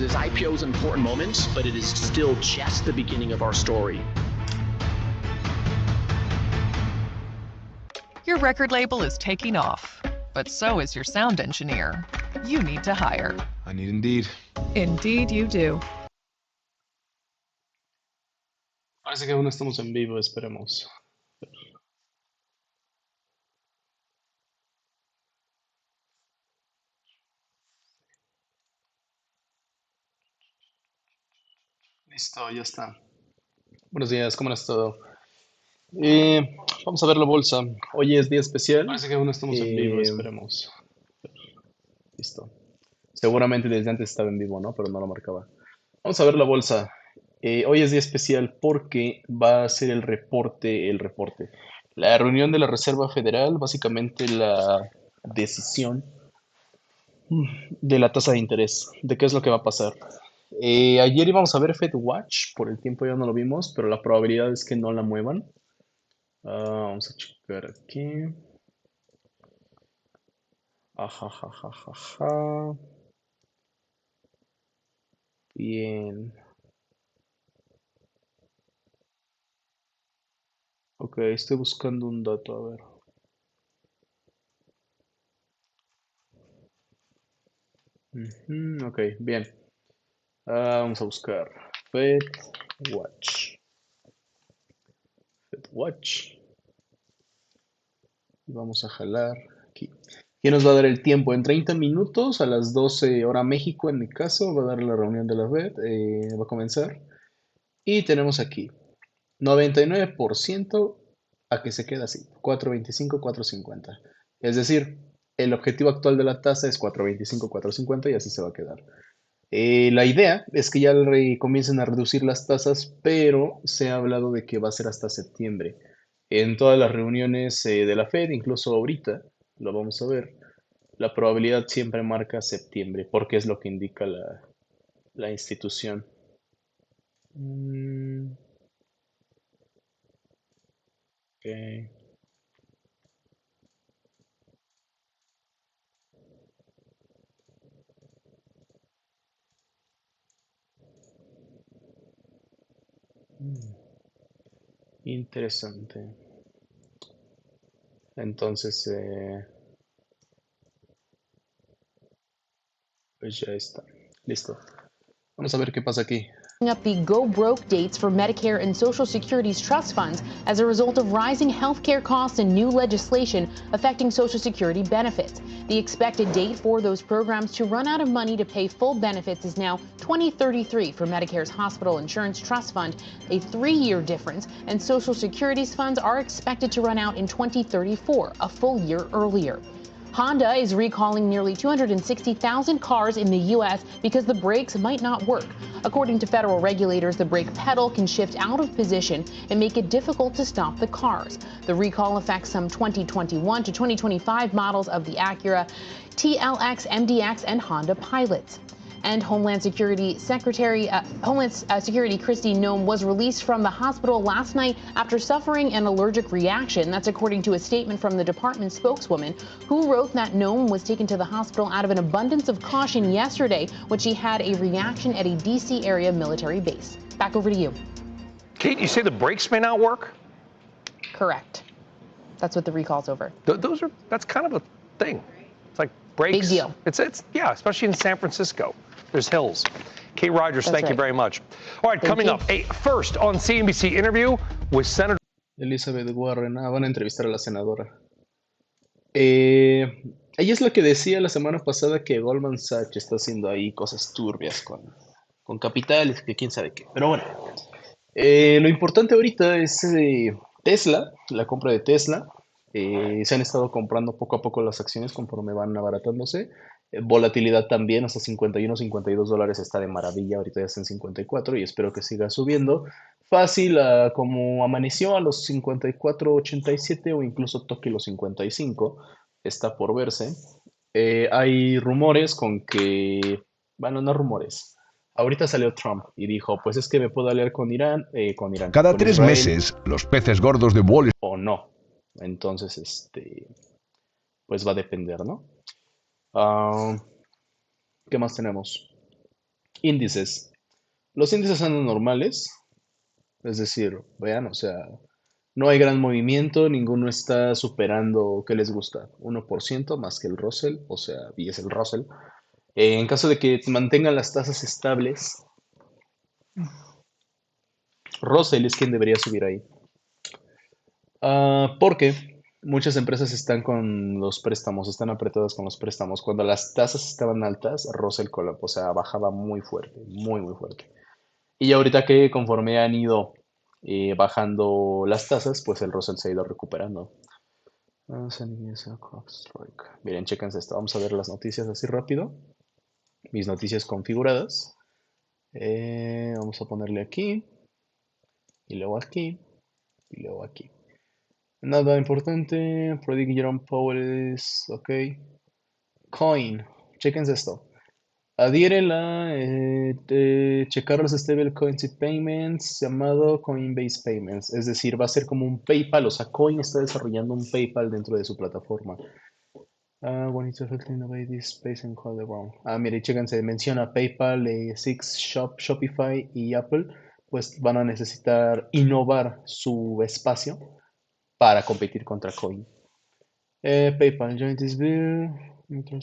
This IPO is an important moment, but it is still just the beginning of our story. Your record label is taking off, but so is your sound engineer. You need to hire. I need Indeed. Indeed you do. Parece que aún estamos en vivo, esperemos. Listo, ya está. Buenos días, ¿cómo has todo? Vamos a ver la bolsa. Hoy es día especial. Parece que aún estamos en vivo, esperemos. Listo. Seguramente desde antes estaba en vivo, ¿no? Pero no lo marcaba. Vamos a ver la bolsa. Hoy es día especial porque va a ser el reporte. La reunión de la Reserva Federal, básicamente la decisión de la tasa de interés, de qué es lo que va a pasar. Ayer íbamos a ver Fed Watch, por el tiempo ya no lo vimos, pero la probabilidad es que no la muevan. Vamos a checar aquí. Ajajajaja. Bien. Ok, estoy buscando un dato, a ver. Ok, bien. Vamos a buscar Fed Watch. Fed Watch. Y vamos a jalar aquí. ¿Qué nos va a dar el tiempo? En 30 minutos, a las 12 hora México, en mi caso, va a dar la reunión de la Fed. Va a comenzar. Y tenemos aquí 99% a que se quede así, 4.25, 4.50. Es decir, el objetivo actual de la tasa es 4.25, 4.50 y así se va a quedar. La idea es que ya comiencen a reducir las tasas, pero se ha hablado de que va a ser hasta septiembre. En todas las reuniones de la Fed, incluso ahorita, lo vamos a ver, la probabilidad siempre marca septiembre, porque es lo que indica la institución. Ok. Interesante. Entonces, pues ya está. Listo. Vamos a ver qué pasa aquí. Up the go broke dates for Medicare and Social Security's trust funds as a result of rising healthcare costs and new legislation affecting Social Security benefits. The expected date for those programs to run out of money to pay full benefits is now 2033 for Medicare's Hospital Insurance Trust Fund, a 3-year difference, and Social Security's funds are expected to run out in 2034, a full year earlier. Honda is recalling nearly 260,000 cars in the U.S. because the brakes might not work. According to federal regulators, the brake pedal can shift out of position and make it difficult to stop the cars. The recall affects some 2021 to 2025 models of the Acura, TLX, MDX, and Honda Pilots. And Homeland Security Secretary Kristi Noem was released from the hospital last night after suffering an allergic reaction. That's according to a statement from the department spokeswoman, who wrote that Noem was taken to the hospital out of an abundance of caution yesterday when she had a reaction at a D.C. area military base. Back over to you. Kate, you say the brakes may not work? Correct. That's what the recall's over. That's kind of a thing. It's like brakes. Big deal. It's yeah, especially in San Francisco. There's hills. Kate Rogers, thank you very much. All right, coming up, a first on CNBC interview with Senator Elizabeth Warren. Van a entrevistar a la senadora. Ella es la que decía la semana pasada que Goldman Sachs está haciendo ahí cosas turbias con capitales, que quién sabe qué. Pero bueno, lo importante ahorita es Tesla, la compra de Tesla. Se han estado comprando poco a poco las acciones conforme van abaratándose. Volatilidad también, hasta 51, 52 dólares está de maravilla, ahorita ya está en 54 y espero que siga subiendo. Fácil, como amaneció a los 54.87 o incluso toque los 55, está por verse. Hay rumores con que, bueno, no rumores. Ahorita salió Trump y dijo, pues es que me puedo aliar con Irán, Cada con 3 Israel, meses, los peces gordos de Wall Street o no. Entonces, pues va a depender, ¿no? ¿Qué más tenemos? Índices. Los índices son normales, es decir, vean, o sea, no hay gran movimiento, ninguno está superando, ¿qué les gusta? 1% más que el Russell, o sea, y es el Russell. En caso de que mantengan las tasas estables, Russell es quien debería subir ahí. Porque muchas empresas están con los préstamos, están apretadas con los préstamos. Cuando las tasas estaban altas, Russell o sea, bajaba muy fuerte, muy, muy fuerte. Y ahorita que conforme han ido bajando las tasas, pues el Russell se ha ido recuperando. Miren, chéquense esto. Vamos a ver las noticias así rápido. Mis noticias configuradas. Vamos a ponerle aquí. Y luego aquí. Y luego aquí. Nada importante. Predict Jerome Powell es ok. Coin. Chéquense esto. Adhiere checar los stablecoins y payments llamado Coinbase Payments. Es decir, va a ser como un PayPal. O sea, Coin está desarrollando un PayPal dentro de su plataforma. When it's affecting innovate this space and call the wrong. Mire, chéquense, menciona PayPal, Six Shop, Shopify y Apple. Pues van a necesitar innovar su espacio para competir contra Coin. PayPal, join this bill.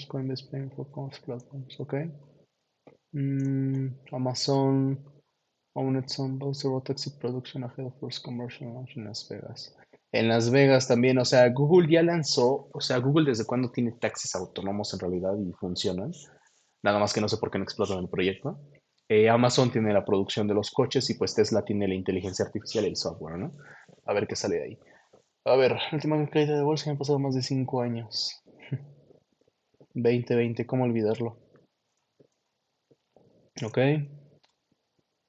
Coinbase Payment for commerce platforms. Ok. Amazon owned some Bolsa robotaxi production ahead of first commercial launch en Las Vegas. En Las Vegas también, o sea, Google ya lanzó, o sea, Google desde cuándo tiene taxis autónomos en realidad y funcionan. Nada más que no sé por qué no explotan el proyecto. Amazon tiene la producción de los coches y pues Tesla tiene la inteligencia artificial y el software, ¿no? A ver qué sale de ahí. A ver, última caída de bolsa, han pasado más de 5 años. 2020, ¿cómo olvidarlo? Ok.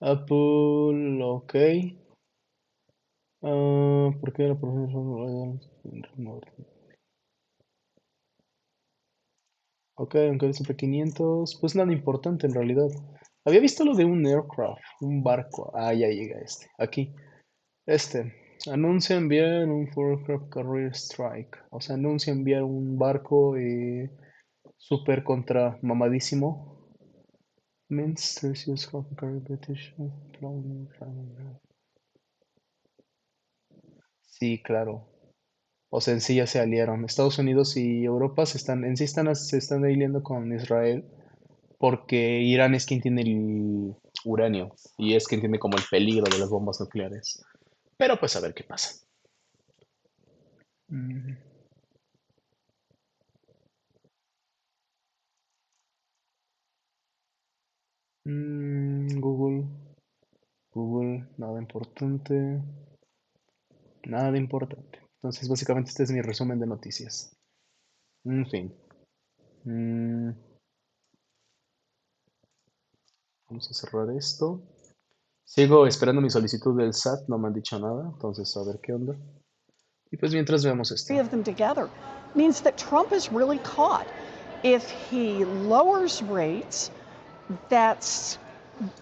Apple, ok. ¿Por qué la profesión? Ok, aunque el SP500, pues nada importante en realidad. Había visto lo de un aircraft, un barco. Ya llega este. Aquí. Anuncia enviar un aircraft carrier strike. O sea, anuncia enviar un barco super contra mamadísimo. Sí, claro. O sea, en sí ya se aliaron. Estados Unidos y Europa se están aliando con Israel porque Irán es quien tiene el uranio y es quien tiene como el peligro de las bombas nucleares. Pero pues a ver qué pasa. Mm, Google, Google, nada importante, nada importante. Entonces, básicamente este es mi resumen de noticias. En fin. Mm, Vamos a cerrar esto. Sigo esperando mi solicitud del SAT, no me han dicho nada, entonces a ver qué onda. Y pues mientras veamos esto. Three of them together means that Trump is really caught. If he lowers rates, that's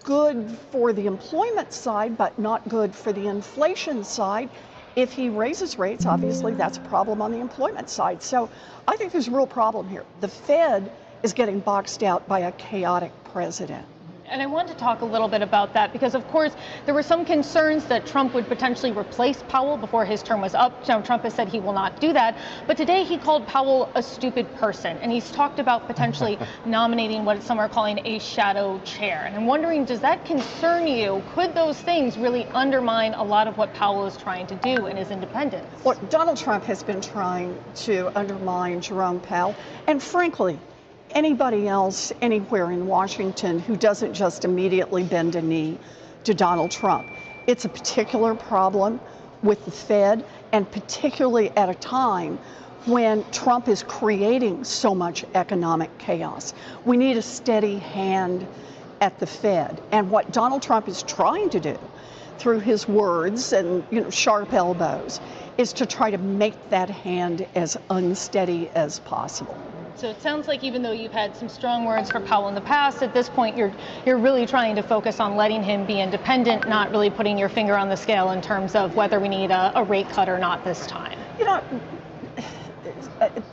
good for the employment side, but not good for the inflation side. If he raises rates, obviously that's a problem on the employment side. So I think there's a real problem here. The Fed is getting boxed out by a chaotic president. And I want to talk a little bit about that because, of course, there were some concerns that Trump would potentially replace Powell before his term was up. Now, Trump has said he will not do that. But today he called Powell a stupid person. And he's talked about potentially nominating what some are calling a shadow chair. And I'm wondering, does that concern you? Could those things really undermine a lot of what Powell is trying to do in his independence? Well, Donald Trump has been trying to undermine Jerome Powell. And frankly, anybody else anywhere in Washington who doesn't just immediately bend a knee to Donald Trump. It's a particular problem with the Fed, and particularly at a time when Trump is creating so much economic chaos. We need a steady hand at the Fed. And what Donald Trump is trying to do through his words and sharp elbows is to try to make that hand as unsteady as possible. So it sounds like even though you've had some strong words for Powell in the past, at this point you're really trying to focus on letting him be independent, not really putting your finger on the scale in terms of whether we need a rate cut or not this time.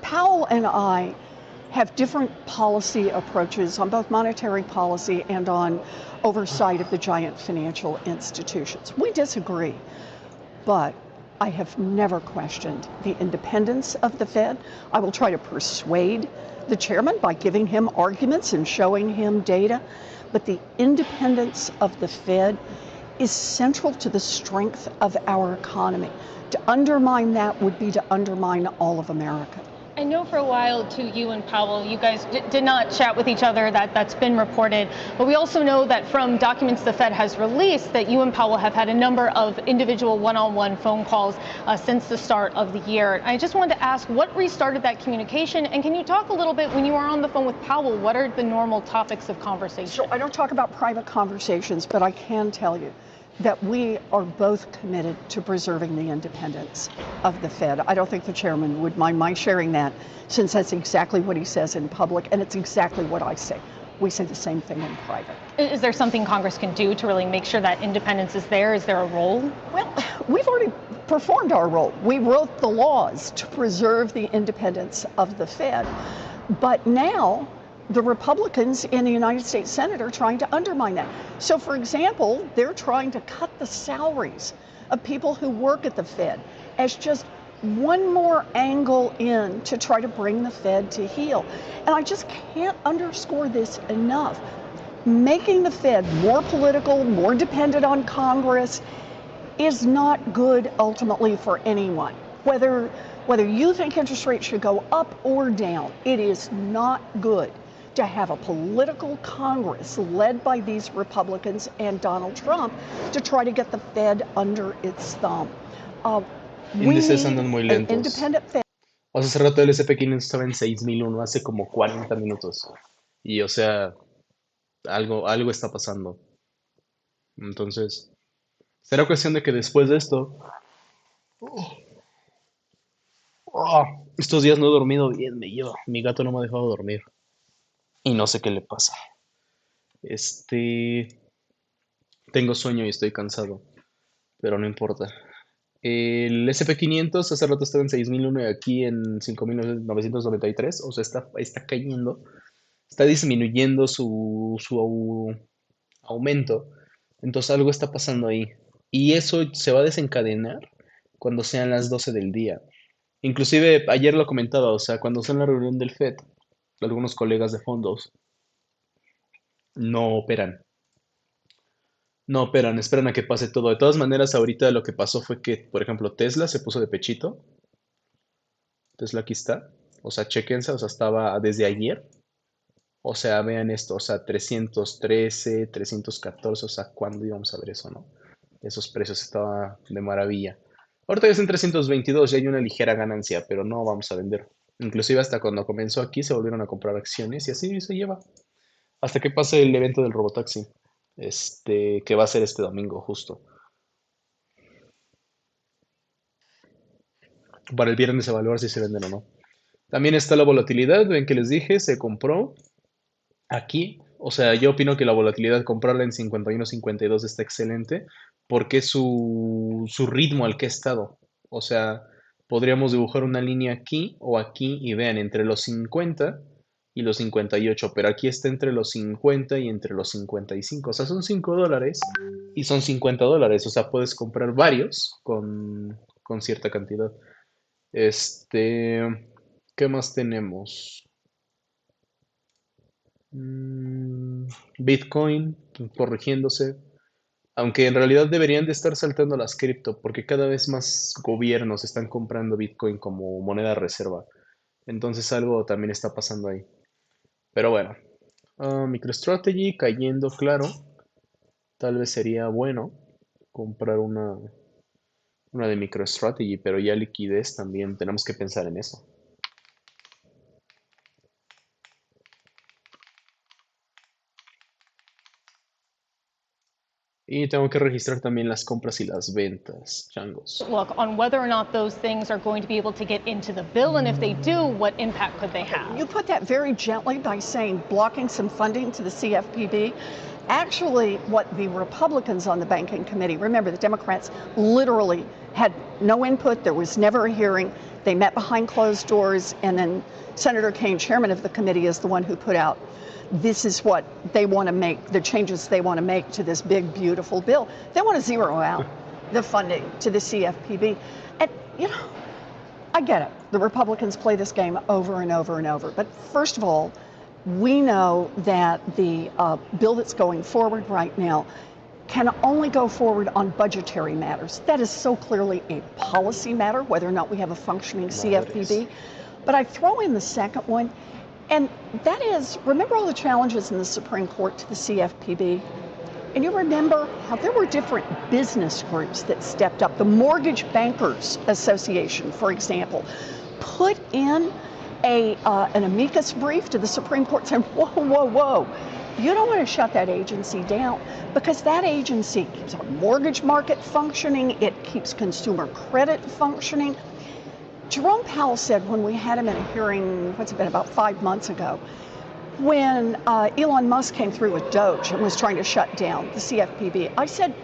Powell and I have different policy approaches on both monetary policy and on oversight of the giant financial institutions. We disagree, but I have never questioned the independence of the Fed. I will try to persuade the chairman by giving him arguments and showing him data, but the independence of the Fed is central to the strength of our economy. To undermine that would be to undermine all of America. I know for a while, too, you and Powell, you guys did not chat with each other. That's been reported. But we also know that from documents the Fed has released that you and Powell have had a number of individual one-on-one phone calls since the start of the year. I just wanted to ask what restarted that communication? And can you talk a little bit, when you are on the phone with Powell, what are the normal topics of conversation? So I don't talk about private conversations, but I can tell you that we are both committed to preserving the independence of the Fed. I don't think the chairman would mind my sharing that, since that's exactly what he says in public, and it's exactly what I say. We say the same thing in private. Is there something Congress can do to really make sure that independence is there? Is there a role? Well, we've already performed our role. We wrote the laws to preserve the independence of the Fed, but now the Republicans in the United States Senate are trying to undermine that. So, for example, they're trying to cut the salaries of people who work at the Fed as just one more angle in to try to bring the Fed to heel. And I just can't underscore this enough. Making the Fed more political, more dependent on Congress is not good ultimately for anyone. Whether you think interest rates should go up or down, it is not good to have a political Congress led by these Republicans and Donald Trump to try to get the Fed under its thumb. Índices andan muy lentos. Independent Fed. O sea, hace rato el SP500 estaba en 6001, hace como 40 minutos. Y o sea, algo está pasando. Entonces, será cuestión de que después de esto... estos días no he dormido bien, mi gato no me ha dejado dormir. Y no sé qué le pasa. Tengo sueño y estoy cansado, pero no importa. El SP500 hace rato estaba en 6001 y aquí en 5993, o sea, está cayendo, está disminuyendo su aumento. Entonces algo está pasando ahí. Y eso se va a desencadenar cuando sean las 12 del día. Inclusive ayer lo comentaba, o sea, cuando sea en la reunión del FED, algunos colegas de fondos no operan. No operan, esperan a que pase todo. De todas maneras, ahorita lo que pasó fue que, por ejemplo, Tesla se puso de pechito. Tesla aquí está. O sea, chéquense, o sea, estaba desde ayer. O sea, vean esto, o sea, 313, 314, o sea, ¿cuándo íbamos a ver eso, no? Esos precios estaban de maravilla. Ahorita ya es en 322, ya hay una ligera ganancia, pero no vamos a vender. Inclusive hasta cuando comenzó aquí se volvieron a comprar acciones y así se lleva. Hasta que pase el evento del robotaxi, que va a ser este domingo justo. Para el viernes evaluar si se venden o no. También está la volatilidad, ven que les dije, se compró aquí. O sea, yo opino que la volatilidad, comprarla en 51.52 está excelente, porque es su ritmo al que ha estado. O sea, podríamos dibujar una línea aquí o aquí y vean, entre los 50 y los 58, pero aquí está entre los 50 y entre los 55. O sea, son $5 y son $50. O sea, puedes comprar varios con cierta cantidad. ¿Qué más tenemos? Bitcoin corrigiéndose. Aunque en realidad deberían de estar saltando las cripto, porque cada vez más gobiernos están comprando Bitcoin como moneda de reserva. Entonces algo también está pasando ahí. Pero bueno, MicroStrategy cayendo, claro. Tal vez sería bueno comprar una de MicroStrategy, pero ya liquidez también, tenemos que pensar en eso. Y tengo que registrar también las compras y las ventas, changos. Look, on whether or not those things are going to be able to get into the bill, and if they do, what impact could they have? You put that very gently by saying blocking some funding to the CFPB. Actually, what the Republicans on the Banking Committee, remember the Democrats literally had no input, there was never a hearing. They met behind closed doors, and then Senator Kaine, chairman of the committee, is the one who put out, this is what they want to make, the changes they want to make to this big, beautiful bill. They want to zero out the funding to the CFPB. And, you know, I get it. The Republicans play this game over and over and over. But first of all, we know that the bill that's going forward right now can only go forward on budgetary matters. That is so clearly a policy matter, whether or not we have a functioning CFPB. But I throw in the second one, and that is, remember all the challenges in the Supreme Court to the CFPB? And you remember how there were different business groups that stepped up. The Mortgage Bankers Association, for example, put in an amicus brief to the Supreme Court saying, whoa, whoa, whoa. You don't want to shut that agency down because that agency keeps our mortgage market functioning. It keeps consumer credit functioning. Jerome Powell said when we had him in a hearing, what's it been, about 5 months ago, when Elon Musk came through with Doge and was trying to shut down the CFPB, I said,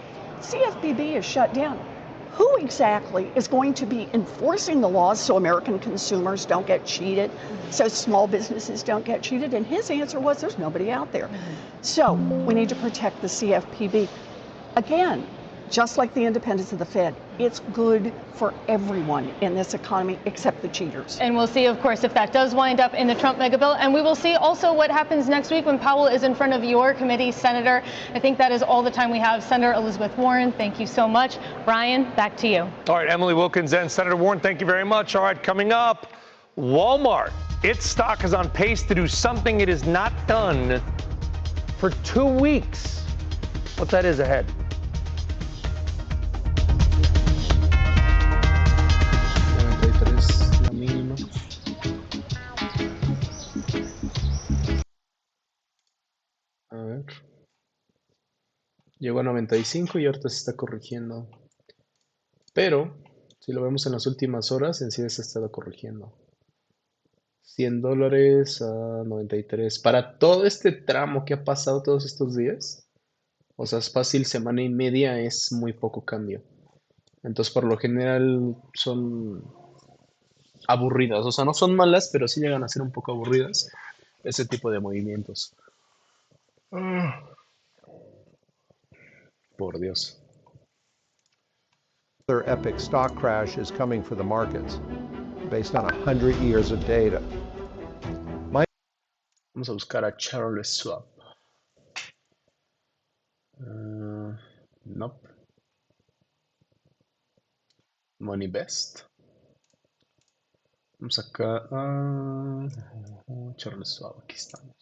CFPB is shut down. Who exactly is going to be enforcing the laws so American consumers don't get cheated, so small businesses don't get cheated? And his answer was, there's nobody out there. So we need to protect the CFPB. Again, just like the independence of the Fed, it's good for everyone in this economy except the cheaters. And we'll see, of course, if that does wind up in the Trump mega bill. And we will see also what happens next week when Powell is in front of your committee, Senator. I think that is all the time we have. Senator Elizabeth Warren, thank you so much. Brian, back to you. All right, Emily Wilkins and Senator Warren, thank you very much. All right, coming up, Walmart. Its stock is on pace to do something it has not done for 2 weeks. What that is ahead. La mínima. A ver. Llegó a 95 y ahorita se está corrigiendo. Pero, si lo vemos en las últimas horas, en sí se ha estado corrigiendo. $100 a 93. Para todo este tramo que ha pasado todos estos días, o sea, es fácil, semana y media, es muy poco cambio. Entonces, por lo general, son aburridas. O sea, no son malas, pero sí llegan a ser un poco aburridas ese tipo de movimientos. Por Dios. Another epic stock crash is coming for the markets based on 100 years of data. Vamos a buscar a Charles Schwab. Nope. Money Best. Vamos acá a Charles Schwab. Aquí estamos.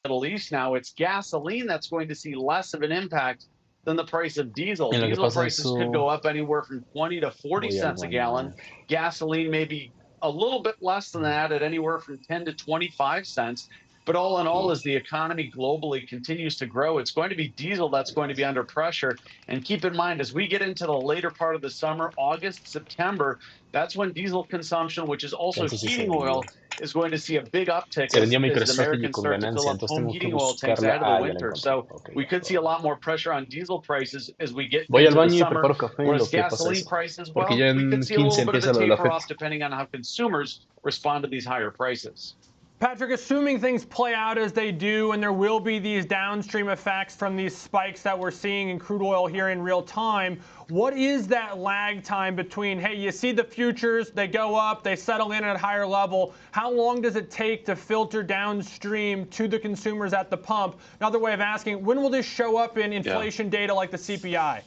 Middle East now, it's gasoline that's going to see less of an impact than the price of diesel. En lo que Diesel pasa prices eso, could go up anywhere from 20 to 40 voy al cents a baño. gallon. Gasoline may be a little bit less than that at anywhere from 10 to 25 cents. But all in all, as the economy globally continues to grow, it's going to be diesel that's going to be under pressure. And keep in mind, as we get into the later part of the summer, August, September, that's when diesel consumption, which is also Entonces sí se heating oil, is going to see a big uptick Se as, vendió as Microsoft y Americans con start to ganancia, fill up entonces home tengo que heating oil tanks buscarla. ahead of Ah, the ya la winter. encontré. So Ok, we could see a lot more pressure on diesel prices as we get Voy al into the baño y summer, preparo café en lo whereas que pasa gasoline eso. prices, Porque well, ya we en could see a 15 little bit of empieza a lo de la taper FED. off depending on how consumers respond to these higher prices. Patrick, assuming things play out as they do and there will be these downstream effects from these spikes that we're seeing in crude oil here in real time, what is that lag time between, hey, you see the futures, they go up, they settle in at a higher level. How long does it take to filter downstream to the consumers at the pump? Another way of asking, when will this show up in inflation data like the CPI?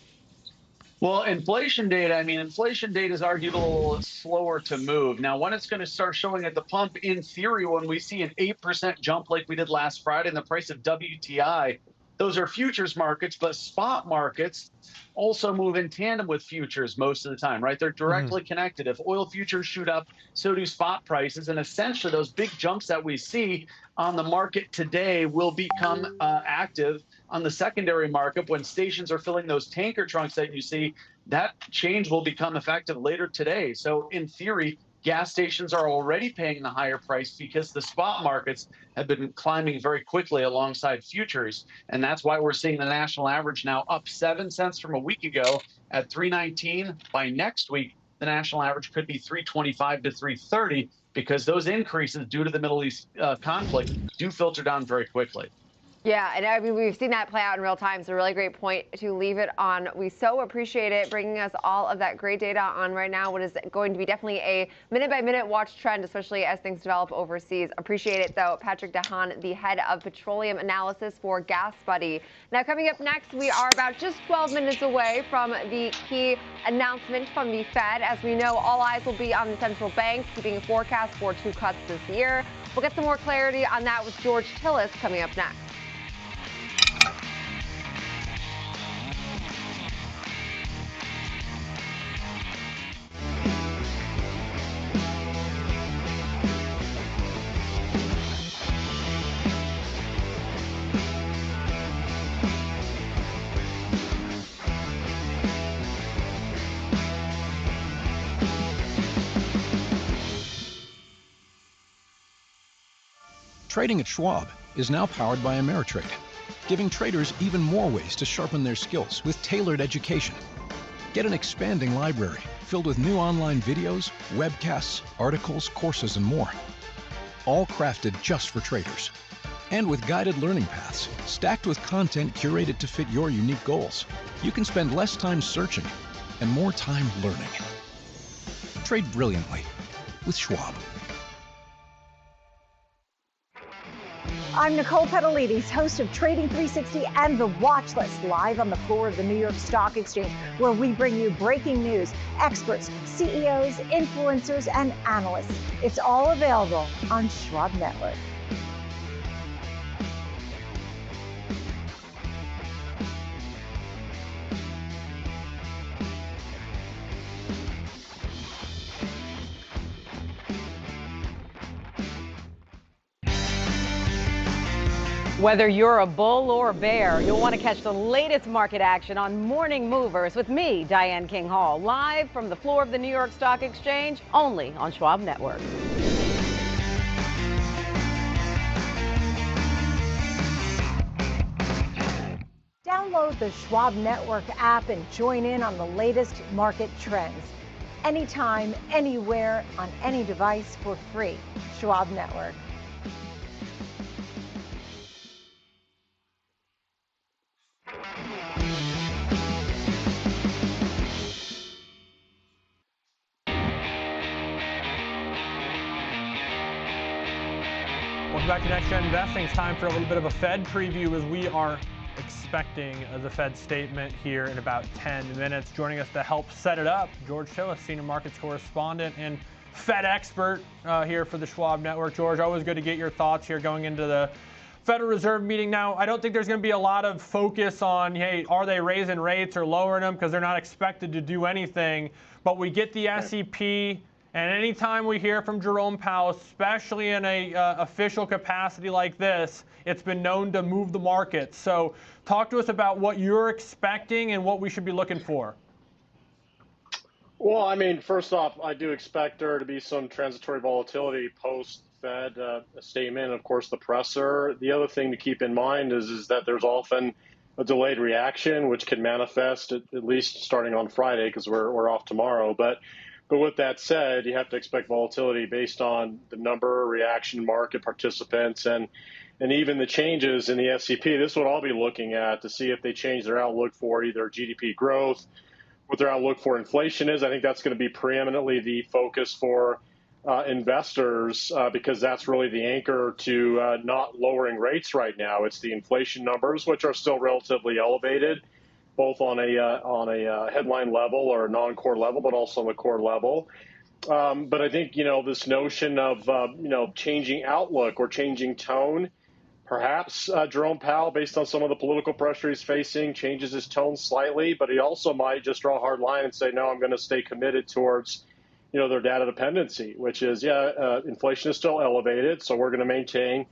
Well, inflation data, inflation data is arguably a little slower to move. Now, when it's going to start showing at the pump, in theory, when we see an 8% jump like we did last Friday in the price of WTI, those are futures markets, but spot markets also move in tandem with futures most of the time, right? They're directly connected. If oil futures shoot up, so do spot prices. And essentially, those big jumps that we see on the market today will become active on the secondary market when stations are filling those tanker trunks that you see. That change will become effective later today. So in theory, gas stations are already paying the higher price because the spot markets have been climbing very quickly alongside futures. And that's why we're seeing the national average now up 7 cents from a week ago at 319. By next week, the national average could be 325 to 330 because those increases due to the Middle East conflict do filter down very quickly. Yeah, and I mean, we've seen that play out in real time. It's a really great point to leave it on. We so appreciate it, bringing us all of that great data on right now, what is going to be definitely a minute-by-minute watch trend, especially as things develop overseas. Appreciate it, though. Patrick DeHaan, the head of petroleum analysis for Gas Buddy. Now, coming up next, we are about just 12 minutes away from the key announcement from the Fed. As we know, all eyes will be on the central bank, keeping a forecast for 2 cuts this year. We'll get some more clarity on that with George Tillis coming up next. Trading at Schwab is now powered by Ameritrade, giving traders even more ways to sharpen their skills with tailored education. Get an expanding library filled with new online videos, webcasts, articles, courses, and more. All crafted just for traders. And with guided learning paths, stacked with content curated to fit your unique goals, you can spend less time searching and more time learning. Trade brilliantly with Schwab. I'm Nicole Petalides, host of Trading 360 and The Watch List, live on the floor of the New York Stock Exchange, where we bring you breaking news, experts, CEOs, influencers, and analysts. It's all available on Schwab Network. Whether you're a bull or a bear, you'll want to catch the latest market action on Morning Movers with me, Diane King Hall, live from the floor of the New York Stock Exchange, only on Schwab Network. Download the Schwab Network app and join in on the latest market trends. Anytime, anywhere, on any device for free. Schwab Network. Welcome back to Next Gen Investing. It's time for a little bit of a Fed preview as we are expecting the Fed statement here in about 10 minutes. Joining us to help set it up, George Tillis, Senior Markets Correspondent and Fed expert here for the Schwab Network. George, always good to get your thoughts here going into the Federal Reserve meeting. Now, I don't think there's going to be a lot of focus on, hey, are they raising rates or lowering them, because they're not expected to do anything. But we get the SEP. And anytime we hear from Jerome Powell, especially in a official capacity like this, it's been known to move the market. So talk to us about what you're expecting and what we should be looking for. Well, I mean, first off, I do expect there to be some transitory volatility post-Fed statement, and of course the presser. The other thing to keep in mind is that there's often a delayed reaction, which can manifest at least starting on Friday, because we're off tomorrow. But with that said, you have to expect volatility based on the number, reaction, market participants, and even the changes in the SEP. This is what I'll be looking at to see if they change their outlook for either GDP growth, what their outlook for inflation is. I think that's going to be preeminently the focus for investors because that's really the anchor to not lowering rates right now. It's the inflation numbers, which are still relatively elevated, both on a headline level or a non-core level, but also on the core level. But I think, this notion of, changing outlook or changing tone, perhaps Jerome Powell, based on some of the political pressure he's facing, changes his tone slightly, but he also might just draw a hard line and say, no, I'm going to stay committed towards, their data dependency, which is, inflation is still elevated, so we're going to maintain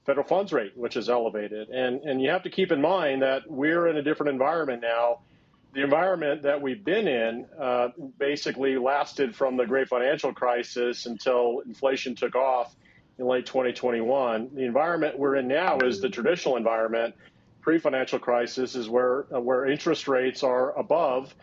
federal funds rate, which is elevated. And you have to keep in mind that we're in a different environment now the environment that we've been in basically lasted from the great financial crisis until inflation took off in late 2021. The environment we're in now is the traditional environment. Pre-financial crisis is where interest rates are above,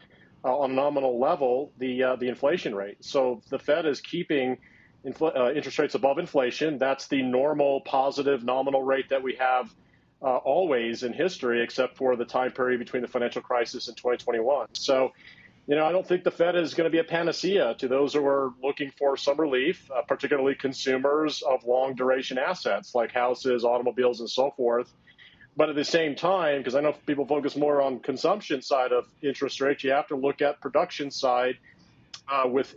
on a nominal level, the inflation rate. So the Fed is keeping interest rates above inflation. That's the normal positive nominal rate that we have always in history, except for the time period between the financial crisis and 2021. So, I don't think the Fed is going to be a panacea to those who are looking for some relief, particularly consumers of long duration assets like houses, automobiles, and so forth. But at the same time, because I know people focus more on consumption side of interest rates, you have to look at production side with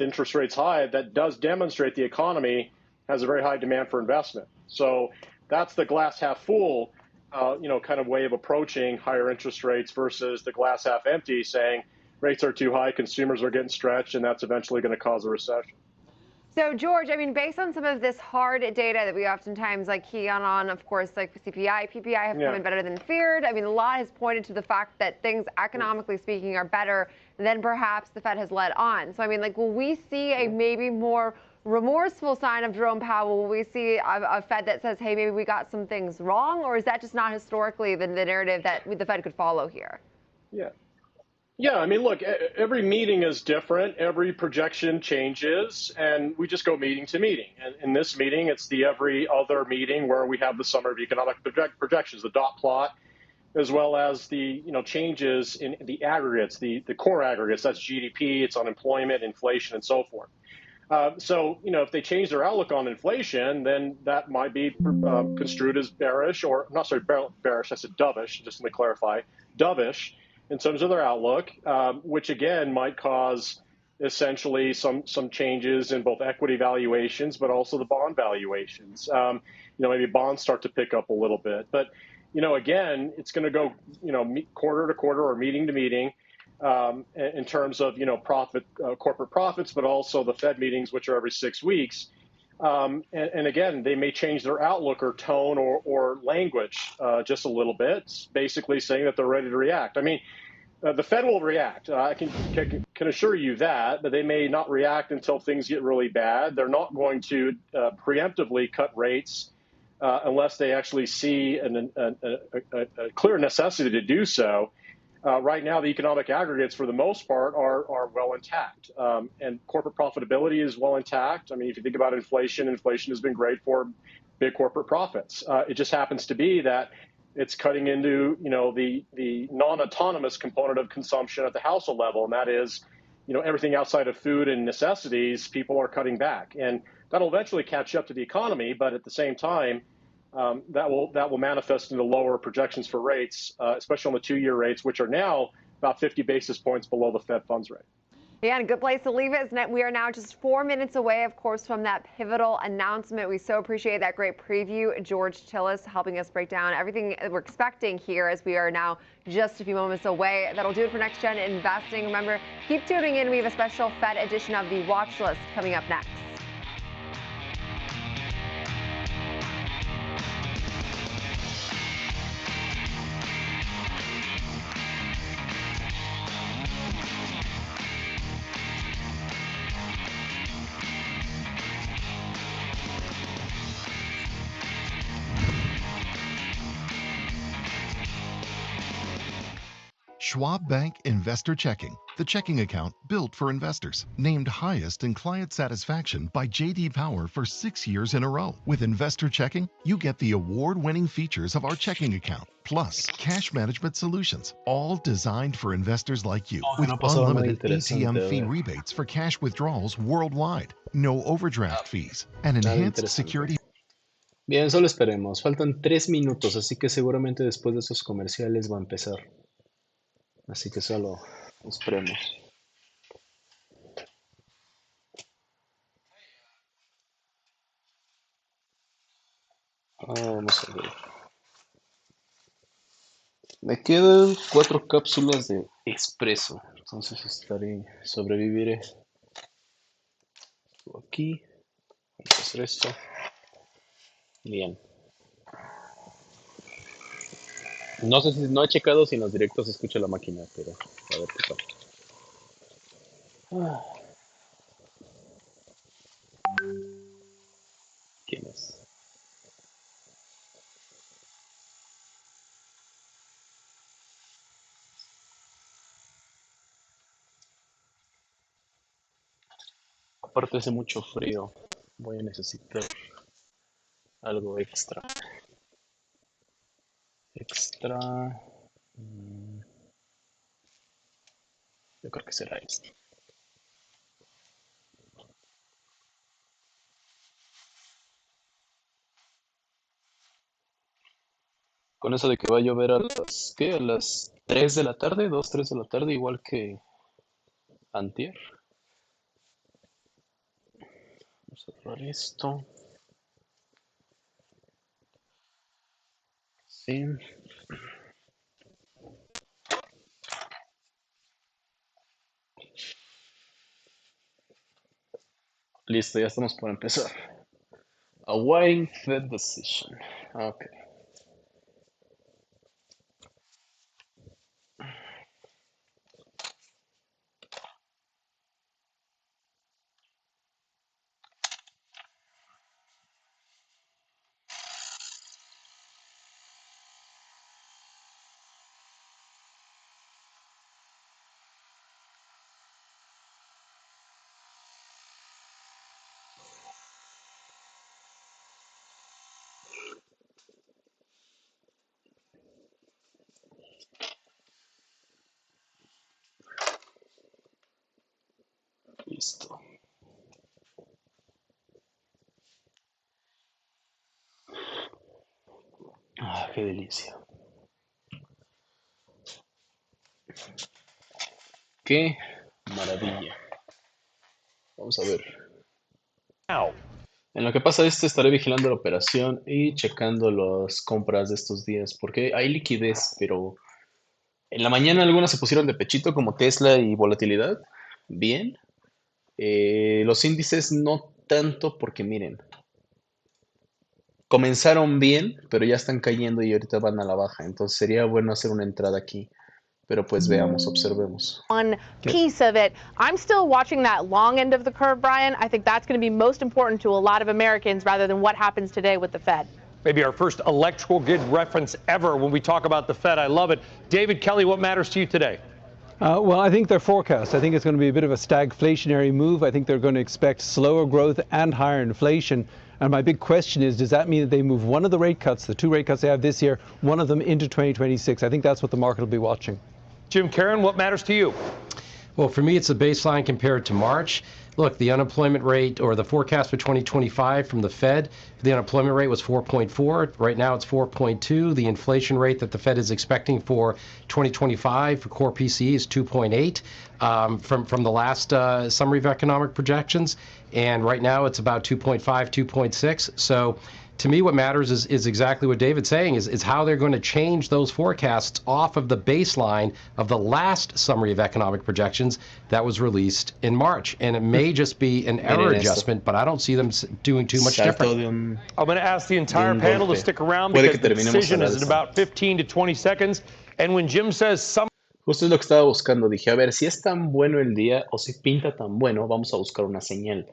interest rates high. That does demonstrate the economy has a very high demand for investment. So that's the glass half full, kind of way of approaching higher interest rates versus the glass half empty, saying rates are too high, consumers are getting stretched, and that's eventually going to cause a recession. So, George, based on some of this hard data that we oftentimes key on, of course, like CPI, PPI have come in better than feared. A lot has pointed to the fact that things, economically speaking, are better than perhaps the Fed has let on. So, will we see a maybe more remorseful sign of Jerome Powell? Will we see a Fed that says, hey, maybe we got some things wrong? Or is that just not historically the narrative that the Fed could follow here? Yeah, look, every meeting is different. Every projection changes, and we just go meeting to meeting. And in this meeting, it's the every other meeting where we have the Summer of Economic Projections, the dot plot, as well as the changes in the aggregates, the core aggregates. That's GDP, it's unemployment, inflation, and so forth. So, if they change their outlook on inflation, then that might be construed as bearish, or not sorry, bearish, I said dovish, just let me clarify, dovish in terms of their outlook, which again might cause essentially some changes in both equity valuations, but also the bond valuations. Maybe bonds start to pick up a little bit. But, again, it's going to go, quarter to quarter or meeting to meeting. In terms of corporate profits, but also the Fed meetings, which are every 6 weeks, and again, they may change their outlook or tone or language just a little bit, basically saying that they're ready to react. The Fed will react. I can assure you that, but they may not react until things get really bad. They're not going to preemptively cut rates unless they actually see a clear necessity to do so. Right now, the economic aggregates, for the most part, are well intact, and corporate profitability is well intact. If you think about inflation has been great for big corporate profits. It just happens to be that it's cutting into the non-autonomous component of consumption at the household level, and that is everything outside of food and necessities. People are cutting back, and that'll eventually catch up to the economy. But at the same time, that will manifest into lower projections for rates, especially on the 2-year rates, which are now about 50 basis points below the Fed funds rate. Yeah, and a good place to leave it is we are now just 4 minutes away, of course, from that pivotal announcement. We so appreciate that great preview, George Tillis, helping us break down everything we're expecting here as we are now just a few moments away. That'll do it for Next Gen Investing. Remember, keep tuning in. We have a special Fed edition of the Watch List coming up next. Schwab Bank Investor Checking, the checking account built for investors. Named highest in client satisfaction by J.D. Power for 6 years in a row. With Investor Checking, you get the award-winning features of our checking account, plus cash management solutions, all designed for investors like you. With unlimited ATM fee rebates for cash withdrawals worldwide, no overdraft fees, and enhanced security. Bien, solo esperemos. Faltan 3 minutos, así que seguramente después de esos comerciales va a empezar. Así que solo esperemos. Vamos a ver. Me quedan 4 cápsulas de espresso. Entonces sobreviviré. Aquí. Vamos a hacer esto. Bien. No sé si no he checado si en los directos se escucha la máquina, pero a ver qué pasa. ¿Quién es? Aparte hace mucho frío, voy a necesitar algo extra. Extra. Yo creo que será esto. Con eso de que va a llover a las, ¿qué? A las 3 de la tarde, 2, 3 de la tarde, igual que antier. Vamos a cerrar esto. Sí. Listo, ya estamos por empezar. Awaiting Fed decision. Ok. Listo. Ah, qué delicia. Qué maravilla. Vamos a ver. En lo que pasa esto, estaré vigilando la operación y checando las compras de estos días, porque hay liquidez, pero en la mañana algunas se pusieron de pechito, como Tesla y volatilidad. Bien. Los índices no tanto, porque miren, comenzaron bien, pero ya están cayendo y ahorita van a la baja. Entonces sería bueno hacer una entrada aquí. Pero pues veamos, observemos. One piece of it. I'm still watching that long end of the curve, Brian. I think that's going to be most important to a lot of Americans rather than what happens today with the Fed. Maybe our first electrical grid reference ever when we talk about the Fed. I love it. David Kelly, what matters to you today? Well, I think their forecast. I think it's going to be a bit of a stagflationary move. I think they're going to expect slower growth and higher inflation. And my big question is, does that mean that they move one of the rate cuts, the 2 rate cuts they have this year, one of them into 2026? I think that's what the market will be watching. Jim Karen, what matters to you? Well, for me, it's a baseline compared to March. Look, the unemployment rate or the forecast for 2025 from the Fed, the unemployment rate was 4.4. Right now it's 4.2. The inflation rate that the Fed is expecting for 2025 for core PCE is 2.8 from the last summary of economic projections. And right now it's about 2.5, 2.6. So to me, what matters is exactly what David's saying, is how they're going to change those forecasts off of the baseline of the last summary of economic projections that was released in March. And it may just be an error adjustment, but I don't see them doing too much different. I'm going to ask the entire panel to stick around because the decision is in about 15 to 20 seconds. And when Jim says some... Justo es lo que estaba buscando. Dije, a ver, si es tan bueno el día o si pinta tan bueno, vamos a buscar una señal.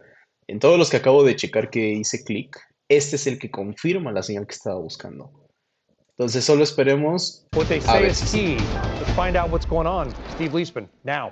En todos los que acabo de checar que hice clic, este es el que confirma la señal que estaba buscando. Entonces solo esperemos. What they say is key. Let's find out what's going on. Steve Leisman, now.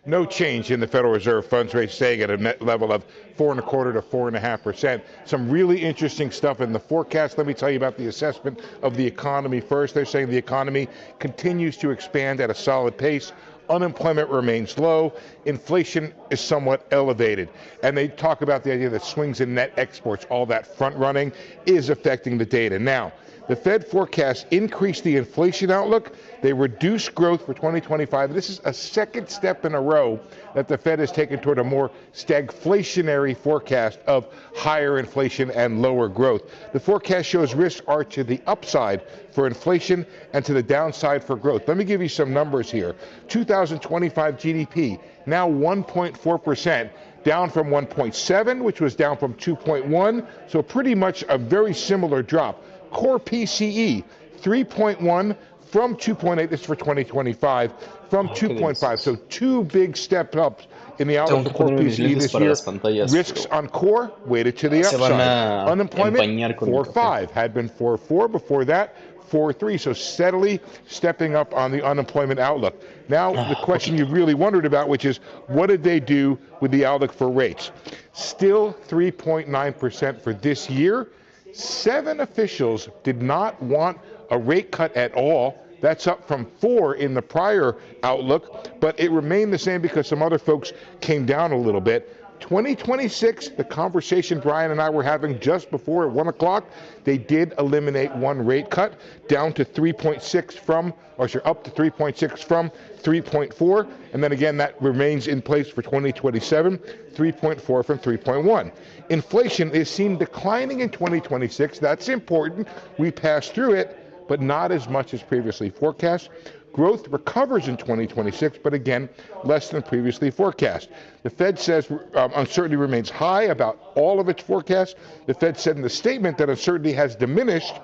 No change in the Federal Reserve funds rate, staying at a net level of 4.25% to 4.5%. Some really interesting stuff in the forecast. Let me tell you about the assessment of the economy first. They're saying the economy continues to expand at a solid pace. Unemployment remains low. Inflation is somewhat elevated. And they talk about the idea that swings in net exports, all that front running, is affecting the data. Now, the Fed forecasts increased the inflation outlook. They reduced growth for 2025. This is a second step in a row that the Fed has taken toward a more stagflationary forecast of higher inflation and lower growth. The forecast shows risks are to the upside for inflation and to the downside for growth. Let me give you some numbers here. 2025 GDP, now 1.4%. Down from 1.7, which was down from 2.1, so pretty much a very similar drop. Core PCE, 3.1 from 2.8, this is for 2025, from 2.5. So two big step ups in the outlook for core PCE this year. Risks on core weighted to the se van upside. a Unemployment, empañar con el 4.5, had been 4.4 before that. 4.3, so steadily stepping up on the unemployment outlook. Now, the question you really wondered about, which is, what did they do with the outlook for rates? Still 3.9% for this year. 7 officials did not want a rate cut at all. That's up from 4 in the prior outlook, but it remained the same because some other folks came down a little bit. 2026, the conversation Brian and I were having just before at 1 o'clock, they did eliminate 1 rate cut down to 3.6 from, or sorry, up to 3.6 from 3.4. And then again, that remains in place for 2027, 3.4 from 3.1. Inflation is seen declining in 2026. That's important. We passed through it, but not as much as previously forecast. Growth recovers in 2026, but again, less than previously forecast. The Fed says uncertainty remains high about all of its forecasts. The Fed said in the statement that uncertainty has diminished,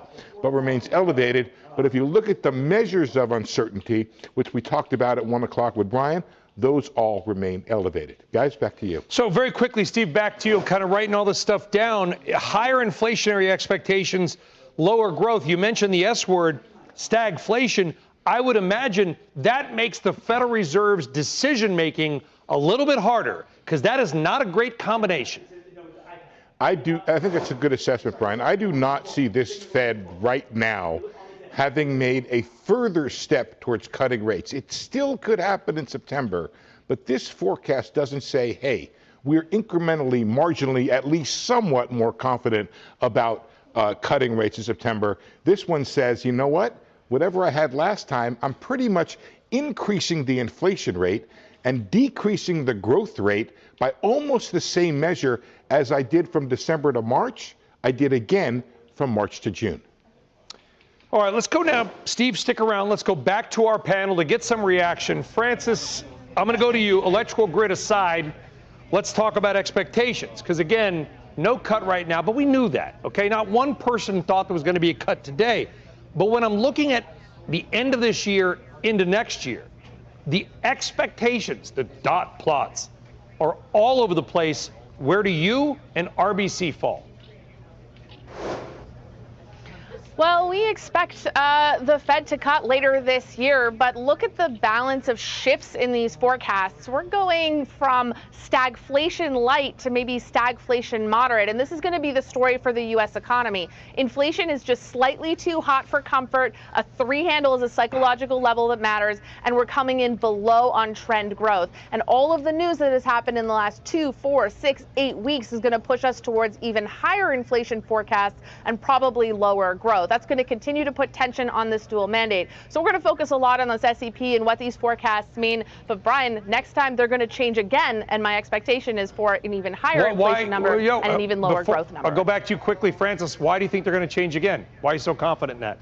but remains elevated. But if you look at the measures of uncertainty, which we talked about at 1 o'clock with Brian, those all remain elevated. Guys, back to you. So very quickly, Steve, back to you, kind of writing all this stuff down. Higher inflationary expectations, lower growth. You mentioned the S word, stagflation. I would imagine that makes the Federal Reserve's decision-making a little bit harder, because that is not a great combination. I think that's a good assessment, Brian. I do not see this Fed right now having made a further step towards cutting rates. It still could happen in September, but this forecast doesn't say, hey, we're incrementally, marginally, at least somewhat more confident about cutting rates in September. This one says, you know what? Whatever I had last time, I'm pretty much increasing the inflation rate and decreasing the growth rate by almost the same measure as I did from December to March. I did again from March to June. All right, let's go now. Steve, stick around. Let's go back to our panel to get some reaction. Francis, I'm going to go to you. Electrical grid aside, let's talk about expectations. Because, again, no cut right now, but we knew that, okay? Not one person thought there was going to be a cut today. But when I'm looking at the end of this year into next year, the expectations, the dot plots, are all over the place. Where do you and RBC fall? Well, we expect the Fed to cut later this year, but look at the balance of shifts in these forecasts. We're going from stagflation light to maybe stagflation moderate, and this is going to be the story for the U.S. economy. Inflation is just slightly too hot for comfort. A 3 handle is a psychological level that matters, and we're coming in below on trend growth. And all of the news that has happened in the last 2, 4, 6, 8 weeks is going to push us towards even higher inflation forecasts and probably lower growth. That's going to continue to put tension on this dual mandate. So we're going to focus a lot on this SEP and what these forecasts mean. But Brian, next time they're going to change again, and my expectation is for an even higher inflation number and an even lower growth number. I'll go back to you quickly, Francis. Why do you think they're going to change again? Why are you so confident in that?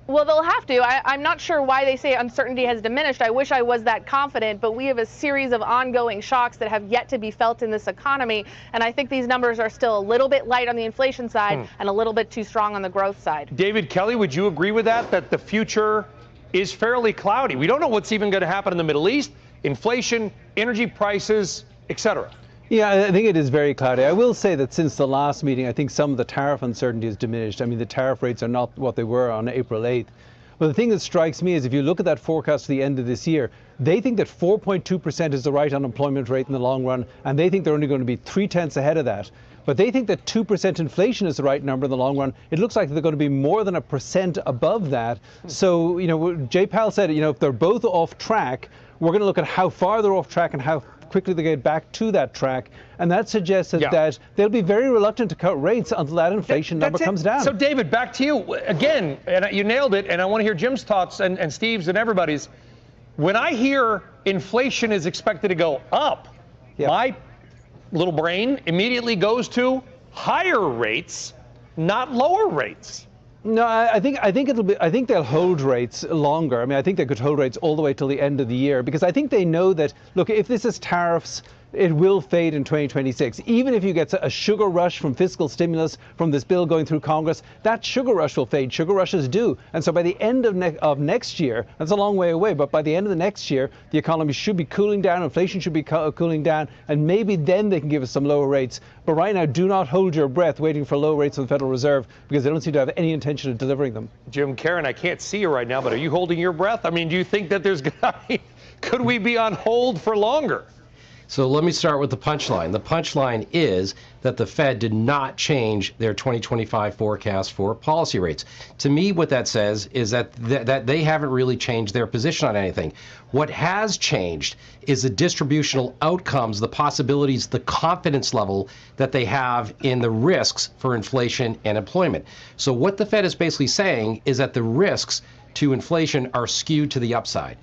Well, they'll have to. I'm not sure why they say uncertainty has diminished. I wish I was that confident, but we have a series of ongoing shocks that have yet to be felt in this economy. And I think these numbers are still a little bit light on the inflation side and a little bit too strong on the growth side. David Kelly, would you agree with that the future is fairly cloudy? We don't know what's even going to happen in the Middle East, inflation, energy prices, etc. Yeah, I think it is very cloudy. I will say that since the last meeting, I think some of the tariff uncertainty has diminished. I mean, the tariff rates are not what they were on April 8th. But the thing that strikes me is if you look at that forecast for the end of this year, they think that 4.2% is the right unemployment rate in the long run, and they think they're only going to be 0.3 ahead of that. But they think that 2% inflation is the right number in the long run. It looks like they're going to be more than 1% above that. So, you know, Jay Powell said, you know, if they're both off track, we're going to look at how far they're off track and how quickly they get back to that track, and that suggests that they'll be very reluctant to cut rates until that inflation number comes down. So, David, back to you again, and you nailed it, and I want to hear Jim's thoughts and Steve's and everybody's. When I hear inflation is expected to go up, my little brain immediately goes to higher rates, not lower rates. No, I think they'll hold rates longer. I mean, I think they could hold rates all the way till the end of the year, because I think they know that, look, if this is tariffs, it will fade in 2026. Even if you get a sugar rush from fiscal stimulus from this bill going through Congress, that sugar rush will fade. Sugar rushes do. And so by the end of next year, that's a long way away, but by the end of the next year, the economy should be cooling down, inflation should be cooling down, and maybe then they can give us some lower rates. But right now, do not hold your breath waiting for low rates from the Federal Reserve, because they don't seem to have any intention of delivering them. Jim, Karen, I can't see you right now, but are you holding your breath? I mean, do you think that could we be on hold for longer? So let me start with the punchline. The punchline is that the Fed did not change their 2025 forecast for policy rates. To me, what that says is that they haven't really changed their position on anything. What has changed is the distributional outcomes, the possibilities, the confidence level that they have in the risks for inflation and employment. So what the Fed is basically saying is that the risks to inflation are skewed to the upside.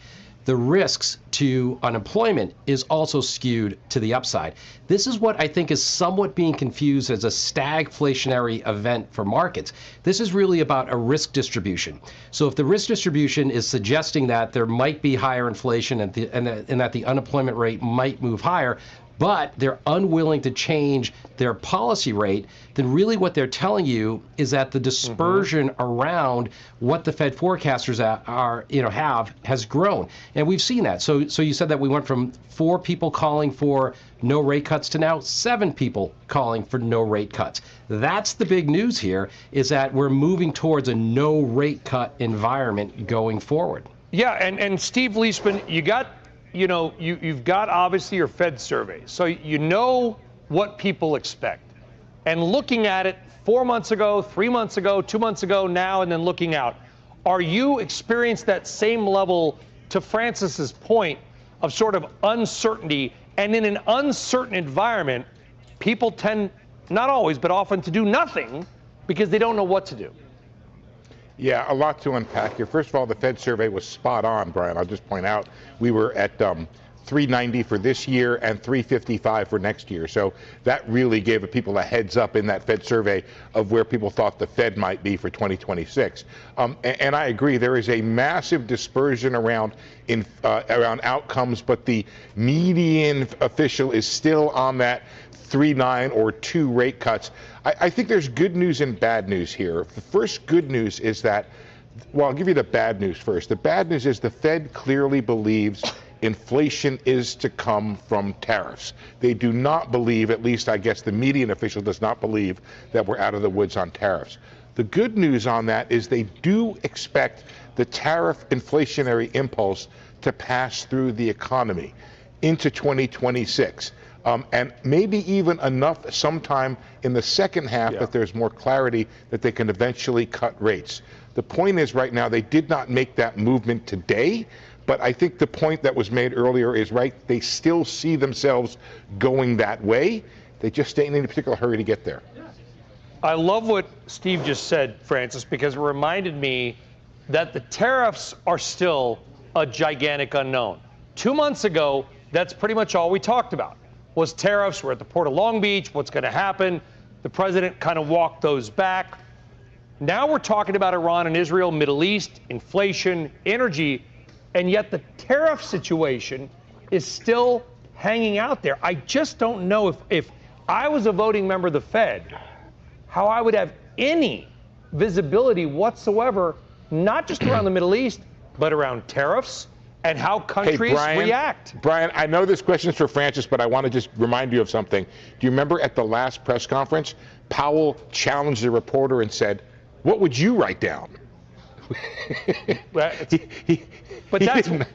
The risks to unemployment is also skewed to the upside. This is what I think is somewhat being confused as a stagflationary event for markets. This is really about a risk distribution. So if the risk distribution is suggesting that there might be higher inflation and that the unemployment rate might move higher, but they're unwilling to change their policy rate, then really what they're telling you is that the dispersion around what the Fed forecasters have has grown. And we've seen that. So you said that we went from 4 people calling for no rate cuts to now 7 people calling for no rate cuts. That's the big news here, is that we're moving towards a no rate cut environment going forward. Yeah, and Steve Leisman, you've got obviously your Fed survey, so you know what people expect. And looking at it 4 months ago, 3 months ago, 2 months ago, now, and then looking out, are you experiencing that same level, to Francis's point, of sort of uncertainty? And in an uncertain environment, people tend, not always, but often, to do nothing because they don't know what to do. Yeah, a lot to unpack here. First of all, the Fed survey was spot on, Brian. I'll just point out we were at 390 for this year and 355 for next year. So that really gave people a heads up in that Fed survey of where people thought the Fed might be for 2026. And I agree, there is a massive dispersion around outcomes, but the median official is still on that 3.9 or 2 rate cuts. I think there's good news and bad news here. The first good news is that, well, I'll give you the bad news first. The bad news is the Fed clearly believes inflation is to come from tariffs. They do not believe, at least I guess the median official does not believe, that we're out of the woods on tariffs. The good news on that is they do expect the tariff inflationary impulse to pass through the economy into 2026. And maybe even enough sometime in the second half that there's more clarity that they can eventually cut rates. The point is, right now, they did not make that movement today, but I think the point that was made earlier is right. They still see themselves going that way. They just ain't in a particular hurry to get there. I love what Steve just said, Francis, because it reminded me that the tariffs are still a gigantic unknown. 2 months ago, that's pretty much all we talked about. Was tariffs. We're at the Port of Long Beach. What's going to happen? The president kind of walked those back. Now we're talking about Iran and Israel, Middle East, inflation, energy, and yet the tariff situation is still hanging out there. I just don't know if I was a voting member of the Fed, how I would have any visibility whatsoever, not just around the Middle East, but around tariffs and how countries react. Brian, I know this question is for Francis, but I want to just remind you of something. Do you remember at the last press conference, Powell challenged the reporter and said, "What would you write down?" But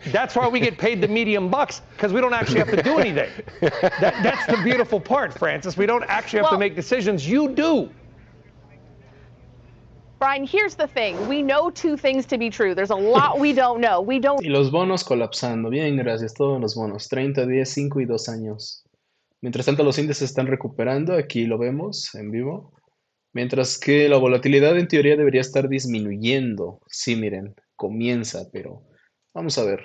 that's why we get paid the medium bucks, because we don't actually have to do anything. That's the beautiful part, Francis. We don't actually have to make decisions. You do. Brian, here's the thing. We know 2 things to be true. There's a lot we don't know. We don't. Y los bonos colapsando. Bien, gracias. Todos los bonos. 30, 10, 5 y 2 años. Mientras tanto, los índices están recuperando. Aquí lo vemos en vivo. Mientras que la volatilidad en teoría debería estar disminuyendo. Sí, miren, comienza, pero vamos a ver.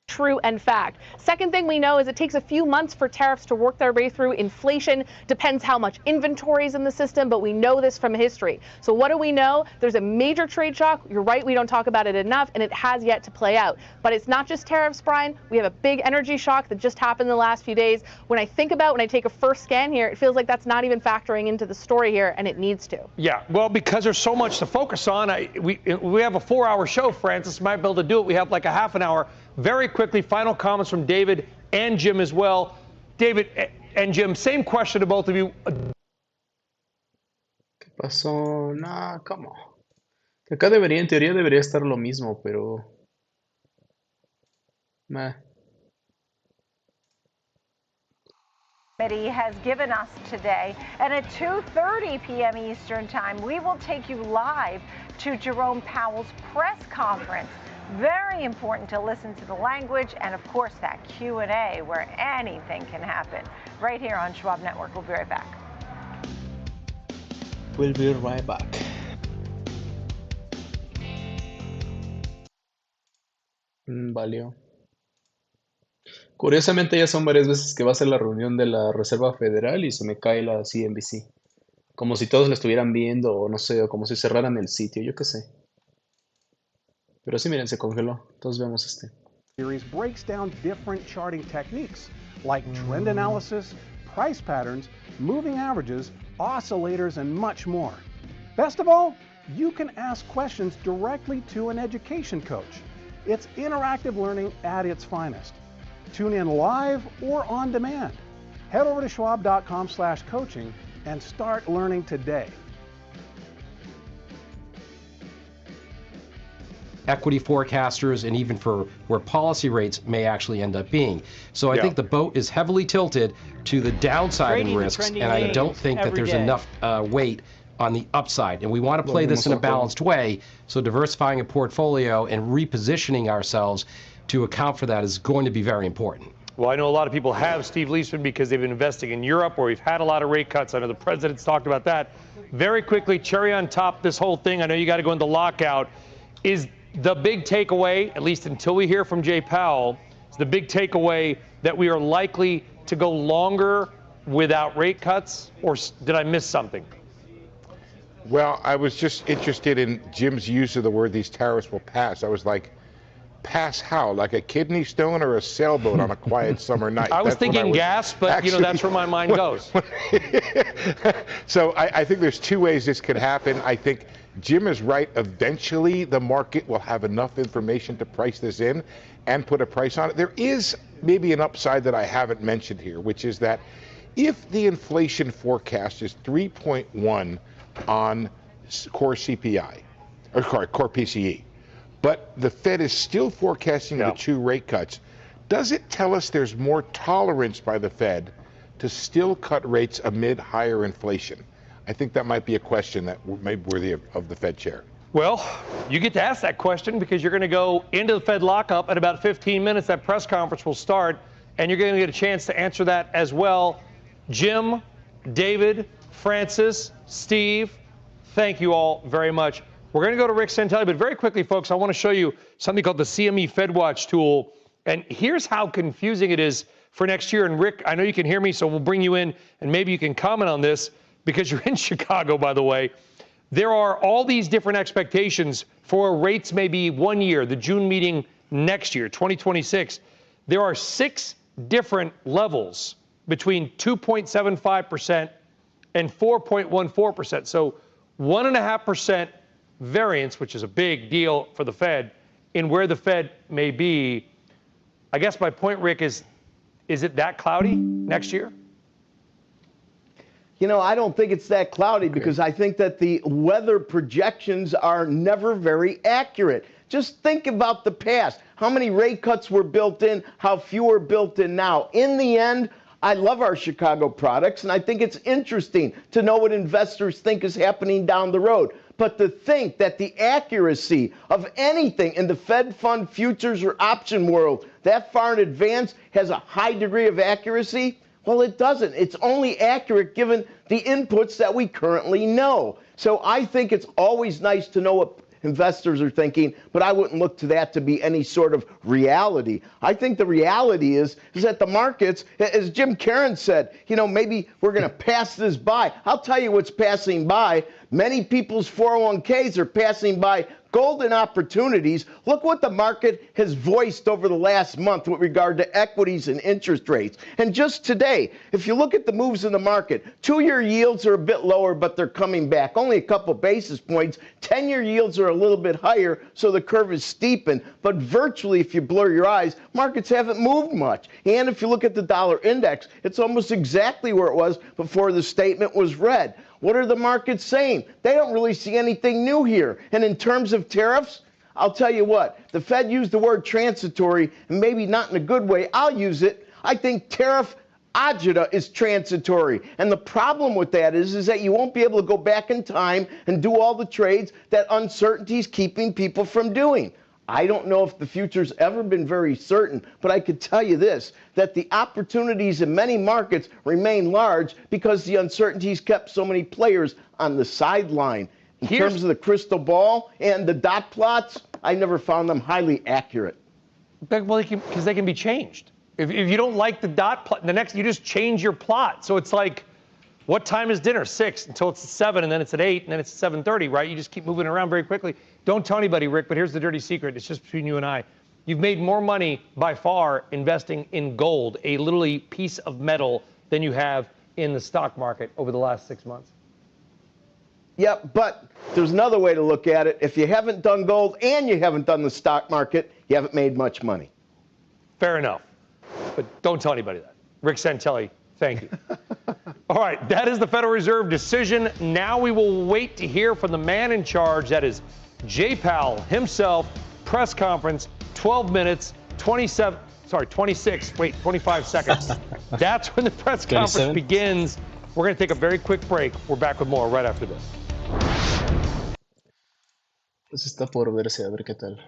True and fact. Second thing we know is it takes a few months for tariffs to work their way through. Inflation depends how much inventory is in the system, but we know this from history. So what do we know? There's a major trade shock. You're right, we don't talk about it enough, and it has yet to play out. But it's not just tariffs, Brian. We have a big energy shock that just happened in the last few days. When I take a first scan here, it feels like that's not even factoring into the story here, and it needs to. Yeah, well, because there's so much to focus on, we have a 4-hour show, Francis. Might be able to do it. We have like a half an hour. Very quickly, final comments from David and Jim as well. David and Jim, same question to both of you. ¿Qué pasó? Nah, come on. Que acá en teoría debería estar lo mismo, pero... Meh. Committee has given us today, and at 2:30 p.m. Eastern Time, we will take you live to Jerome Powell's press conference. Very important to listen to the language and, of course, that Q&A where anything can happen. Right here on Schwab Network. We'll be right back. We'll be right back. Valió. Curiosamente ya son varias veces que va a ser la reunión de la Reserva Federal y se me cae la CNBC. Como si todos la estuvieran viendo o no sé, o como si cerraran el sitio, yo qué sé. Pero sí, miren, se congeló. Entonces vemos este. Series breaks down different charting techniques like trend analysis, price patterns, moving averages, oscillators, and much more. Best of all, you can ask questions directly to an education coach. It's interactive learning at its finest. Tune in live or on demand. Head over to schwab.com/coaching and start learning today. Equity forecasters and even for where policy rates may actually end up being. So I think the boat is heavily tilted to the downside in risks, and I don't think that there's enough weight on the upside. And we want to play this in a balanced way, so diversifying a portfolio and repositioning ourselves to account for that is going to be very important. Well, I know a lot of people have Steve Leisman because they've been investing in Europe where we've had a lot of rate cuts. I know the president's talked about that. Very quickly, cherry on top, this whole thing, I know you got to go into lockout, is the big takeaway, at least until we hear from Jay Powell, is the big takeaway that we are likely to go longer without rate cuts, or did I miss something? Well, I was just interested in Jim's use of the word these tariffs will pass. I was like, pass how? Like a kidney stone or a sailboat on a quiet summer night? I was thinking gas, but actually, that's where my mind goes. So I think there's two ways this could happen. I think Jim is right. Eventually, the market will have enough information to price this in and put a price on it. There is maybe an upside that I haven't mentioned here, which is that if the inflation forecast is 3.1 on core CPI, or core PCE, but the Fed is still forecasting the 2 rate cuts, does it tell us there's more tolerance by the Fed to still cut rates amid higher inflation? I think that might be a question that may be worthy of the Fed chair. Well, you get to ask that question because you're going to go into the Fed lockup in about 15 minutes. That press conference will start, and you're going to get a chance to answer that as well. Jim, David, Francis, Steve, thank you all very much. We're going to go to Rick Santelli, but very quickly, folks, I want to show you something called the CME FedWatch tool. And here's how confusing it is for next year. And Rick, I know you can hear me, so we'll bring you in, and maybe you can comment on this because you're in Chicago, by the way. There are all these different expectations for rates maybe 1 year, the June meeting next year, 2026. There are 6 different levels between 2.75% and 4.14%. So 1.5% variance, which is a big deal for the Fed, in where the Fed may be. I guess my point, Rick, is it that cloudy next year? You know, I don't think it's that cloudy because I think that the weather projections are never very accurate. Just think about the past. How many rate cuts were built in? How few are built in now? In the end, I love our Chicago products, and I think it's interesting to know what investors think is happening down the road. But to think that the accuracy of anything in the Fed fund futures or option world that far in advance has a high degree of accuracy, well, it doesn't. It's only accurate given the inputs that we currently know. So I think it's always nice to know what investors are thinking, but I wouldn't look to that to be any sort of reality. I think the reality is that the markets, as Jim Caron said, you know, maybe we're going to pass this by. I'll tell you what's passing by. Many people's 401ks are passing by golden opportunities. Look what the market has voiced over the last month with regard to equities and interest rates. And just today, if you look at the moves in the market, 2-year yields are a bit lower, but they're coming back. Only a couple basis points. 10-year yields are a little bit higher, so the curve is steepened. But virtually, if you blur your eyes, markets haven't moved much. And if you look at the dollar index, it's almost exactly where it was before the statement was read. What are the markets saying? They don't really see anything new here. And in terms of tariffs, I'll tell you what, the Fed used the word transitory, and maybe not in a good way. I'll use it. I think tariff agita is transitory. And the problem with that is that you won't be able to go back in time and do all the trades that uncertainty is keeping people from doing. I don't know if the future's ever been very certain, but I could tell you this, that the opportunities in many markets remain large because the uncertainties kept so many players on the sideline. In terms of the crystal ball and the dot plots, I never found them highly accurate. Well, because they can be changed. If you don't like the dot plot, you just change your plot. So it's like, what time is dinner? 6 until it's 7, and then it's at 8, and then it's 7:30, right? You just keep moving around very quickly. Don't tell anybody, Rick, but here's the dirty secret. It's just between you and I. You've made more money by far investing in gold, a literally piece of metal, than you have in the stock market over the last 6 months. Yep, but there's another way to look at it. If you haven't done gold and you haven't done the stock market, you haven't made much money. Fair enough. But don't tell anybody that. Rick Santelli, thank you. All right, that is the Federal Reserve decision. Now we will wait to hear from the man in charge. That is Jay Powell himself. Press conference, 12 minutes, 25 seconds. That's when the press conference begins. We're going to take a very quick break. We're back with more right after this. Pues está por verse, a ver qué tal.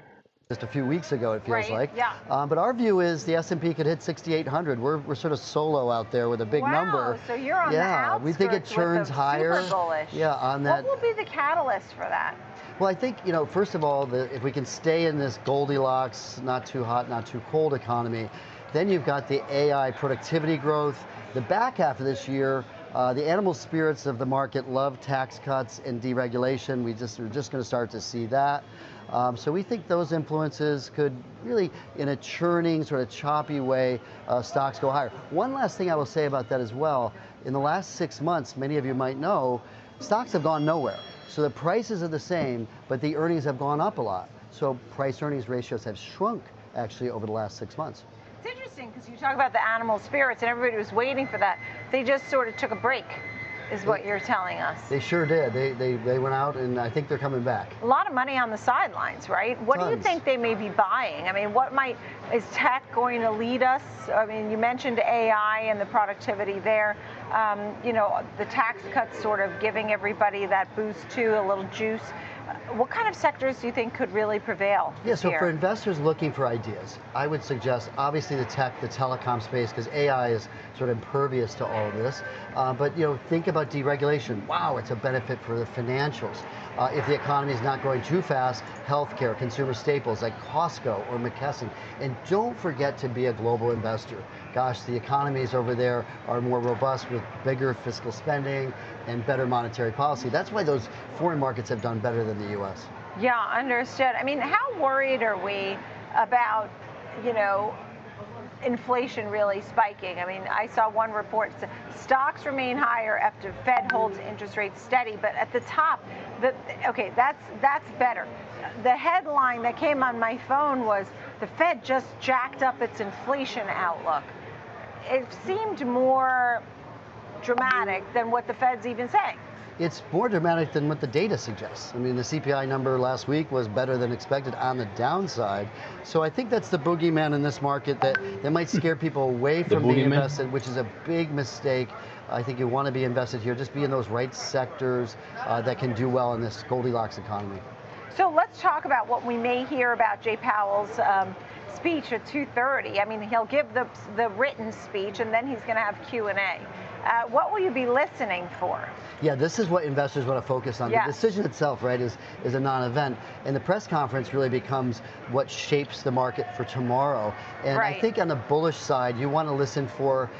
Just a few weeks ago, it feels Right, like. yeah. But our view is the S&P could hit 6,800. We're sort of solo out there with a big number. So you're on the outskirts we think it churns with higher. Super bullish. Yeah, on that. What will be the catalyst for that? Well, I think, first of all, if we can stay in this Goldilocks, not too hot, not too cold economy, then you've got the AI productivity growth. The back half of this year, the animal spirits of the market love tax cuts and deregulation. We're just going to start to see that. So we think those influences could really, in a churning, sort of choppy way, stocks go higher. One last thing I will say about that as well. In the last 6 months, many of you might know, stocks have gone nowhere. So the prices are the same, but the earnings have gone up a lot. So price-earnings ratios have shrunk, actually, over the last 6 months. It's interesting because you talk about the animal spirits and everybody was waiting for that. They just sort of took a break, is what you're telling us. They sure did. They went out, and I think they're coming back. A lot of money on the sidelines, right? What do you think they may be buying? I mean, is tech going to lead us? I mean, you mentioned AI and the productivity there. The tax cuts sort of giving everybody that boost too, a little juice. What kind of sectors do you think could really prevail Yeah, so here? for investors looking for ideas, I would suggest obviously the tech, the telecom space, because AI is sort of impervious to all of this. But think about deregulation. Wow, it's a benefit for the financials. If the economy is not growing too fast, healthcare, consumer staples like Costco or McKesson. And don't forget to be a global investor. Gosh, the economies over there are more robust with bigger fiscal spending and better monetary policy. That's why those foreign markets have done better than the U.S. Yeah, understood. I mean, how worried are we about, inflation really spiking? I mean, I saw one report said stocks remain higher after Fed holds interest rates steady, but at the top, that's better. The headline that came on my phone was the Fed just jacked up its inflation outlook. It seemed more dramatic than what the Fed's even saying. It's more dramatic than what the data suggests. I mean, the CPI number last week was better than expected on the downside. So I think that's the boogeyman in this market that might scare people away from being invested, which is a big mistake. I think you want to be invested here. Just be in those right sectors that can do well in this Goldilocks economy. So let's talk about what we may hear about Jay Powell's speech at 2:30. I mean, he'll give the written speech, and then he's going to have Q&A. What will you be listening for? Yeah, this is what investors want to focus on. Yes. The decision itself, right, is a non-event. And the press conference really becomes what shapes the market for tomorrow. And I think on the bullish side, you want to listen for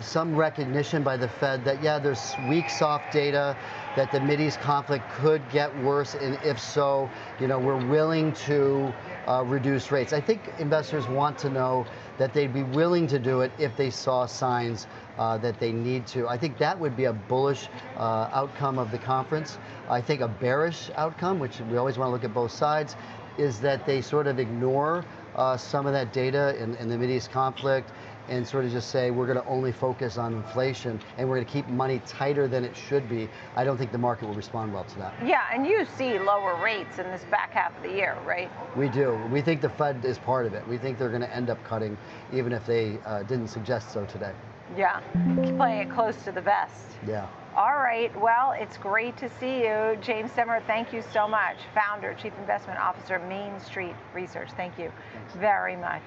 some recognition by the Fed that, yeah, there's weak soft data, that the Mideast conflict could get worse, and if so, you know, we're willing to reduce rates. I think investors want to know that they'd be willing to do it if they saw signs that they need to. I think that would be a bullish outcome of the conference. I think a bearish outcome, which we always want to look at both sides, is that they sort of ignore some of that data in the Mideast conflict and sort of just say we're going to only focus on inflation and we're going to keep money tighter than it should be. I don't think the market will respond well to that. Yeah, and you see lower rates in this back half of the year, right? We do. We think the Fed is part of it. We think they're going to end up cutting, even if they didn't suggest so today. Yeah, playing it close to the vest. Yeah. All right, well, it's great to see you. James Simmer, thank you so much. Founder, Chief Investment Officer, Main Street Research. Thank you very much.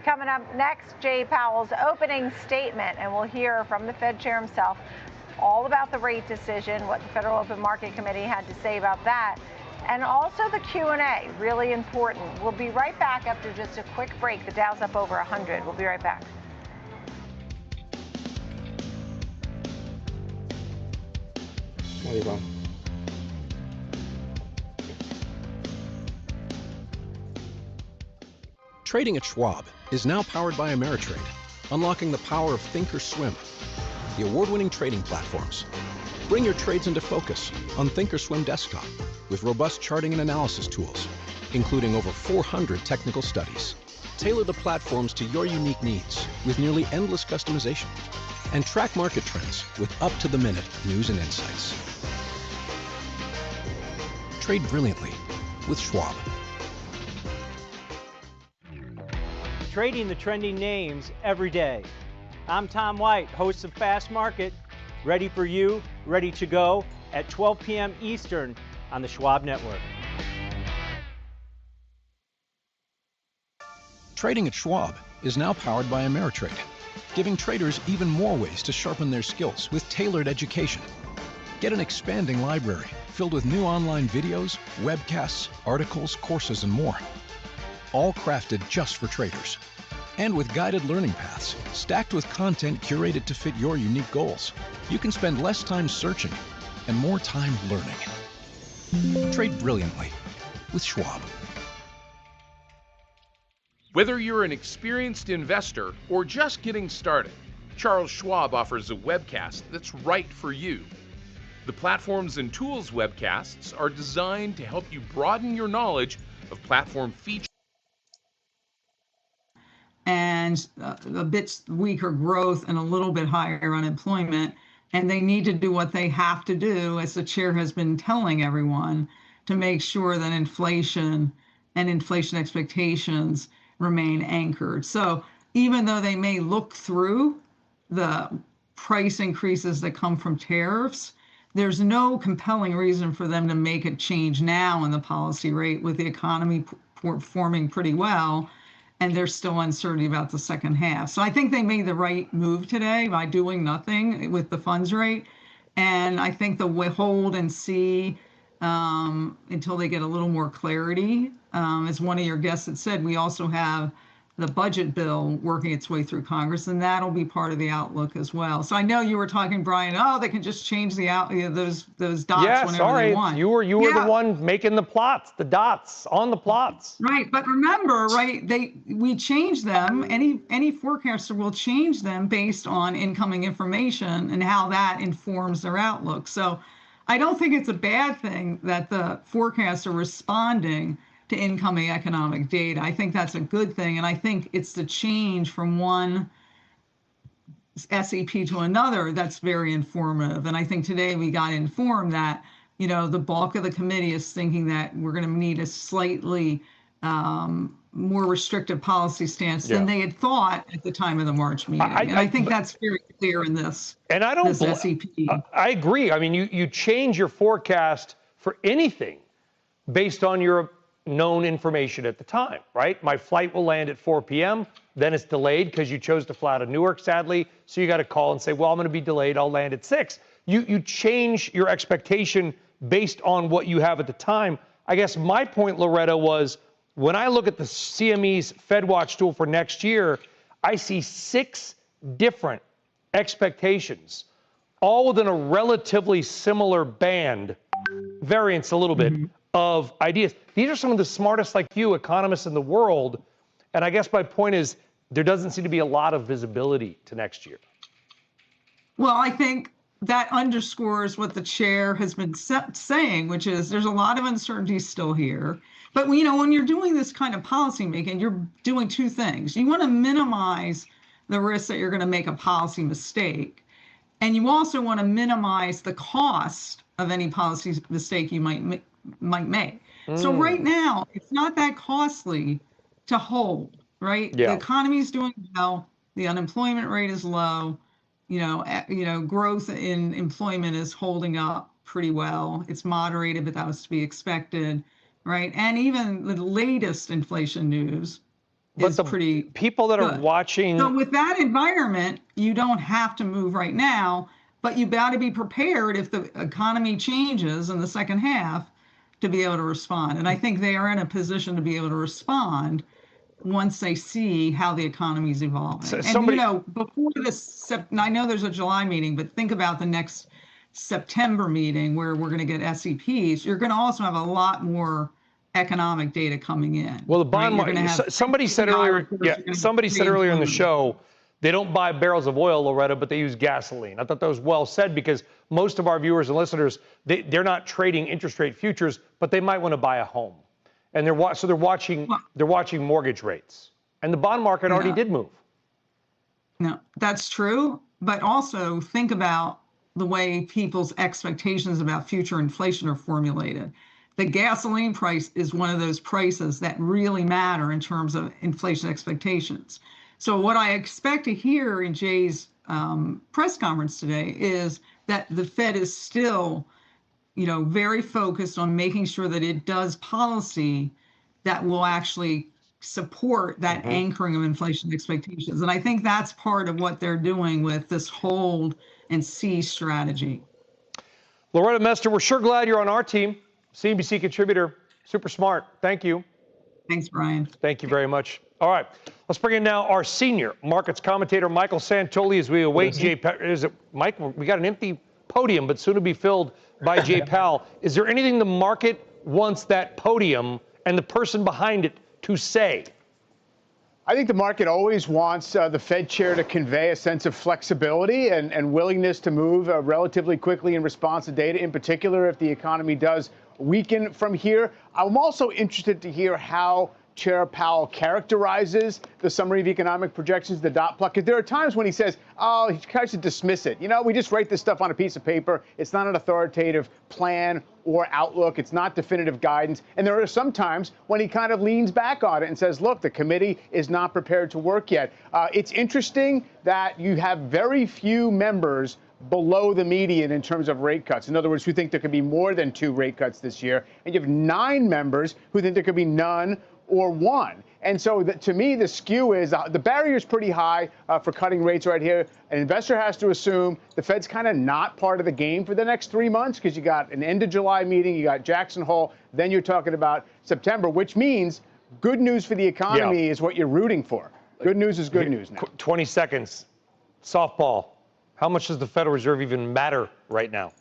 Coming up next, Jay Powell's opening statement, and we'll hear from the Fed chair himself all about the rate decision, what the Federal Open Market Committee had to say about that, and also the Q&A, really important. We'll be right back after just a quick break. The Dow's up over 100. We'll be right back. Trading at Schwab is now powered by Ameritrade, unlocking the power of think or swim, the award-winning trading platforms. Bring your trades into focus on Thinkorswim desktop with robust charting and analysis tools, including over 400 technical studies. Tailor the platforms to your unique needs with nearly endless customization, and track market trends with up-to-the-minute news and insights. Trade brilliantly with Schwab. Trading the trending names every day. I'm Tom White, host of Fast Market, ready for you, ready to go at 12 p.m. Eastern on the Schwab Network. Trading at Schwab is now powered by Ameritrade, giving traders even more ways to sharpen their skills with tailored education. Get an expanding library filled with new online videos, webcasts, articles, courses, and more. All crafted just for traders. And with guided learning paths, stacked with content curated to fit your unique goals. You can spend less time searching and more time learning. Trade brilliantly with Schwab. Whether you're an experienced investor or just getting started, Charles Schwab offers a webcast that's right for you. The Platforms and Tools webcasts are designed to help you broaden your knowledge of platform features and a bit weaker growth and a little bit higher unemployment. And they need to do what they have to do, as the chair has been telling everyone, to make sure that inflation and inflation expectations remain anchored. So even though they may look through the price increases that come from tariffs, there's no compelling reason for them to make a change now in the policy rate with the economy performing pretty well. And there's still uncertainty about the second half. So I think they made the right move today by doing nothing with the funds rate. And I think the hold and see until they get a little more clarity. As one of your guests had said, we also have the budget bill working its way through Congress, and that'll be part of the outlook as well. So I know you were talking, Brian, they can just change the those dots whenever they want. You were the one making the plots, the dots on the plots. Right, but remember, we change them. Any forecaster will change them based on incoming information and how that informs their outlook. So I don't think it's a bad thing that the forecasts are responding to incoming economic data. I think that's a good thing. And I think it's the change from one SEP to another that's very informative. And I think today we got informed that, the bulk of the committee is thinking that we're going to need a slightly more restrictive policy stance than they had thought at the time of the March meeting. I think that's very clear in this. And I don't this SEP. I agree. I mean, you change your forecast for anything based on your known information at the time, right? My flight will land at 4 p.m. then it's delayed because you chose to fly out of Newark, sadly. So you got to call and say, well, I'm going to be delayed. I'll land at 6. You change your expectation based on what you have at the time. I guess my point, Loretta, was when I look at the CME's FedWatch tool for next year, I see 6 different expectations, all within a relatively similar band, variance a little bit, of ideas. These are some of the smartest like you economists in the world. And I guess my point is there doesn't seem to be a lot of visibility to next year. Well, I think that underscores what the chair has been saying, which is there's a lot of uncertainty still here. But when you're doing this kind of policy making, you're doing 2 things. You want to minimize the risk that you're going to make a policy mistake. And you also want to minimize the cost of any policy mistake you might make. So right now, it's not that costly to hold, right? Yeah. The economy is doing well. The unemployment rate is low. Growth in employment is holding up pretty well. It's moderated, but that was to be expected, right? And even the latest inflation news is pretty people that are watching. So with that environment, you don't have to move right now, but you got to be prepared if the economy changes in the second half to be able to respond. And I think they are in a position to be able to respond once they see how the economy is evolving. And before this, I know there's a July meeting, but think about the next September meeting where we're going to get SEPs. You're going to also have a lot more economic data coming in. Well, the bond market, somebody said earlier in the show, they don't buy barrels of oil, Loretta, but they use gasoline. I thought that was well said because most of our viewers and listeners, they're not trading interest rate futures, but they might want to buy a home. And they're watching mortgage rates. And the bond market already did move. No, that's true. But also think about the way people's expectations about future inflation are formulated. The gasoline price is one of those prices that really matter in terms of inflation expectations. So what I expect to hear in Jay's press conference today is that the Fed is still, very focused on making sure that it does policy that will actually support that anchoring of inflation expectations. And I think that's part of what they're doing with this hold and see strategy. Loretta Mester, we're sure glad you're on our team. CNBC contributor, super smart. Thank you. Thanks, Brian. Thank you very much. All right, let's bring in now our senior markets commentator, Michael Santoli, as we await Jay Powell. Is it Mike? We got an empty podium, but soon to be filled by Jay Powell. Is there anything the market wants that podium and the person behind it to say? I think the market always wants the Fed chair to convey a sense of flexibility and willingness to move relatively quickly in response to data, in particular if the economy does weaken from here. I'm also interested to hear how Chair Powell characterizes the summary of economic projections, the dot plot, because there are times when he says, he tries to dismiss it. We just write this stuff on a piece of paper. It's not an authoritative plan or outlook. It's not definitive guidance. And there are some times when he kind of leans back on it and says, look, the committee is not prepared to work yet. It's interesting that you have very few members below the median in terms of rate cuts. In other words, who think there could be more than 2 rate cuts this year. And you have 9 members who think there could be none or 1. And so to me, the skew is the barrier is pretty high for cutting rates right here. An investor has to assume the Fed's kind of not part of the game for the next 3 months because you got an end of July meeting, you got Jackson Hole, then you're talking about September, which means good news for the economy is what you're rooting for. Good news is good news now. 20 seconds. Softball. How much does the Federal Reserve even matter right now?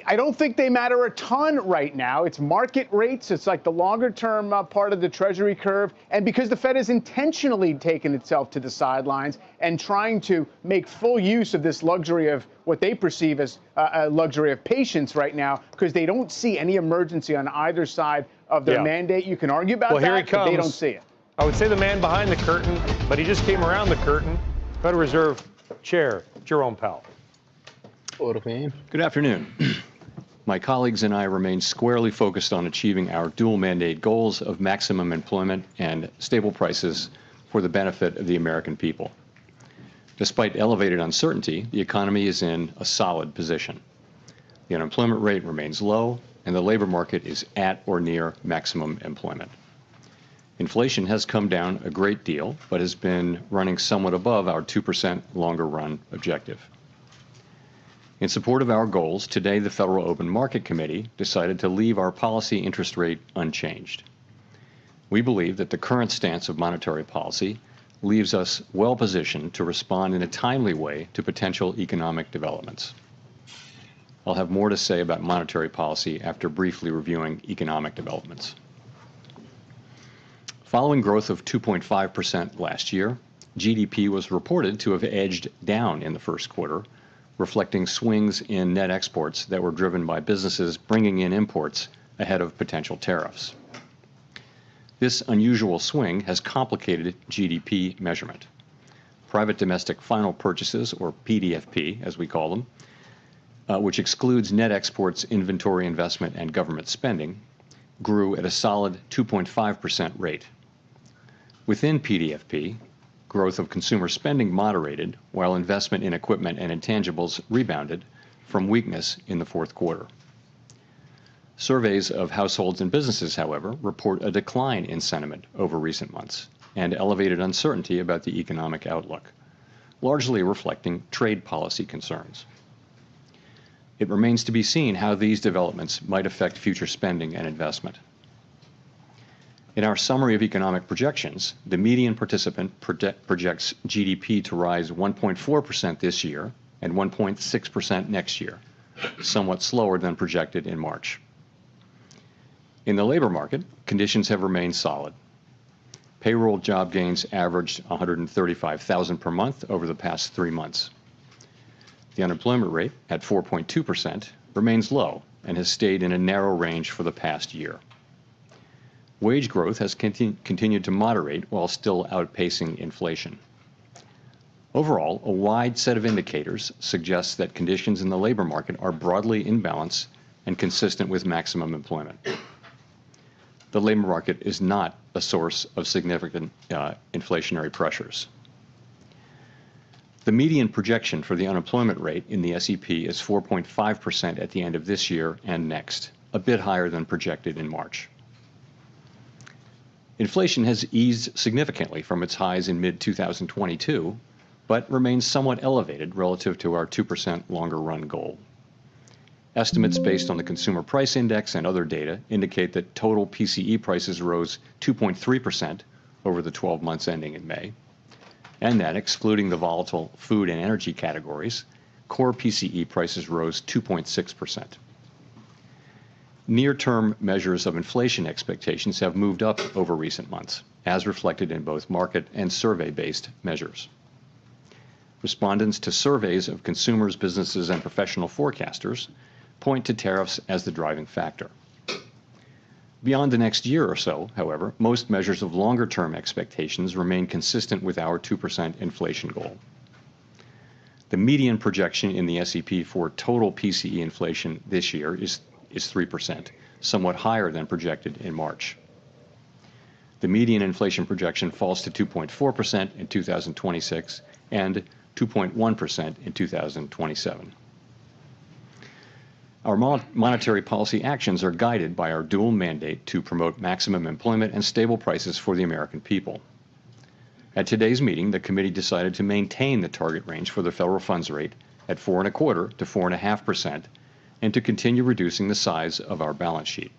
I don't think they matter a ton right now. It's market rates. It's like the longer term part of the Treasury curve. And because the Fed has intentionally taken itself to the sidelines and trying to make full use of this luxury of what they perceive as a luxury of patience right now, because they don't see any emergency on either side of their mandate. You can argue about that, but they don't see it. I would say the man behind the curtain, but he just came around the curtain. Federal Reserve Chair Jerome Powell. Good afternoon. My colleagues and I remain squarely focused on achieving our dual mandate goals of maximum employment and stable prices for the benefit of the American people. Despite elevated uncertainty, the economy is in a solid position. The unemployment rate remains low, and the labor market is at or near maximum employment. Inflation has come down a great deal, but has been running somewhat above our 2% longer run objective. In support of our goals, today the Federal Open Market Committee decided to leave our policy interest rate unchanged. We believe that the current stance of monetary policy leaves us well positioned to respond in a timely way to potential economic developments. I'll have more to say about monetary policy after briefly reviewing economic developments. Following growth of 2.5% last year, GDP was reported to have edged down in the first quarter, reflecting swings in net exports that were driven by businesses bringing in imports ahead of potential tariffs. This unusual swing has complicated GDP measurement. Private domestic final purchases, or PDFP as we call them, which excludes net exports, inventory investment, and government spending, grew at a solid 2.5% rate. Within PDFP, growth of consumer spending moderated, while investment in equipment and intangibles rebounded from weakness in the fourth quarter. Surveys of households and businesses, however, report a decline in sentiment over recent months and elevated uncertainty about the economic outlook, largely reflecting trade policy concerns. It remains to be seen how these developments might affect future spending and investment. In our summary of economic projections, the median participant projects GDP to rise 1.4% this year and 1.6% next year, somewhat slower than projected in March. In the labor market, conditions have remained solid. Payroll job gains averaged 135,000 per month over the past 3 months. The unemployment rate, at 4.2%, remains low and has stayed in a narrow range for the past year. Wage growth has continued to moderate while still outpacing inflation. Overall, a wide set of indicators suggests that conditions in the labor market are broadly in balance and consistent with maximum employment. The labor market is not a source of significant inflationary pressures. The median projection for the unemployment rate in the SEP is 4.5% at the end of this year and next, a bit higher than projected in March. Inflation has eased significantly from its highs in mid-2022, but remains somewhat elevated relative to our 2% longer run goal. Estimates based on the Consumer Price Index and other data indicate that total PCE prices rose 2.3% over the 12 months ending in May, and that, excluding the volatile food and energy categories, core PCE prices rose 2.6%. Near-term measures of inflation expectations have moved up over recent months, as reflected in both market and survey-based measures. Respondents to surveys of consumers, businesses, and professional forecasters point to tariffs as the driving factor. Beyond the next year or so, however, most measures of longer-term expectations remain consistent with our 2% inflation goal. The median projection in the SEP for total PCE inflation this year is 3%, somewhat higher than projected in March. The median inflation projection falls to 2.4% in 2026 and 2.1% in 2027. Our monetary policy actions are guided by our dual mandate to promote maximum employment and stable prices for the American people. At today's meeting, the committee decided to maintain the target range for the federal funds rate at 4.25% to 4.5% and to continue reducing the size of our balance sheet.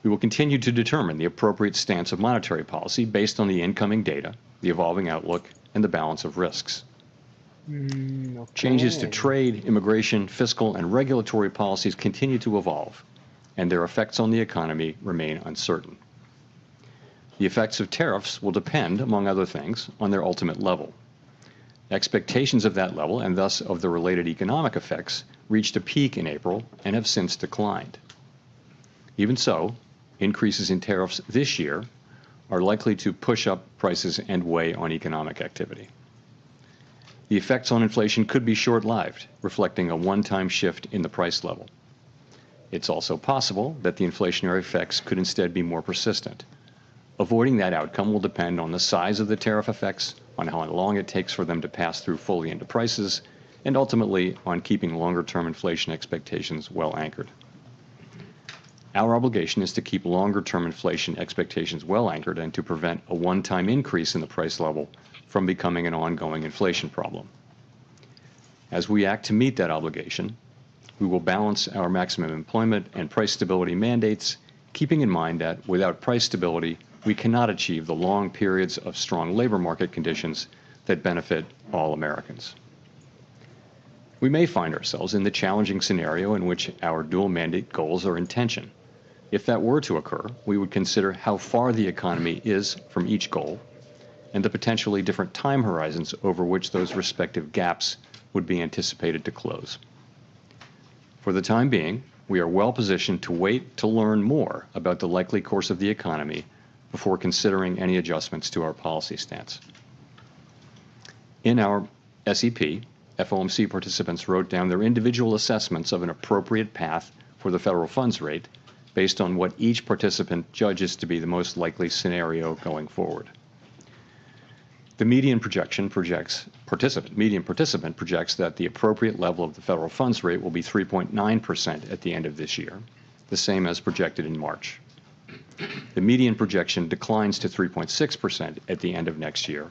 We will continue to determine the appropriate stance of monetary policy based on the incoming data, the evolving outlook, and the balance of risks. Okay. Changes to trade, immigration, fiscal, and regulatory policies continue to evolve, and their effects on the economy remain uncertain. The effects of tariffs will depend, among other things, on their ultimate level. Expectations of that level, and thus of the related economic effects, reached a peak in April and have since declined. Even so, increases in tariffs this year are likely to push up prices and weigh on economic activity. The effects on inflation could be short-lived, reflecting a one-time shift in the price level. It's also possible that the inflationary effects could instead be more persistent. Avoiding that outcome will depend on the size of the tariff effects, on how long it takes for them to pass through fully into prices, and ultimately on keeping longer-term inflation expectations well anchored. Our obligation is to keep longer-term inflation expectations well anchored and to prevent a one-time increase in the price level from becoming an ongoing inflation problem. As we act to meet that obligation, we will balance our maximum employment and price stability mandates, keeping in mind that without price stability, we cannot achieve the long periods of strong labor market conditions that benefit all Americans. We may find ourselves in the challenging scenario in which our dual mandate goals are in tension. If that were to occur, we would consider how far the economy is from each goal and the potentially different time horizons over which those respective gaps would be anticipated to close. For the time being, we are well positioned to wait to learn more about the likely course of the economy before considering any adjustments to our policy stance. In our SEP, FOMC participants wrote down their individual assessments of an appropriate path for the federal funds rate based on what each participant judges to be the most likely scenario going forward. The median participant projects that the appropriate level of the federal funds rate will be 3.9% at the end of this year, the same as projected in March. The median projection declines to 3.6% at the end of next year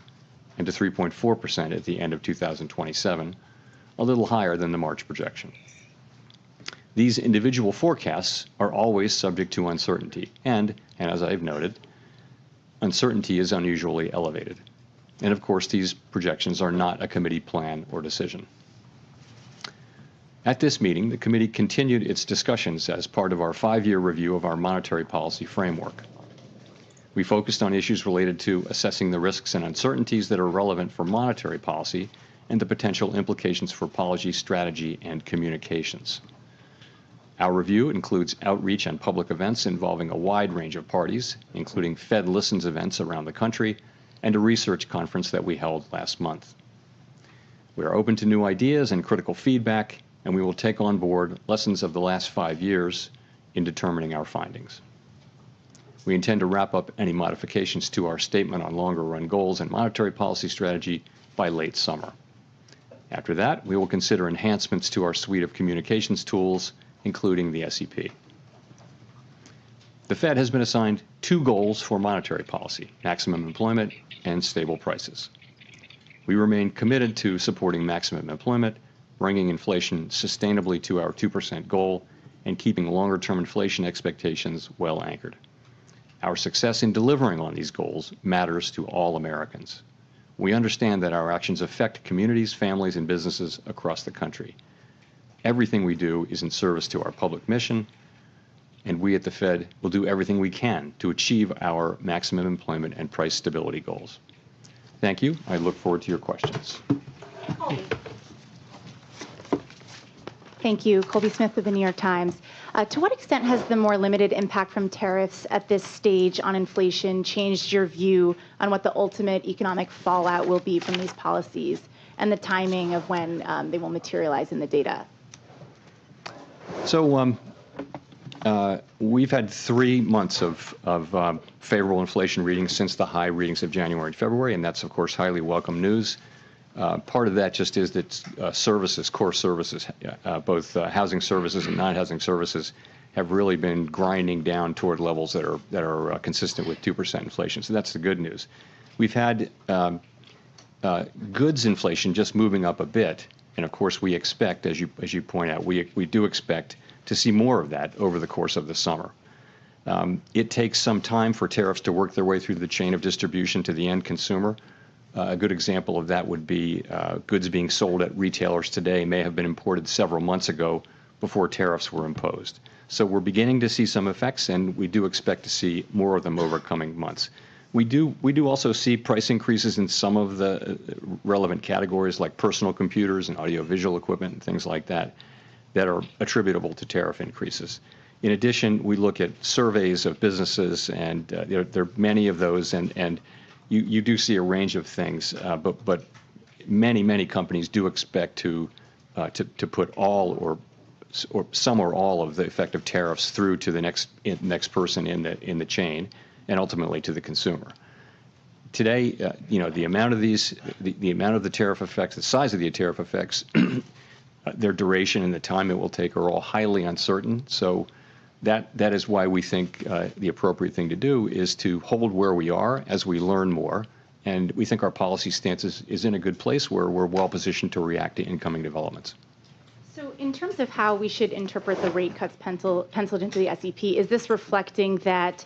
and to 3.4% at the end of 2027, a little higher than the March projection. These individual forecasts are always subject to uncertainty, and as I've noted, uncertainty is unusually elevated. And of course, these projections are not a committee plan or decision. At this meeting, the committee continued its discussions as part of our 5-year review of our monetary policy framework. We focused on issues related to assessing the risks and uncertainties that are relevant for monetary policy and the potential implications for policy strategy and communications. Our review includes outreach and public events involving a wide range of parties, including Fed Listens events around the country and a research conference that we held last month. We are open to new ideas and critical feedback, and we will take on board lessons of the last 5 years in determining our findings. We intend to wrap up any modifications to our statement on longer-run goals and monetary policy strategy by late summer. After that, we will consider enhancements to our suite of communications tools, including the SEP. The Fed has been assigned 2 goals for monetary policy: maximum employment and stable prices. We remain committed to supporting maximum employment, bringing inflation sustainably to our 2% goal, and keeping longer-term inflation expectations well anchored. Our success in delivering on these goals matters to all Americans. We understand that our actions affect communities, families, and businesses across the country. Everything we do is in service to our public mission, and we at the Fed will do everything we can to achieve our maximum employment and price stability goals. Thank you. I look forward to your questions. Thank you. Colby Smith with the New York Times. To what extent has the more limited impact from tariffs at this stage on inflation changed your view on what the ultimate economic fallout will be from these policies and the timing of when they will materialize in the data? So we've had 3 months of favorable inflation readings since the high readings of January and February, and that's, of course, highly welcome news. Part of that just is that services, core services, both housing services and non-housing services, have really been grinding down toward levels that are consistent with 2% inflation. So that's the good news. We've had goods inflation just moving up a bit, and of course we expect, as you point out, we do expect to see more of that over the course of the summer. It takes some time for tariffs to work their way through the chain of distribution to the end consumer. A good example of that would be goods being sold at retailers today may have been imported several months ago before tariffs were imposed. So we're beginning to see some effects, and we do expect to see more of them over coming months. We do also see price increases in some of the relevant categories like personal computers and audiovisual equipment and things like that that are attributable to tariff increases. In addition, we look at surveys of businesses, and there are many of those, and you do see a range of things, but many companies do expect to put all or some or all of the effect of tariffs through to the next person in the chain, and ultimately to the consumer. Today, the amount of the amount of the tariff effects, the size of the tariff effects, their duration and the time it will take are all highly uncertain. So that is why we think the appropriate thing to do is to hold where we are as we learn more. And we think our policy stance is in a good place where we're well positioned to react to incoming developments. So in terms of how we should interpret the rate cuts penciled into the SEP, is this reflecting that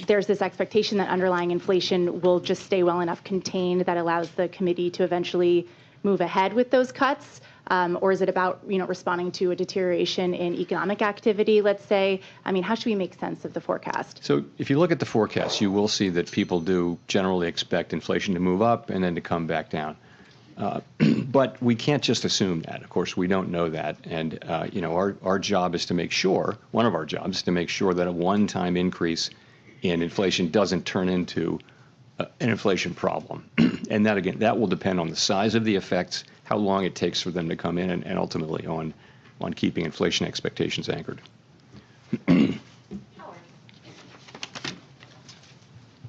there's this expectation that underlying inflation will just stay well enough contained that allows the committee to eventually move ahead with those cuts? Or is it about, responding to a deterioration in economic activity, let's say? I mean, how should we make sense of the forecast? So if you look at the forecast, you will see that people do generally expect inflation to move up and then to come back down. But we can't just assume that. Of course, we don't know that. And, our job is to make sure, one of our jobs is to make sure that a one-time increase in inflation doesn't turn into an inflation problem. And that, again, that will depend on the size of the effects, how long it takes for them to come in, and ultimately on keeping inflation expectations anchored.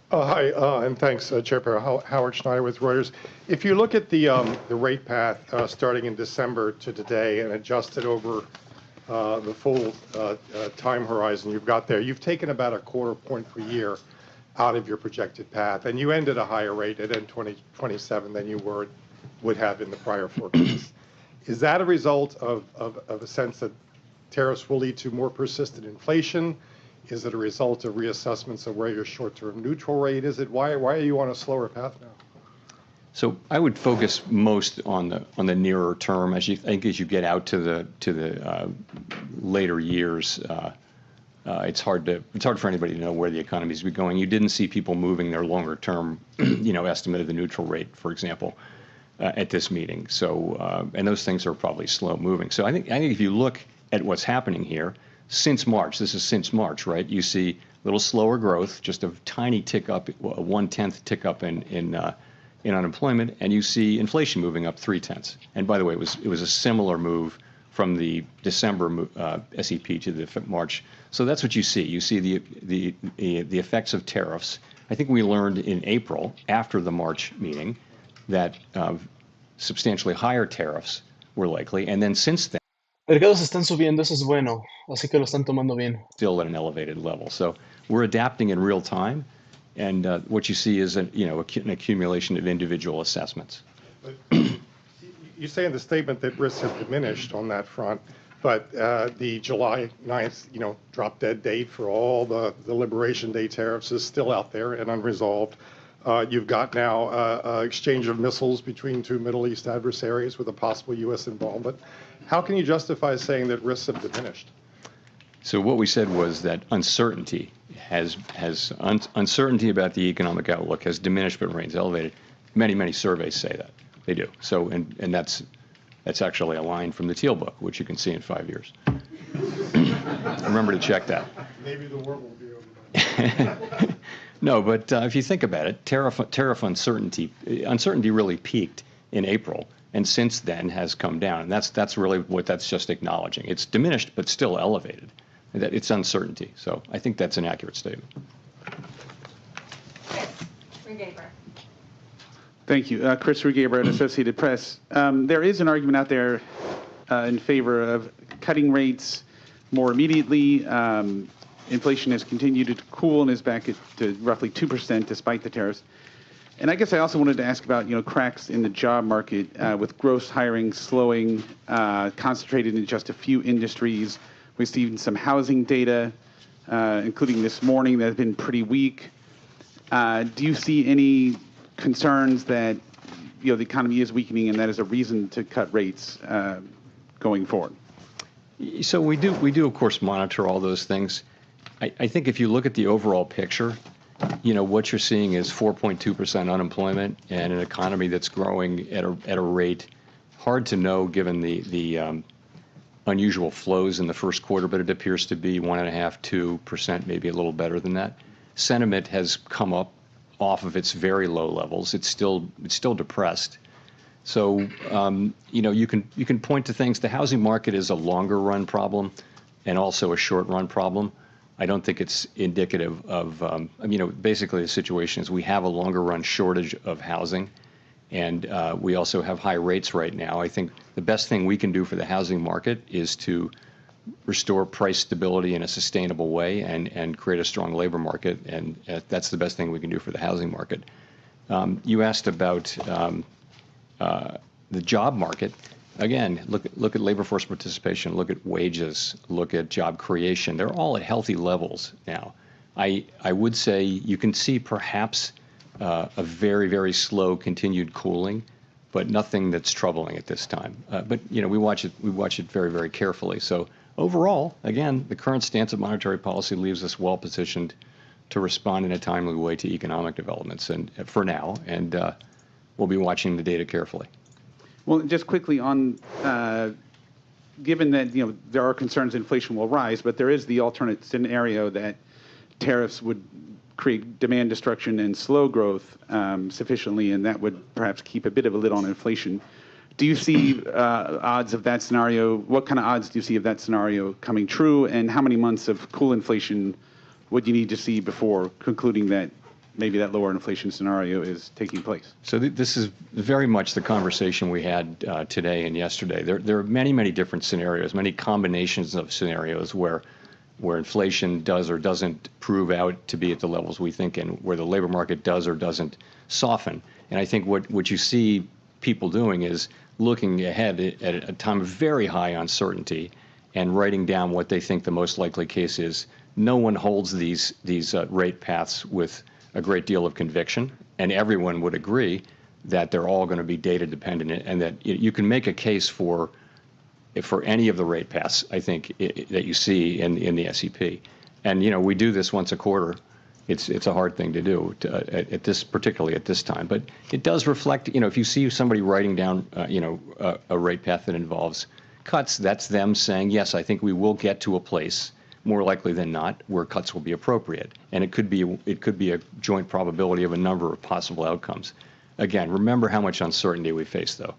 Hi, and thanks, Chairperson Howard Schneider with Reuters. If you look at the rate path starting in December to today and adjusted over the full time horizon you've got there, you've taken about a quarter point per year out of your projected path, and you end at a higher rate at end 2027 than you would have in the prior forecast. Is that a result of a sense that tariffs will lead to more persistent inflation? Is it a result of reassessments of where your short-term neutral rate is? Why are you on a slower path now? So I would focus most on the nearer term. As you get out to the later years, it's hard for anybody to know where the economy is going. You didn't see people moving their longer term, estimate of the neutral rate, for example, at this meeting. So and those things are probably slow moving. So I think if you look at what's happening here since March, this is since March, right? You see a little slower growth, just a tiny tick up, a 1/10 tick up in unemployment, and you see inflation moving up 0.3. And by the way, it was a similar move from the December SEP to the March. So that's what you see. You see the effects of tariffs. I think we learned in April, after the March meeting, that substantially higher tariffs were likely, and then since then, Mercados están subiendo, eso es bueno, así que lo están tomando bien. Still at an elevated level. So we're adapting in real time, and what you see is an accumulation of individual assessments. You say in the statement that risks have diminished on that front, but the July 9th, drop dead date for all the Liberation Day tariffs is still out there and unresolved. You've got now exchange of missiles between two Middle East adversaries with a possible U.S. involvement. How can you justify saying that risks have diminished? So what we said was that uncertainty uncertainty about the economic outlook has diminished but remains elevated. Many surveys say that they do. So and that's actually a line from the Teal book, which you can see in 5 years. Remember to check that. Maybe the world will be over. No, but if you think about it, tariff uncertainty really peaked in April, and since then has come down, and that's really what that's just acknowledging. It's diminished, but still elevated. It's uncertainty. So I think that's an accurate statement. Thank you. Chris Rugaber at Associated Press. There is an argument out there in favor of cutting rates more immediately. Inflation has continued to cool and is back to roughly 2% despite the tariffs. And I guess I also wanted to ask about, cracks in the job market with gross hiring slowing, concentrated in just a few industries. We've seen some housing data, including this morning, that has been pretty weak. Do you see any concerns that, the economy is weakening and that is a reason to cut rates going forward? So we do, of course, monitor all those things. I think if you look at the overall picture, what you're seeing is 4.2% unemployment and an economy that's growing at a rate hard to know given the unusual flows in the first quarter, but it appears to be 1.5%, 2%, maybe a little better than that. Sentiment has come up off of its very low levels. It's still depressed. So you can point to things. The housing market is a longer run problem and also a short run problem. I don't think it's indicative of, basically the situation is we have a longer run shortage of housing, and we also have high rates right now. I think the best thing we can do for the housing market is to restore price stability in a sustainable way and create a strong labor market, and that's the best thing we can do for the housing market. You asked about the job market. Again, look at labor force participation, look at wages, look at job creation. They're all at healthy levels now. I would say you can see perhaps a very, very slow continued cooling, but nothing that's troubling at this time. But you know, we watch it very, very carefully. So overall, again, the current stance of monetary policy leaves us well positioned to respond in a timely way to economic developments, and for now, and we'll be watching the data carefully. Well, just quickly on, given that there are concerns inflation will rise, but there is the alternate scenario that tariffs would create demand destruction and slow growth sufficiently, and that would perhaps keep a bit of a lid on inflation. Do you see odds of that scenario? What kind of odds do you see of that scenario coming true, and how many months of cool inflation would you need to see before concluding that maybe that lower inflation scenario is taking place? So this is very much the conversation we had today and yesterday. There are many, many different scenarios, many combinations of scenarios where inflation does or doesn't prove out to be at the levels we think, and where the labor market does or doesn't soften. And I think what you see people doing is looking ahead at a time of very high uncertainty and writing down what they think the most likely case is. No one holds these rate paths with a great deal of conviction, and everyone would agree that they're all going to be data dependent, and that you can make a case for any of the rate paths, I think, that you see in the SEP. And we do this once a quarter. It's a hard thing to do particularly at this time, but it does reflect. If you see somebody writing down a rate path that involves cuts, that's them saying, yes, I think we will get to a place, more likely than not, where cuts will be appropriate. And it could be a joint probability of a number of possible outcomes. Again, remember how much uncertainty we face, though.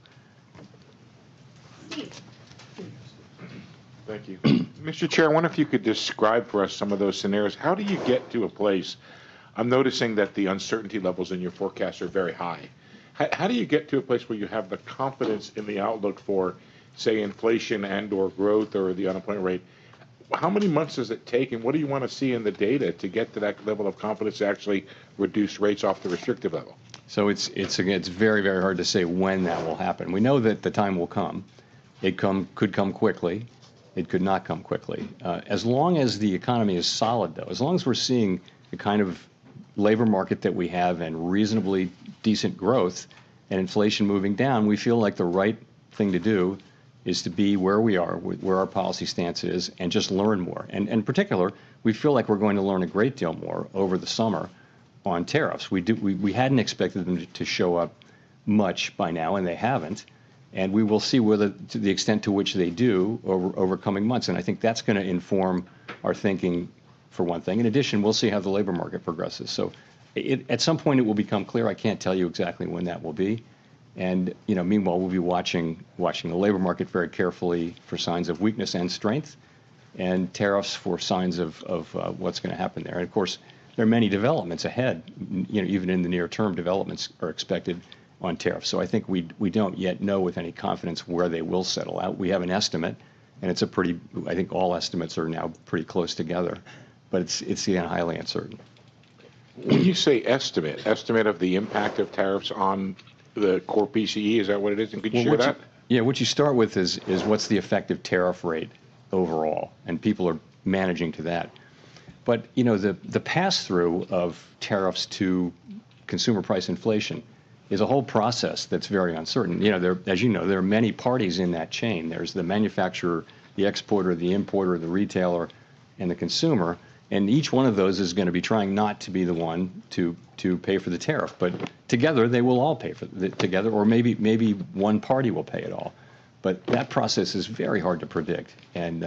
Thank you. Mr. Chair, I wonder if you could describe for us some of those scenarios. How do you get to a place? I'm noticing that the uncertainty levels in your forecast are very high. How do you get to a place where you have the confidence in the outlook for, say, inflation and or growth or the unemployment rate? How many months does it take, and what do you want to see in the data to get to that level of confidence to actually reduce rates off the restrictive level? So it's very, very hard to say when that will happen. We know that the time will come. It could come quickly. It could not come quickly. As long as the economy is solid, though, as long as we're seeing the kind of labor market that we have and reasonably decent growth and inflation moving down, we feel like the right thing to do is to be where we are, where our policy stance is, and just learn more. And in particular, we feel like we're going to learn a great deal more over the summer on tariffs. We hadn't expected them to show up much by now, and they haven't. And we will see to the extent to which they do over coming months. And I think that's going to inform our thinking, for one thing. In addition, we'll see how the labor market progresses. So at some point it will become clear. I can't tell you exactly when that will be. And meanwhile, we'll be watching the labor market very carefully for signs of weakness and strength, and tariffs for signs of what's going to happen there. And of course, there are many developments ahead. Even in the near term, developments are expected on tariffs. So I think we don't yet know with any confidence where they will settle out. We have an estimate, and I think all estimates are now pretty close together, but it's highly uncertain. When you say estimate of the impact of tariffs on the core PCE, is that what it is? And could you share that? What you start with is what's the effective tariff rate overall, and people are managing to that. But the pass-through of tariffs to consumer price inflation is a whole process that's very uncertain. As you know, there are many parties in that chain. There's the manufacturer, the exporter, the importer, the retailer, and the consumer. And each one of those is going to be trying not to be the one to pay for the tariff. But together, they will all pay for it together, or maybe one party will pay it all. But that process is very hard to predict. And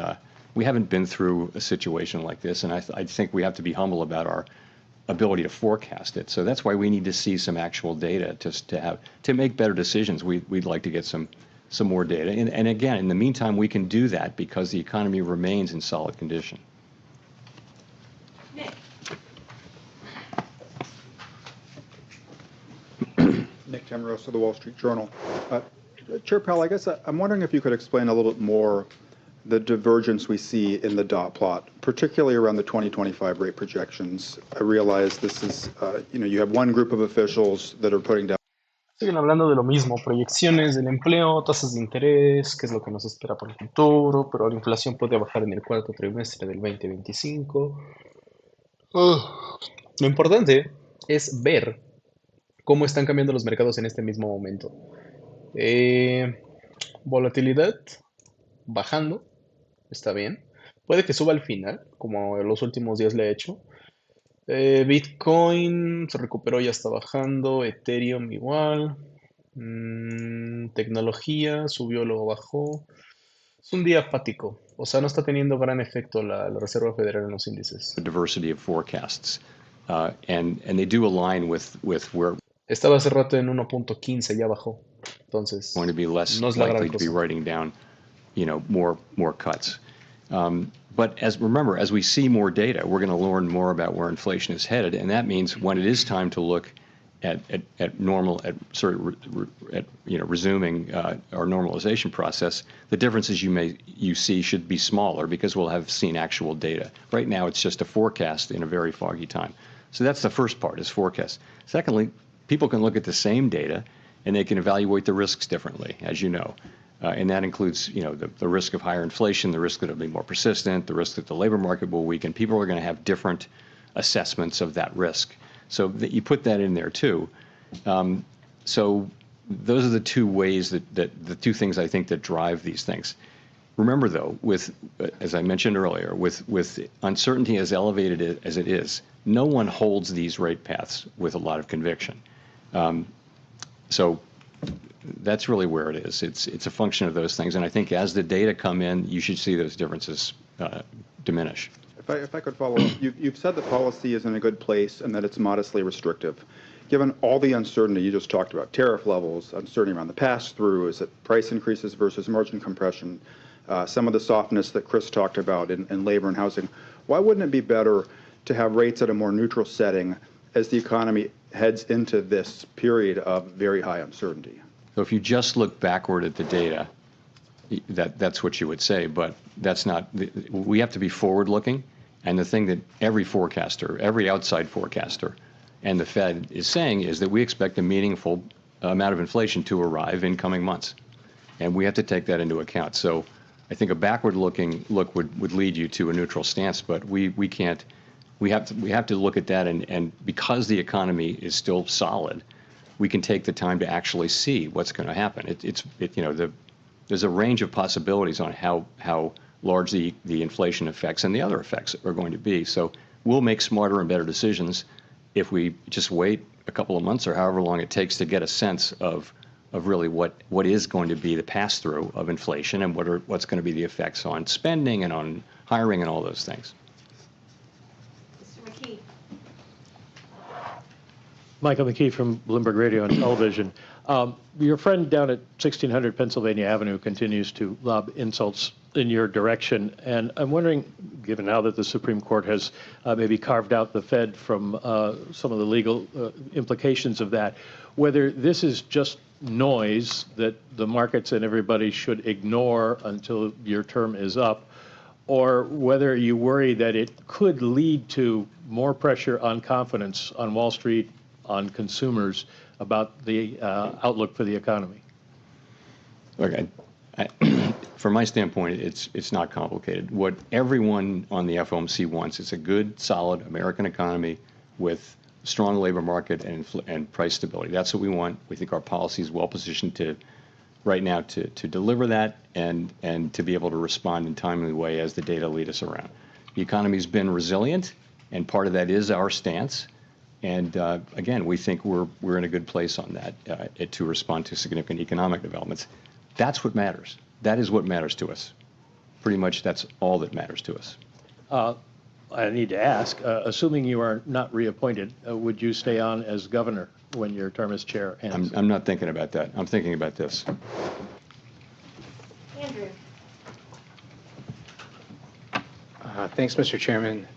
we haven't been through a situation like this. And I think we have to be humble about our ability to forecast it. So that's why we need to see some actual data to make better decisions. We'd like to get some more data. And again, in the meantime, we can do that because the economy remains in solid condition. Nick Tamarosa, The Wall Street Journal. Chair Powell, I guess I'm wondering if you could explain a little bit more the divergence we see in the dot plot, particularly around the 2025 rate projections. I realize this is, you have one group of officials that are putting down. Siguen hablando de lo mismo, proyecciones del empleo, tasas de interés, qué es lo que nos espera por el futuro, pero la inflación puede bajar en el cuarto trimestre del 2025. Lo importante es ver cómo están cambiando los mercados en este mismo momento. Volatilidad bajando, está bien. Puede que suba al final, como en los últimos días le he hecho. Bitcoin se recuperó, ya está bajando. Ethereum igual. Tecnología subió, luego bajó. Es un día apático. O sea, no está teniendo gran efecto la Reserva Federal en los índices. The diversity of forecasts, and they do align with where. Estaba hace rato en 1.15, ya bajó. Entonces, going to be less no es la likely gran to be cosa. writing down, more cuts. But remember, as we see more data, we're going to learn more about where inflation is headed, and that means when it is time to look at resuming our normalization process, the differences you see should be smaller because we'll have seen actual data. Right now, it's just a forecast in a very foggy time. So that's the first part, is forecast. Secondly, people can look at the same data and they can evaluate the risks differently, as you know. And that includes, the risk of higher inflation, the risk that it'll be more persistent, the risk that the labor market will weaken. People are going to have different assessments of that risk. So that you put that in there too. So those are the two ways that the two things I think that drive these things. Remember though, as I mentioned earlier, with uncertainty as elevated as it is, no one holds these rate paths with a lot of conviction. So that's really where it is. It's a function of those things, and I think as the data come in, you should see those differences diminish. If I could follow up, you've said the policy is in a good place and that it's modestly restrictive. Given all the uncertainty you just talked about, tariff levels, uncertainty around the pass-through, is it price increases versus margin compression, some of the softness that Chris talked about in labor and housing, why wouldn't it be better to have rates at a more neutral setting as the economy heads into this period of very high uncertainty? So if you just look backward at the data, that's what you would say, but that's not. We have to be forward-looking, and the thing that every forecaster, every outside forecaster, and the Fed is saying is that we expect a meaningful amount of inflation to arrive in coming months, and we have to take that into account. So I think a backward-looking look would lead you to a neutral stance, but we can't. We have to look at that, and because the economy is still solid, we can take the time to actually see what's going to happen. There's a range of possibilities on how large the inflation effects and the other effects are going to be. So we'll make smarter and better decisions if we just wait a couple of months or however long it takes to get a sense of really what is going to be the pass-through of inflation and what's going to be the effects on spending and on hiring and all those things. Michael McKee from Bloomberg Radio and Television. Your friend down at 1600 Pennsylvania Avenue continues to lob insults in your direction, and I'm wondering, given now that the Supreme Court has maybe carved out the Fed from some of the legal implications of that, whether this is just noise that the markets and everybody should ignore until your term is up, or whether you worry that it could lead to more pressure on confidence on Wall Street, on consumers, about the outlook for the economy. Okay. From my standpoint, it's not complicated. What everyone on the FOMC wants is a good, solid American economy with strong labor market and price stability. That's what we want. We think our policy is well positioned right now to deliver that and to be able to respond in a timely way as the data lead us around. The economy's been resilient, and part of that is our stance. And again, we think we're in a good place on that to respond to significant economic developments. That's what matters. That is what matters to us. Pretty much that's all that matters to us. I need to ask, assuming you are not reappointed, would you stay on as governor when your term as chair ends? I'm not thinking about that. I'm thinking about this. Andrew. Thanks, Mr. Chairman.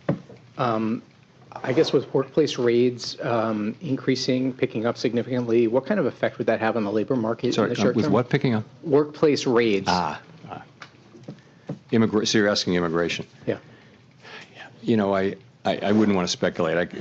I guess with workplace raids picking up significantly, what kind of effect would that have on the labor market in the short term? With what picking up? Workplace raids. So you're asking immigration? Yeah. You know, I wouldn't want to speculate.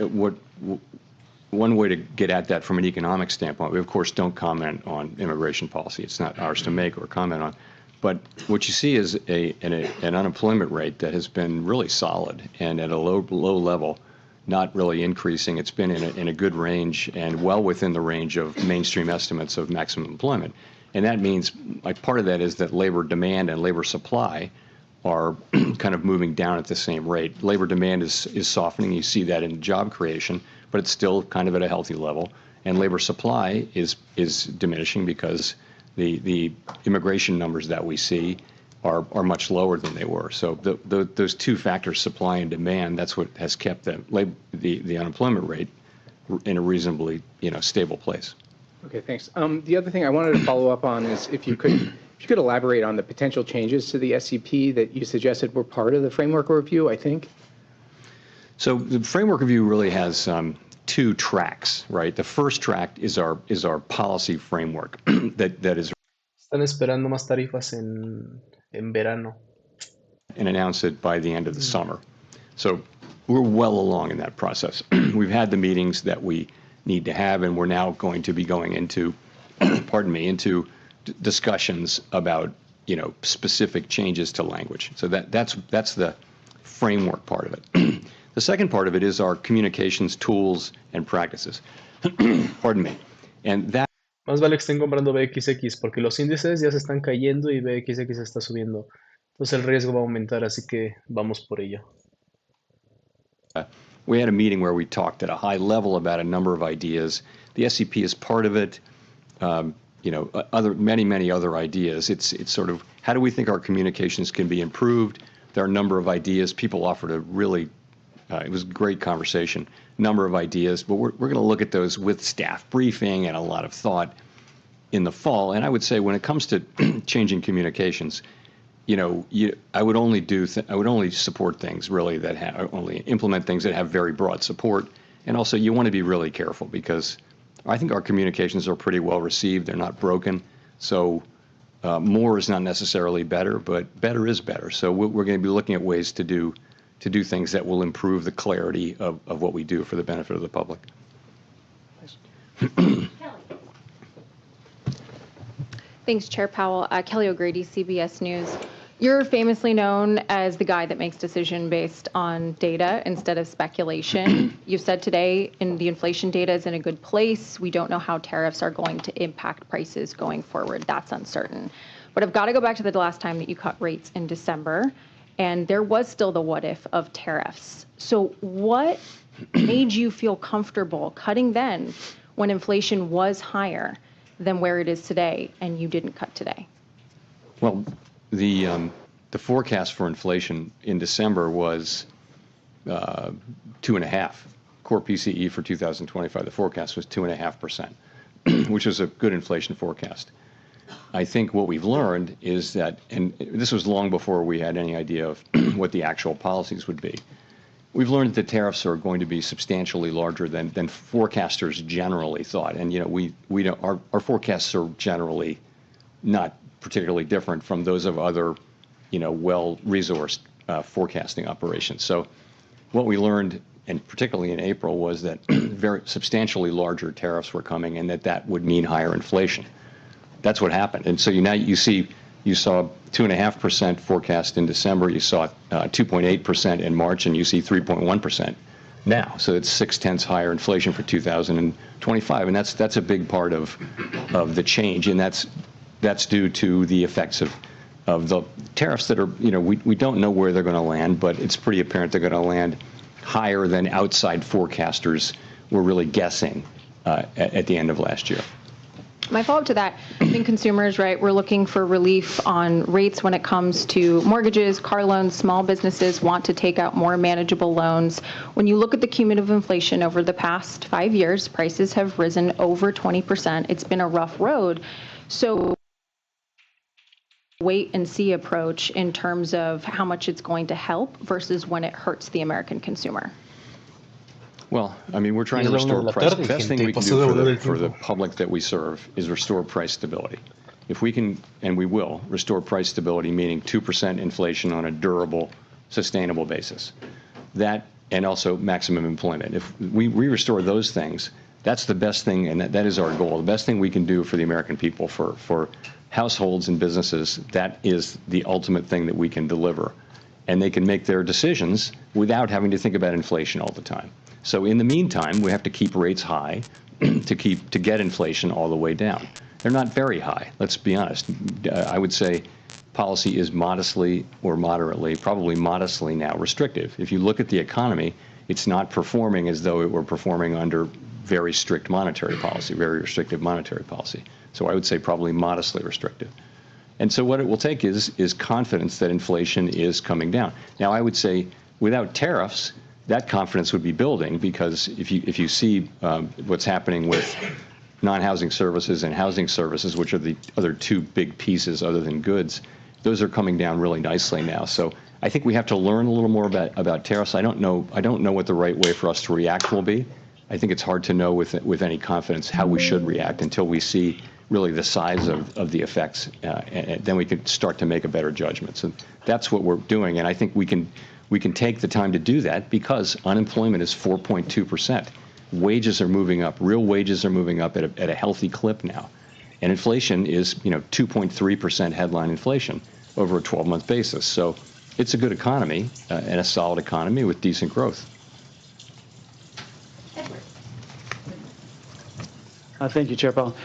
One way to get at that from an economic standpoint, we of course don't comment on immigration policy. It's not ours to make or comment on. But what you see is an unemployment rate that has been really solid and at a low level, not really increasing. It's been in a good range and well within the range of mainstream estimates of maximum employment. And that means, like, part of that is that labor demand and labor supply are kind of moving down at the same rate. Labor demand is softening. You see that in job creation, but it's still kind of at a healthy level. And labor supply is diminishing because the immigration numbers that we see are much lower than they were. So those two factors, supply and demand, that's what has kept the unemployment rate in a reasonably stable place. Okay, thanks. The other thing I wanted to follow up on is if you could elaborate on the potential changes to the SEP that you suggested were part of the framework review, I think. So the framework review really has two tracks, right? The first track is our policy framework that is. Están esperando más tarifas en verano. And announce it by the end of the summer. So we're well along in that process. We've had the meetings that we need to have, and we're now going to be going into, into discussions about specific changes to language. So that's the framework part of it. The second part of it is our communications tools and practices. And that. Más vale que estén comprando BXX porque los índices ya se están cayendo y BXX está subiendo. Entonces el riesgo va a aumentar, así que vamos por ello. We had a meeting where we talked at a high level about a number of ideas. The SEP is part of it. Many other ideas. It's sort of, how do we think our communications can be improved? There are a number of ideas. People offered a really, it was a great conversation, number of ideas, but we're going to look at those with staff briefing and a lot of thought in the fall. And I would say when it comes to changing communications, I would only support things really that only implement things that have very broad support. And also you want to be really careful because I think our communications are pretty well received. They're not broken. So more is not necessarily better, but better is better. So we're going to be looking at ways to do things that will improve the clarity of what we do for the benefit of the public. Thanks, Chair Powell. Kelly O'Grady, CBS News. You're famously known as the guy that makes decision based on data instead of speculation. You've said today the inflation data is in a good place. We don't know how tariffs are going to impact prices going forward. That's uncertain. But I've got to go back to the last time that you cut rates in December, and there was still the what if of tariffs. So what made you feel comfortable cutting then when inflation was higher than where it is today and you didn't cut today? Well, the forecast for inflation in December was 2.5%. Core PCE for 2025, the forecast was 2.5%, which is a good inflation forecast. I think what we've learned is that, and this was long before we had any idea of what the actual policies would be, we've learned that tariffs are going to be substantially larger than forecasters generally thought. And we don't, our forecasts are generally not particularly different from those of other, well-resourced forecasting operations. So what we learned, and particularly in April, was that very substantially larger tariffs were coming and that would mean higher inflation. That's what happened. And so you saw 2.5% forecast in December, you saw 2.8% in March, and you see 3.1% now. So it's 0.6 higher inflation for 2025, and that's a big part of the change, and that's due to the effects of the tariffs that are, we don't know where they're going to land, but it's pretty apparent they're going to land higher than outside forecasters were really guessing at the end of last year. My follow-up to that, I think consumers, right, we're looking for relief on rates when it comes to mortgages, car loans. Small businesses want to take out more manageable loans. When you look at the cumulative inflation over the past 5 years, prices have risen over 20%. It's been a rough road. So wait and see approach in terms of how much it's going to help versus when it hurts the American consumer. Well, I mean, we're trying to restore price. The best thing we can do for the public that we serve is restore price stability. If we can, and we will, restore price stability, meaning 2% inflation on a durable, sustainable basis, that, and also maximum employment. If we restore those things, that's the best thing, and that is our goal. The best thing we can do for the American people, for households and businesses, that is the ultimate thing that we can deliver. And they can make their decisions without having to think about inflation all the time. So in the meantime, we have to keep rates high to get inflation all the way down. They're not very high, let's be honest. I would say policy is modestly or moderately, probably modestly now restrictive. If you look at the economy, it's not performing as though it were performing under very strict monetary policy, very restrictive monetary policy. So I would say probably modestly restrictive. And so what it will take is confidence that inflation is coming down. Now, I would say without tariffs, that confidence would be building, because if you see what's happening with non-housing services and housing services, which are the other two big pieces other than goods, those are coming down really nicely now. So I think we have to learn a little more about tariffs. I don't know what the right way for us to react will be. I think it's hard to know with any confidence how we should react until we see really the size of the effects, and then we can start to make a better judgment. So that's what we're doing, and I think we can take the time to do that because unemployment is 4.2%. Wages are moving up. Real wages are moving up at a healthy clip now, and inflation is 2.3% headline inflation over a 12-month basis. So it's a good economy and a solid economy with decent growth. Thank you, Chair Powell.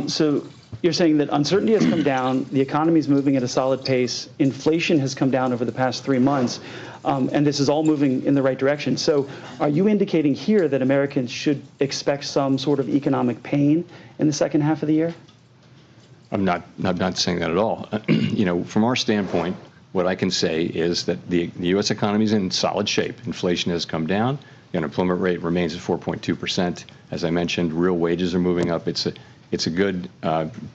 So you're saying that uncertainty has come down, the economy is moving at a solid pace, inflation has come down over the past 3 months, and this is all moving in the right direction. So are you indicating here that Americans should expect some sort of economic pain in the second half of the year? I'm not saying that at all. From our standpoint, what I can say is that the U.S. economy is in solid shape. Inflation has come down. The unemployment rate remains at 4.2%. As I mentioned, real wages are moving up. It's a good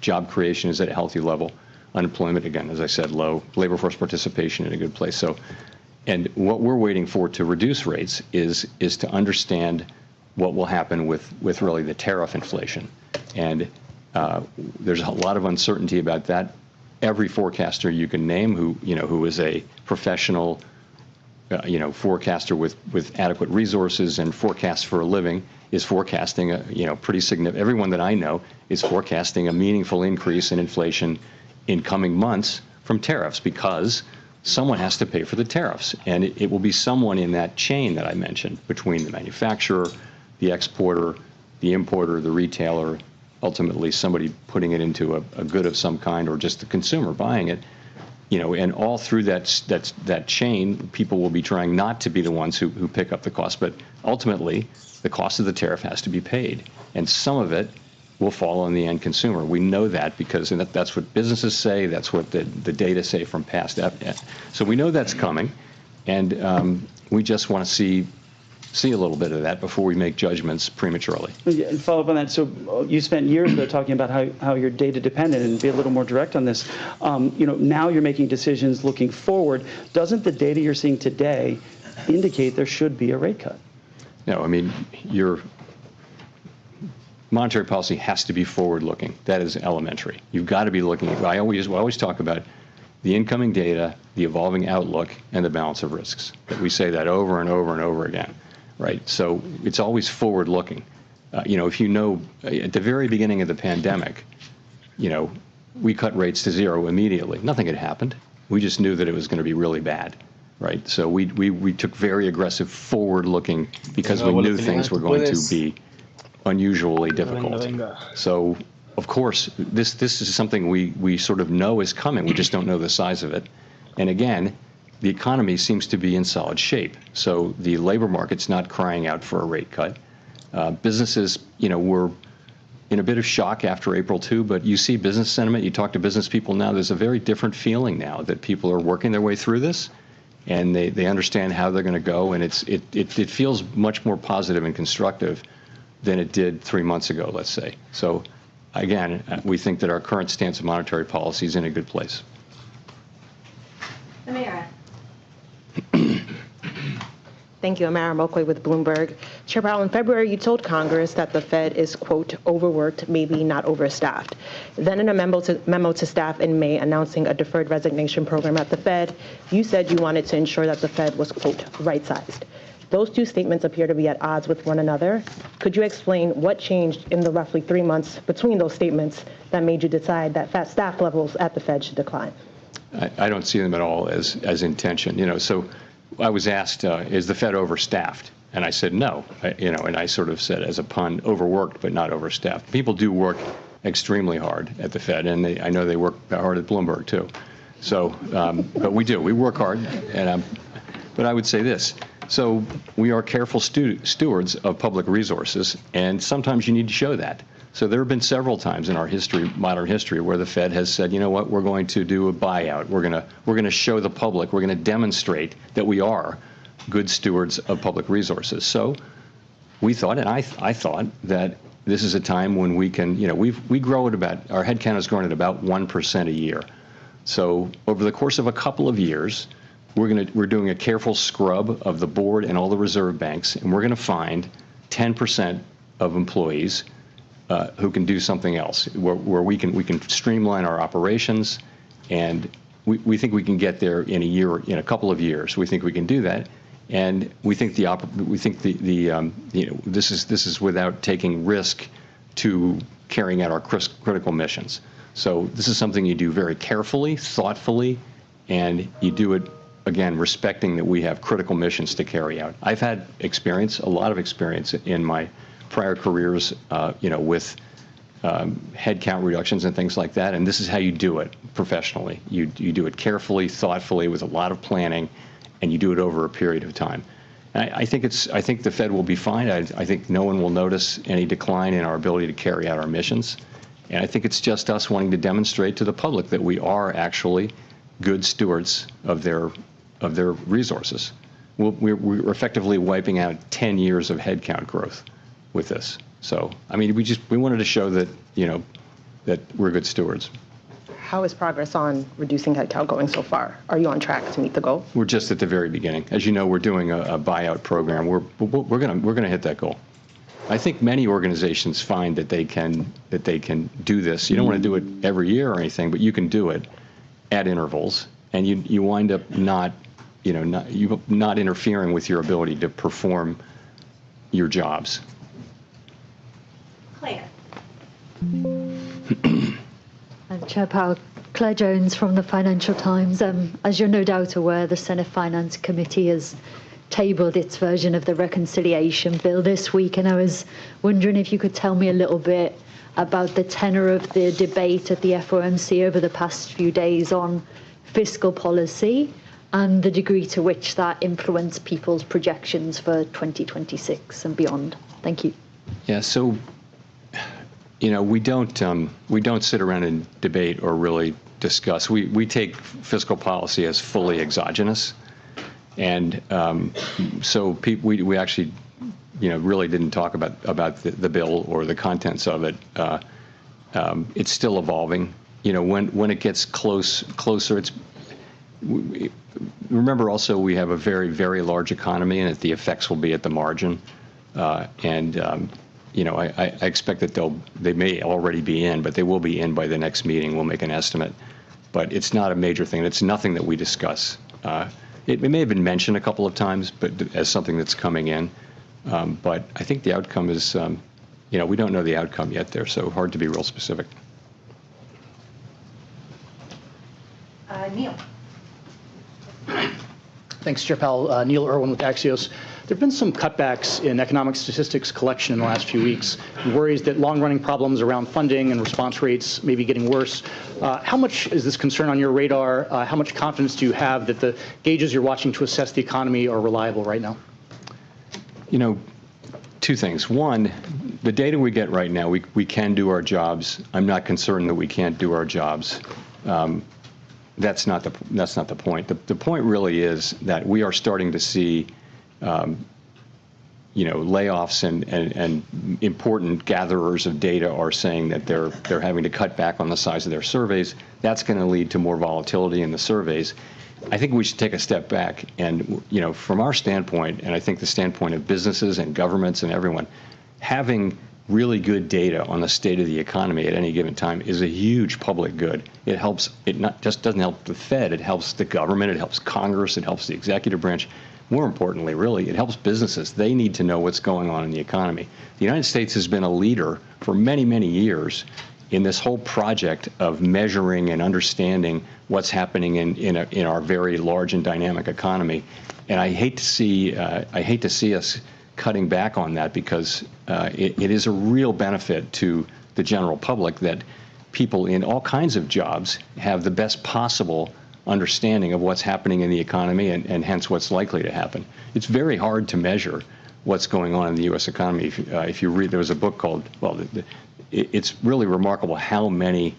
job creation is at a healthy level. Unemployment, again, as I said, low. Labor force participation in a good place. So, and what we're waiting for to reduce rates is to understand what will happen with really the tariff inflation. And there's a lot of uncertainty about that. Every forecaster you can name who is a professional forecaster with adequate resources and forecasts for a living is forecasting a pretty significant. Everyone that I know is forecasting a meaningful increase in inflation in coming months from tariffs, because someone has to pay for the tariffs, and it will be someone in that chain that I mentioned between the manufacturer, the exporter, the importer, the retailer, ultimately somebody putting it into a good of some kind, or just the consumer buying it. And all through that chain, people will be trying not to be the ones who pick up the cost, but ultimately the cost of the tariff has to be paid, and some of it will fall on the end consumer. We know that because that's what businesses say, that's what the data say from past. So we know that's coming, and we just want to see a little bit of that before we make judgments prematurely. And follow up on that. So you spent years though talking about how you're data dependent, and be a little more direct on this. Now you're making decisions looking forward. Doesn't the data you're seeing today indicate there should be a rate cut? No, I mean, your monetary policy has to be forward-looking. That is elementary. You've got to be looking. I always talk about the incoming data, the evolving outlook, and the balance of risks. We say that over and over and over again. Right, so it's always forward-looking. At the very beginning of the pandemic, we cut rates to zero immediately. Nothing had happened. We just knew that it was going to be really bad, right? So we took very aggressive forward-looking because we knew things were going to be unusually difficult. So, of course, this is something we sort of know is coming. We just don't know the size of it. And again, the economy seems to be in solid shape. So the labor market's not crying out for a rate cut. Businesses, were in a bit of shock after April 2, but you see business sentiment, you talk to business people now, there's a very different feeling now that people are working their way through this, and they understand how they're going to go, and it feels much more positive and constructive than it did 3 months ago, let's say. So again, we think that our current stance of monetary policy is in a good place. Amira. Thank you, Amara Mokway with Bloomberg. Chair Powell, in February, you told Congress that the Fed is, quote, overworked, maybe not overstaffed. Then in a memo to staff in May announcing a deferred resignation program at the Fed, you said you wanted to ensure that the Fed was, quote, right-sized. Those two statements appear to be at odds with one another. Could you explain what changed in the roughly 3 months between those statements that made you decide that staff levels at the Fed should decline? I don't see them at all as intention. So I was asked, is the Fed overstaffed? And I said no. And I sort of said as a pun, overworked but not overstaffed. People do work extremely hard at the Fed, and I know they work hard at Bloomberg too. So, but we do. We work hard, but I would say this. So we are careful stewards of public resources, and sometimes you need to show that. So there have been several times in our history, modern history, where the Fed has said, you know what, we're going to do a buyout. We're going to show the public. We're going to demonstrate that we are good stewards of public resources. So we thought, and I thought, that this is a time when we can, we grow at about, our headcount has grown at about 1% a year. So over the course of a couple of years, we're doing a careful scrub of the board and all the reserve banks, and we're going to find 10% of employees who can do something else, where we can streamline our operations, and we think we can get there in a couple of years. We think we can do that, and we think this is without taking risk to carrying out our critical missions. So this is something you do very carefully, thoughtfully, and you do it, again, respecting that we have critical missions to carry out. I've had experience, a lot of experience in my prior careers, with headcount reductions and things like that, and this is how you do it professionally. You do it carefully, thoughtfully, with a lot of planning, and you do it over a period of time. And I think the Fed will be fine. I think no one will notice any decline in our ability to carry out our missions, and I think it's just us wanting to demonstrate to the public that we are actually good stewards of their resources. We're effectively wiping out 10 years of headcount growth with this. So, I mean, we wanted to show that, that we're good stewards. How is progress on reducing headcount going so far? Are you on track to meet the goal? We're just at the very beginning. As you know, we're doing a buyout program. We're gonna hit that goal. I think many organizations find that they can do this. You don't want to do it every year or anything, but you can do it at intervals, and you wind up not interfering with your ability to perform your jobs. Claire. Chair Powell, Claire Jones from the Financial Times. As you're no doubt aware, the Senate Finance Committee has tabled its version of the reconciliation bill this week, and I was wondering if you could tell me a little bit about the tenor of the debate at the FOMC over the past few days on fiscal policy and the degree to which that influenced people's projections for 2026 and beyond. Thank you. Yeah, so we don't sit around and debate or really discuss. We take fiscal policy as fully exogenous, and so we actually really didn't talk about the bill or the contents of it. It's still evolving. When it gets closer, remember also we have a very, very large economy, and that the effects will be at the margin. I expect that they may already be in, but they will be in by the next meeting. We'll make an estimate, but it's not a major thing. It's nothing that we discuss. It may have been mentioned a couple of times, but as something that's coming in. But I think the outcome is, we don't know the outcome yet there, so hard to be real specific. Neil. Thanks, Chair Powell. Neil Irwin with Axios. There have been some cutbacks in economic statistics collection in the last few weeks, and worries that long-running problems around funding and response rates may be getting worse. How much is this concern on your radar? How much confidence do you have that the gauges you're watching to assess the economy are reliable right now? Two things. One, the data we get right now, we can do our jobs. I'm not concerned that we can't do our jobs. That's not the point. The point really is that we are starting to see layoffs and important gatherers of data are saying that they're having to cut back on the size of their surveys. That's going to lead to more volatility in the surveys. I think we should take a step back and, from our standpoint, and I think the standpoint of businesses and governments and everyone, having really good data on the state of the economy at any given time is a huge public good. It helps, it not just doesn't help the Fed, it helps the government, it helps Congress, it helps the executive branch. More importantly, really, it helps businesses. They need to know what's going on in the economy. The United States has been a leader for many, many years in this whole project of measuring and understanding what's happening in our very large and dynamic economy. And I hate to see us cutting back on that, because it is a real benefit to the general public that people in all kinds of jobs have the best possible understanding of what's happening in the economy and hence what's likely to happen. It's very hard to measure what's going on in the U.S. economy. If you read, there was a book called, it's really remarkable how many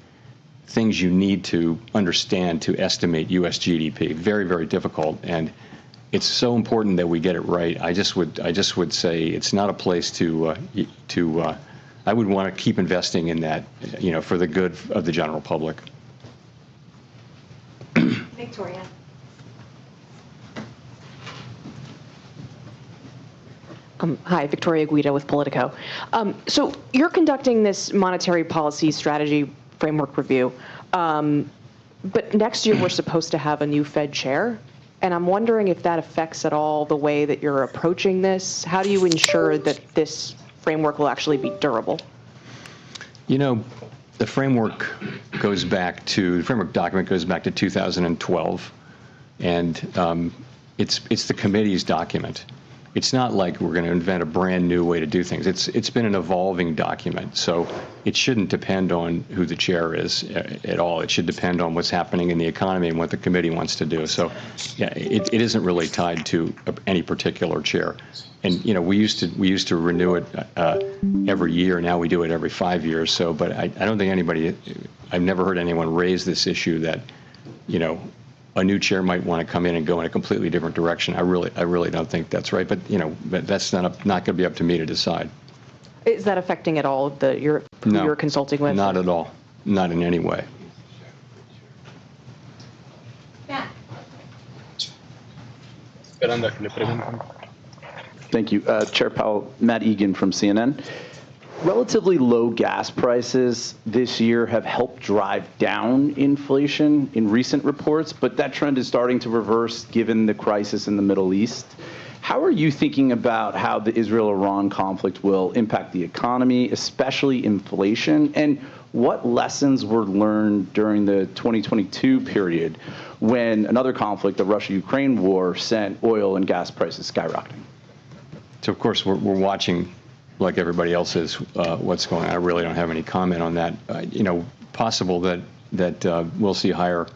things you need to understand to estimate U.S. GDP. Very, very difficult, and it's so important that we get it right. I just would say it's not a place to I would want to keep investing in that, for the good of the general public. Victoria. Hi, Victoria Guida with Politico. So you're conducting this monetary policy strategy framework review, but next year we're supposed to have a new Fed chair, and I'm wondering if that affects at all the way that you're approaching this. How do you ensure that this framework will actually be durable? The framework document goes back to 2012, and it's the committee's document. It's not like we're going to invent a brand new way to do things. It's been an evolving document, so it shouldn't depend on who the chair is at all. It should depend on what's happening in the economy and what the committee wants to do. So, yeah, it isn't really tied to any particular chair. And we used to renew it every year. Now we do it every 5 years. So, but I don't think I've never heard anyone raise this issue that, a new chair might want to come in and go in a completely different direction. I really don't think that's right. But but that's not going to be up to me to decide. Is that affecting at all who you're consulting with? Not at all. Not in any way. Thank you. Chair Powell, Matt Egan from CNN. Relatively low gas prices this year have helped drive down inflation in recent reports, but that trend is starting to reverse given the crisis in the Middle East. How are you thinking about how the Israel-Iran conflict will impact the economy, especially inflation, and what lessons were learned during the 2022 period when another conflict, the Russia-Ukraine war, sent oil and gas prices skyrocketing? So, of course, we're watching, like everybody else is, what's going on. I really don't have any comment on that. Possible that we'll see higher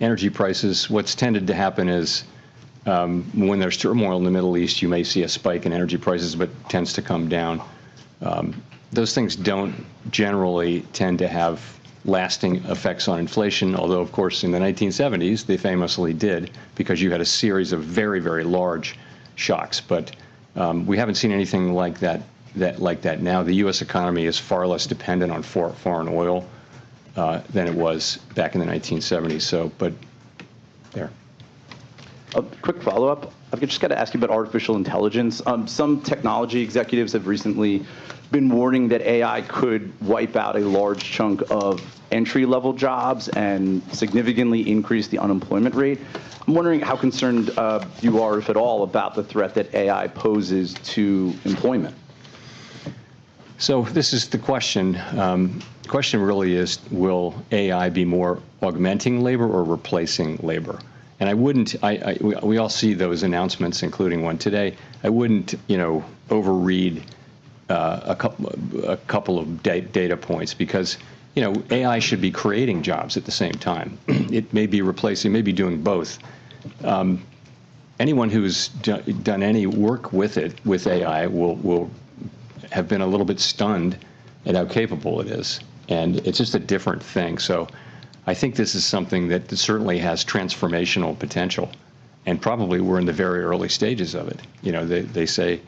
energy prices. What's tended to happen is when there's turmoil in the Middle East, you may see a spike in energy prices, but tends to come down. Those things don't generally tend to have lasting effects on inflation, although, of course, in the 1970s, they famously did, because you had a series of very, very large shocks. But we haven't seen anything like that now. The U.S. economy is far less dependent on foreign oil than it was back in the 1970s. So, but there. A quick follow-up. I've just got to ask you about artificial intelligence. Some technology executives have recently been warning that AI could wipe out a large chunk of entry-level jobs and significantly increase the unemployment rate. I'm wondering how concerned you are, if at all, about the threat that AI poses to employment. So this is the question. The question really is, will AI be more augmenting labor or replacing labor? And I wouldn't, we all see those announcements, including one today. I wouldn't, overread a couple of data points, because, AI should be creating jobs at the same time. It may be replacing, it may be doing both. Anyone who's done any work with AI will have been a little bit stunned at how capable it is. And it's just a different thing. So I think this is something that certainly has transformational potential, and probably we're in the very early stages of it. They say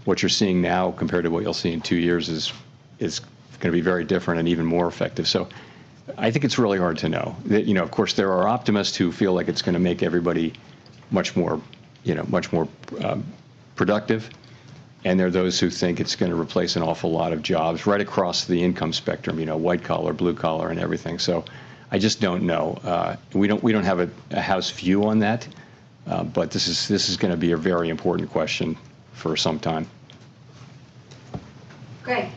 what you're seeing now compared to what you'll see in 2 years is going to be very different and even more effective. So I think it's really hard to know. Of course, there are optimists who feel like it's going to make everybody much more productive. And there are those who think it's going to replace an awful lot of jobs right across the income spectrum, white collar, blue collar, and everything. So I just don't know. We don't have a house view on that, but this is going to be a very important question for some time. Greg.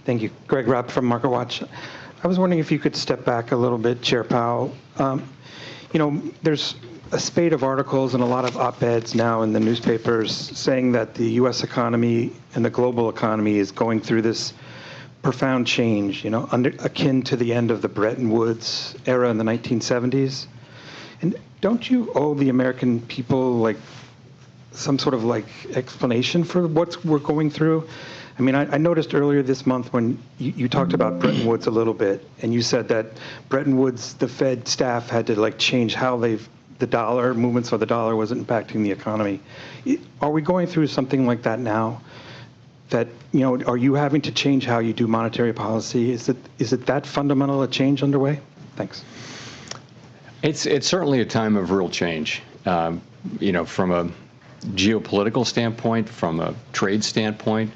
Thank you. Greg Rapp from MarketWatch. I was wondering if you could step back a little bit, Chair Powell. There's a spate of articles and a lot of op-eds now in the newspapers saying that the U.S. economy and the global economy is going through this profound change, akin to the end of the Bretton Woods era in the 1970s. And don't you owe the American people some sort of explanation for what we're going through? I mean, I noticed earlier this month when you talked about Bretton Woods a little bit, and you said that Bretton Woods, the Fed staff had to change how the dollar, movements of the dollar was impacting the economy. Are we going through something like that now? That, are you having to change how you do monetary policy? Is it that fundamental a change underway? Thanks. It's certainly a time of real change. From a geopolitical standpoint, from a trade standpoint,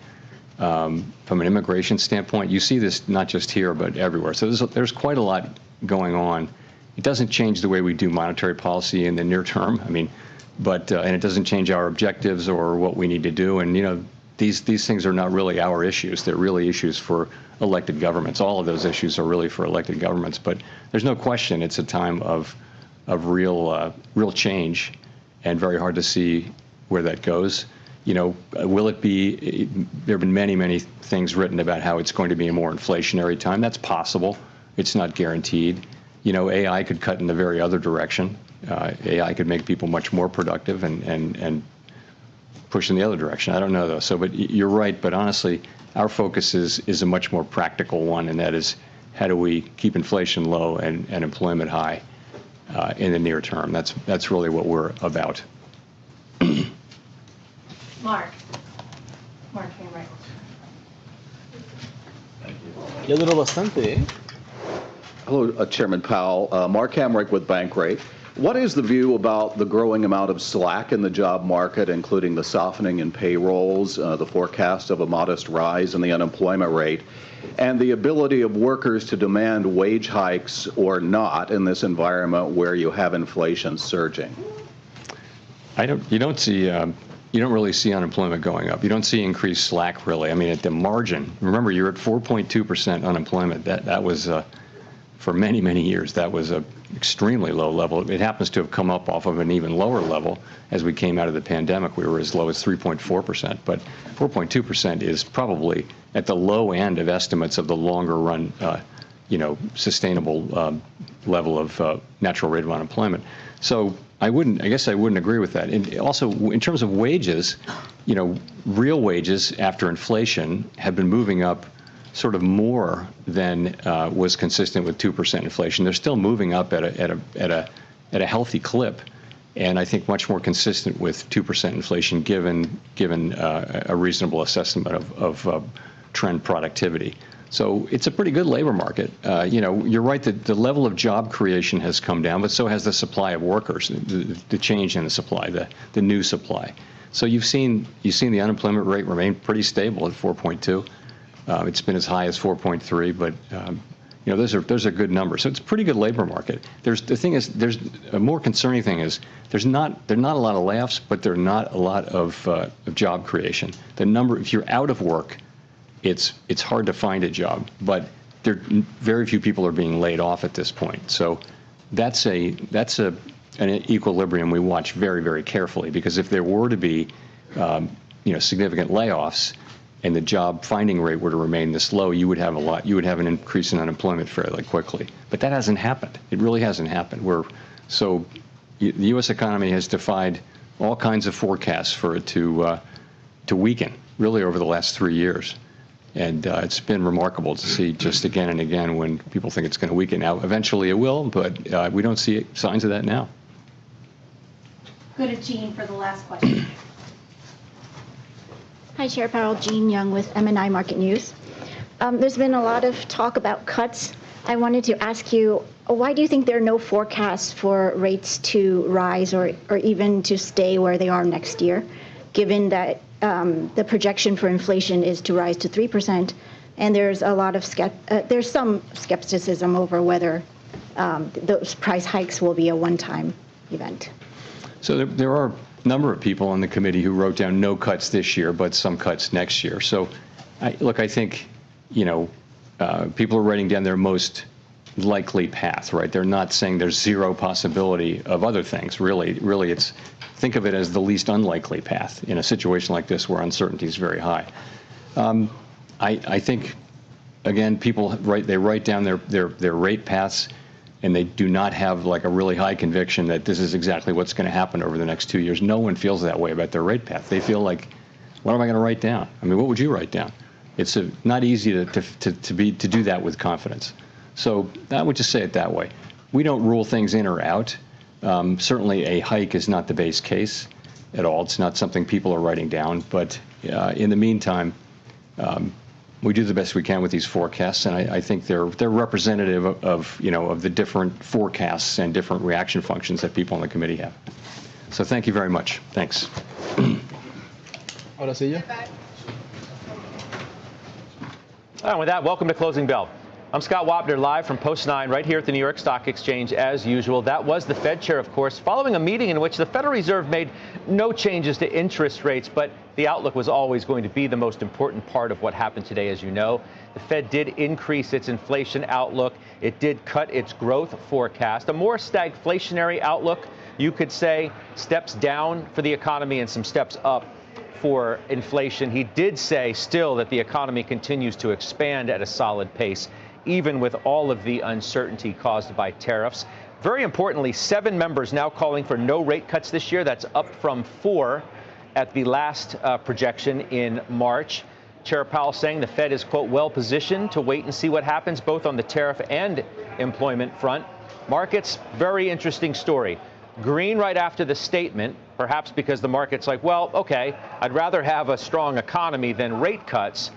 from an immigration standpoint, you see this not just here but everywhere. So there's quite a lot going on. It doesn't change the way we do monetary policy in the near term. And it doesn't change our objectives or what we need to do. And these things are not really our issues. They're really issues for elected governments. All of those issues are really for elected governments. But there's no question it's a time of real change, and very hard to see where that goes. Will it be? There have been many things written about how it's going to be a more inflationary time. That's possible. It's not guaranteed. AI could cut in the very other direction. AI could make people much more productive and push in the other direction. I don't know, though. But you're right. But honestly, our focus is a much more practical one, and that is how do we keep inflation low and employment high in the near term. That's really what we're about. Mark Hamrick. Ya duró bastante, ¿eh? Hello, Chairman Powell. Mark Hamrick with Bankrate. What is the view about the growing amount of slack in the job market, including the softening in payrolls, the forecast of a modest rise in the unemployment rate, and the ability of workers to demand wage hikes or not in this environment where you have inflation surging? You don't really see unemployment going up. You don't see increased slack, really. At the margin, remember, you're at 4.2% unemployment. That was, for many years, that was an extremely low level. It happens to have come up off of an even lower level as we came out of the pandemic. We were as low as 3.4%, but 4.2% is probably at the low end of estimates of the longer run, sustainable level of natural rate of unemployment. So I guess I wouldn't agree with that. And also, in terms of wages, real wages after inflation have been moving up sort of more than was consistent with 2% inflation. They're still moving up at a healthy clip, and I think much more consistent with 2% inflation given a reasonable assessment of trend productivity. So it's a pretty good labor market. You're right that the level of job creation has come down, but so has the supply of workers, the change in the supply, the new supply. So you've seen the unemployment rate remain pretty stable at 4.2. It's been as high as 4.3, but those are good numbers. So it's a pretty good labor market. There's a more concerning thing is there are not a lot of layoffs, but there are not a lot of job creation. The number, if you're out of work, it's hard to find a job, but very few people are being laid off at this point. So that's an equilibrium we watch very, very carefully, because if there were to be significant layoffs and the job finding rate were to remain this low, you would have an increase in unemployment fairly quickly. But that hasn't happened. It really hasn't happened. The U.S. economy has defied all kinds of forecasts for it to weaken, really, over the last 3 years. And it's been remarkable to see just again and again when people think it's going to weaken. Now, eventually it will, but we don't see signs of that now. Go to Jean for the last question. Hi, Chair Powell. Jean Young with MNI Market News. There's been a lot of talk about cuts. I wanted to ask you, why do you think there are no forecasts for rates to rise or even to stay where they are next year, given that the projection for inflation is to rise to 3%, and there's a lot of there's some skepticism over whether those price hikes will be a one-time event? So there are a number of people on the committee who wrote down no cuts this year, but some cuts next year. So, I think, people are writing down their most likely path, right? They're not saying there's zero possibility of other things. Really, think of it as the least unlikely path in a situation like this where uncertainty is very high. I think, again, people write down their rate paths, and they do not have like a really high conviction that this is exactly what's going to happen over the next 2 years. No one feels that way about their rate path. They feel like, what am I going to write down? I mean, what would you write down? It's not easy to do that with confidence. So I would just say it that way. We don't rule things in or out. Certainly a hike is not the base case at all. It's not something people are writing down. But in the meantime, we do the best we can with these forecasts, and I think they're representative of the different forecasts and different reaction functions that people on the committee have. So thank you very much. Thanks. Ahora sí, ya. And with that, welcome to Closing Bell. I'm Scott Wapner, live from Post 9, right here at the New York Stock Exchange, as usual. That was the Fed chair, of course, following a meeting in which the Federal Reserve made no changes to interest rates, but the outlook was always going to be the most important part of what happened today, as you know. The Fed did increase its inflation outlook. It did cut its growth forecast. A more stagflationary outlook, you could say, steps down for the economy and some steps up for inflation. He did say still that the economy continues to expand at a solid pace, even with all of the uncertainty caused by tariffs. Very importantly, 7 members now calling for no rate cuts this year. That's up from 4 at the last projection in March. Chair Powell saying the Fed is, quote, well positioned to wait and see what happens both on the tariff and employment front. Markets, very interesting story. Green right after the statement, perhaps because the market's like, well, okay, I'd rather have a strong economy than rate cuts.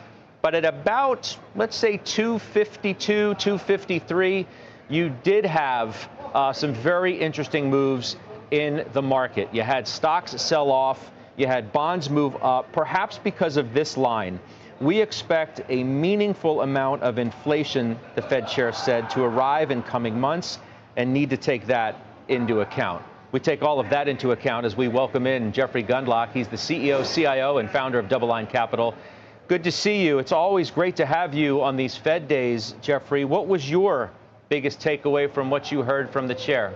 But at about, let's say, 252, 253, you did have some very interesting moves in the market. You had stocks sell off. You had bonds move up, perhaps because of this line. We expect a meaningful amount of inflation, the Fed chair said, to arrive in coming months, and need to take that into account. We take all of that into account as we welcome in Jeffrey Gundlach. He's the CEO, CIO, and founder of Double Line Capital. Good to see you. It's always great to have you on these Fed days, Jeffrey. What was your biggest takeaway from what you heard from the chair?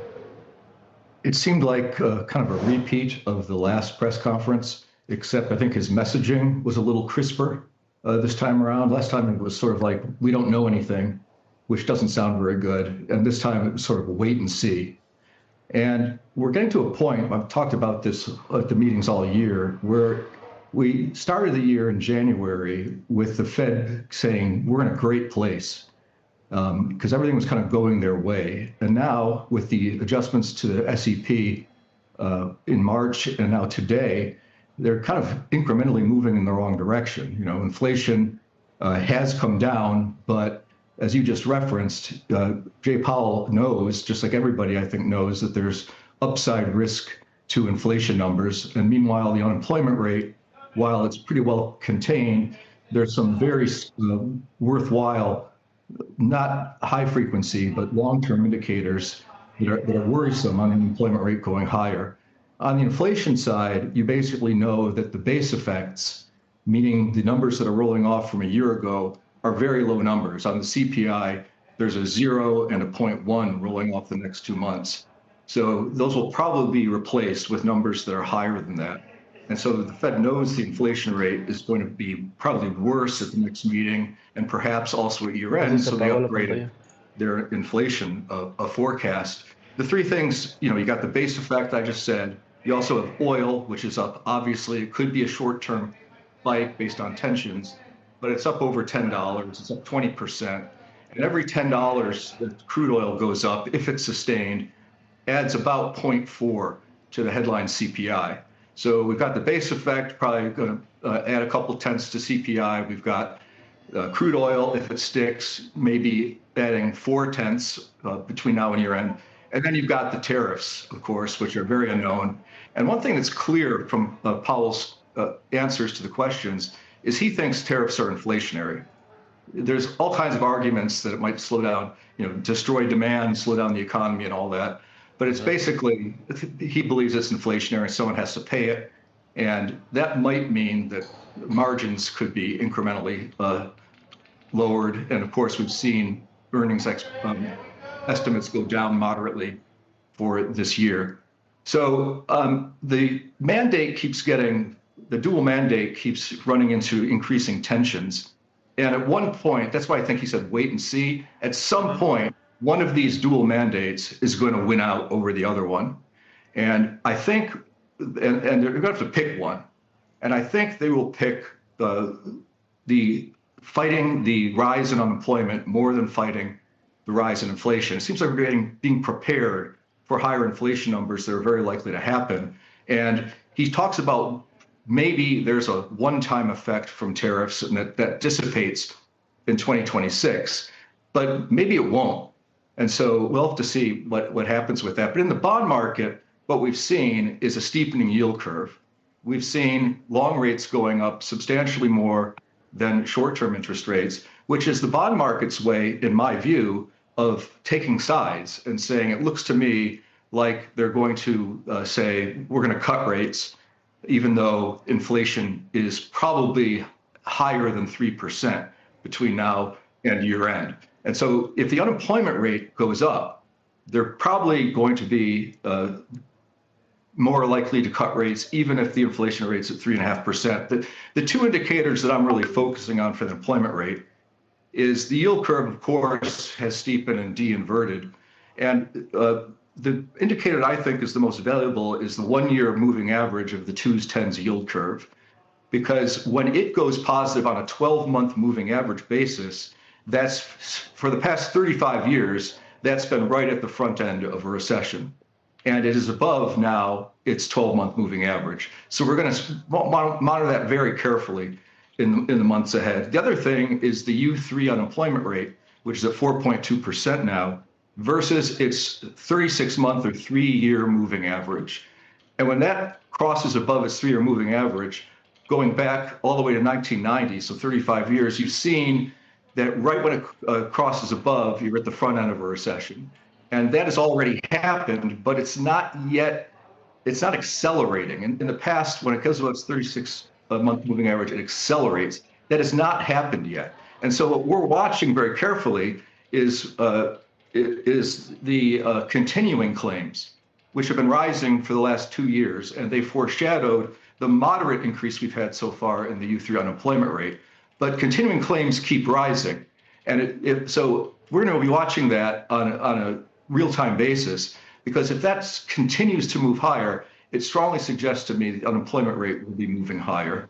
It seemed like kind of a repeat of the last press conference, except I think his messaging was a little crisper this time around. Last time it was sort of like, we don't know anything, which doesn't sound very good. And this time it was sort of a wait and see. And we're getting to a point, I've talked about this at the meetings all year, where we started the year in January with the Fed saying, we're in a great place, because everything was kind of going their way. And now with the adjustments to the SEP in March and now today, they're kind of incrementally moving in the wrong direction. Inflation has come down, but as you just referenced, Jay Powell knows, just like everybody I think knows, that there's upside risk to inflation numbers. And meanwhile, the unemployment rate, while it's pretty well contained, there's some very worthwhile, not high frequency, but long-term indicators that are worrisome on the unemployment rate going higher. On the inflation side, you basically know that the base effects, meaning the numbers that are rolling off from a year ago, are very low numbers. On the CPI, there's a 0 and a 0.1 rolling off the next 2 months. So those will probably be replaced with numbers that are higher than that. And so the Fed knows the inflation rate is going to be probably worse at the next meeting and perhaps also at year end. So they upgraded their inflation forecast. The three things, you got the base effect I just said. You also have oil, which is up. Obviously, it could be a short-term spike based on tensions, but it's up over $10. It's up 20%. And every $10 that crude oil goes up, if it's sustained, adds about 0.4 to the headline CPI. So we've got the base effect, probably going to add a couple tenths to CPI. We've got crude oil, if it sticks, maybe adding 4 tenths between now and year end. And then you've got the tariffs, of course, which are very unknown. And one thing that's clear from Powell's answers to the questions is he thinks tariffs are inflationary. There's all kinds of arguments that it might slow down, destroy demand, slow down the economy and all that. But it's basically, he believes it's inflationary, someone has to pay it. And that might mean that margins could be incrementally lowered. And of course, we've seen earnings estimates go down moderately for this year. So the dual mandate keeps running into increasing tensions. And at one point, that's why I think he said wait and see. At some point, one of these dual mandates is going to win out over the other one. And I think, and they're going to have to pick one. And I think they will pick the fighting the rise in unemployment more than fighting the rise in inflation. It seems like we're being prepared for higher inflation numbers that are very likely to happen. And he talks about maybe there's a one-time effect from tariffs and that dissipates in 2026, but maybe it won't. And so we'll have to see what happens with that. But in the bond market, what we've seen is a steepening yield curve. We've seen long rates going up substantially more than short-term interest rates, which is the bond market's way, in my view, of taking sides and saying, it looks to me like they're going to say, we're going to cut rates, even though inflation is probably higher than 3% between now and year end. And so if the unemployment rate goes up, they're probably going to be more likely to cut rates, even if the inflation rate's at 3.5%. The two indicators that I'm really focusing on for the employment rate is the yield curve, of course, has steepened and de-inverted. And the indicator that I think is the most valuable is the 1-year moving average of the 2s, 10s yield curve. Because when it goes positive on a 12-month moving average basis, that's, for the past 35 years, that's been right at the front end of a recession. And it is above now its 12-month moving average. So we're going to monitor that very carefully in the months ahead. The other thing is the U3 unemployment rate, which is at 4.2% now, versus its 36-month or 3-year moving average. And when that crosses above its 3-year moving average, going back all the way to 1990, so 35 years, you've seen that right when it crosses above, you're at the front end of a recession. And that has already happened, but it's not accelerating. In the past, when it goes above its 36-month moving average, it accelerates. That has not happened yet. And so what we're watching very carefully is the continuing claims, which have been rising for the last 2 years, and they foreshadowed the moderate increase we've had so far in the U3 unemployment rate. But continuing claims keep rising. And so we're going to be watching that on a real-time basis, because if that continues to move higher, it strongly suggests to me the unemployment rate will be moving higher.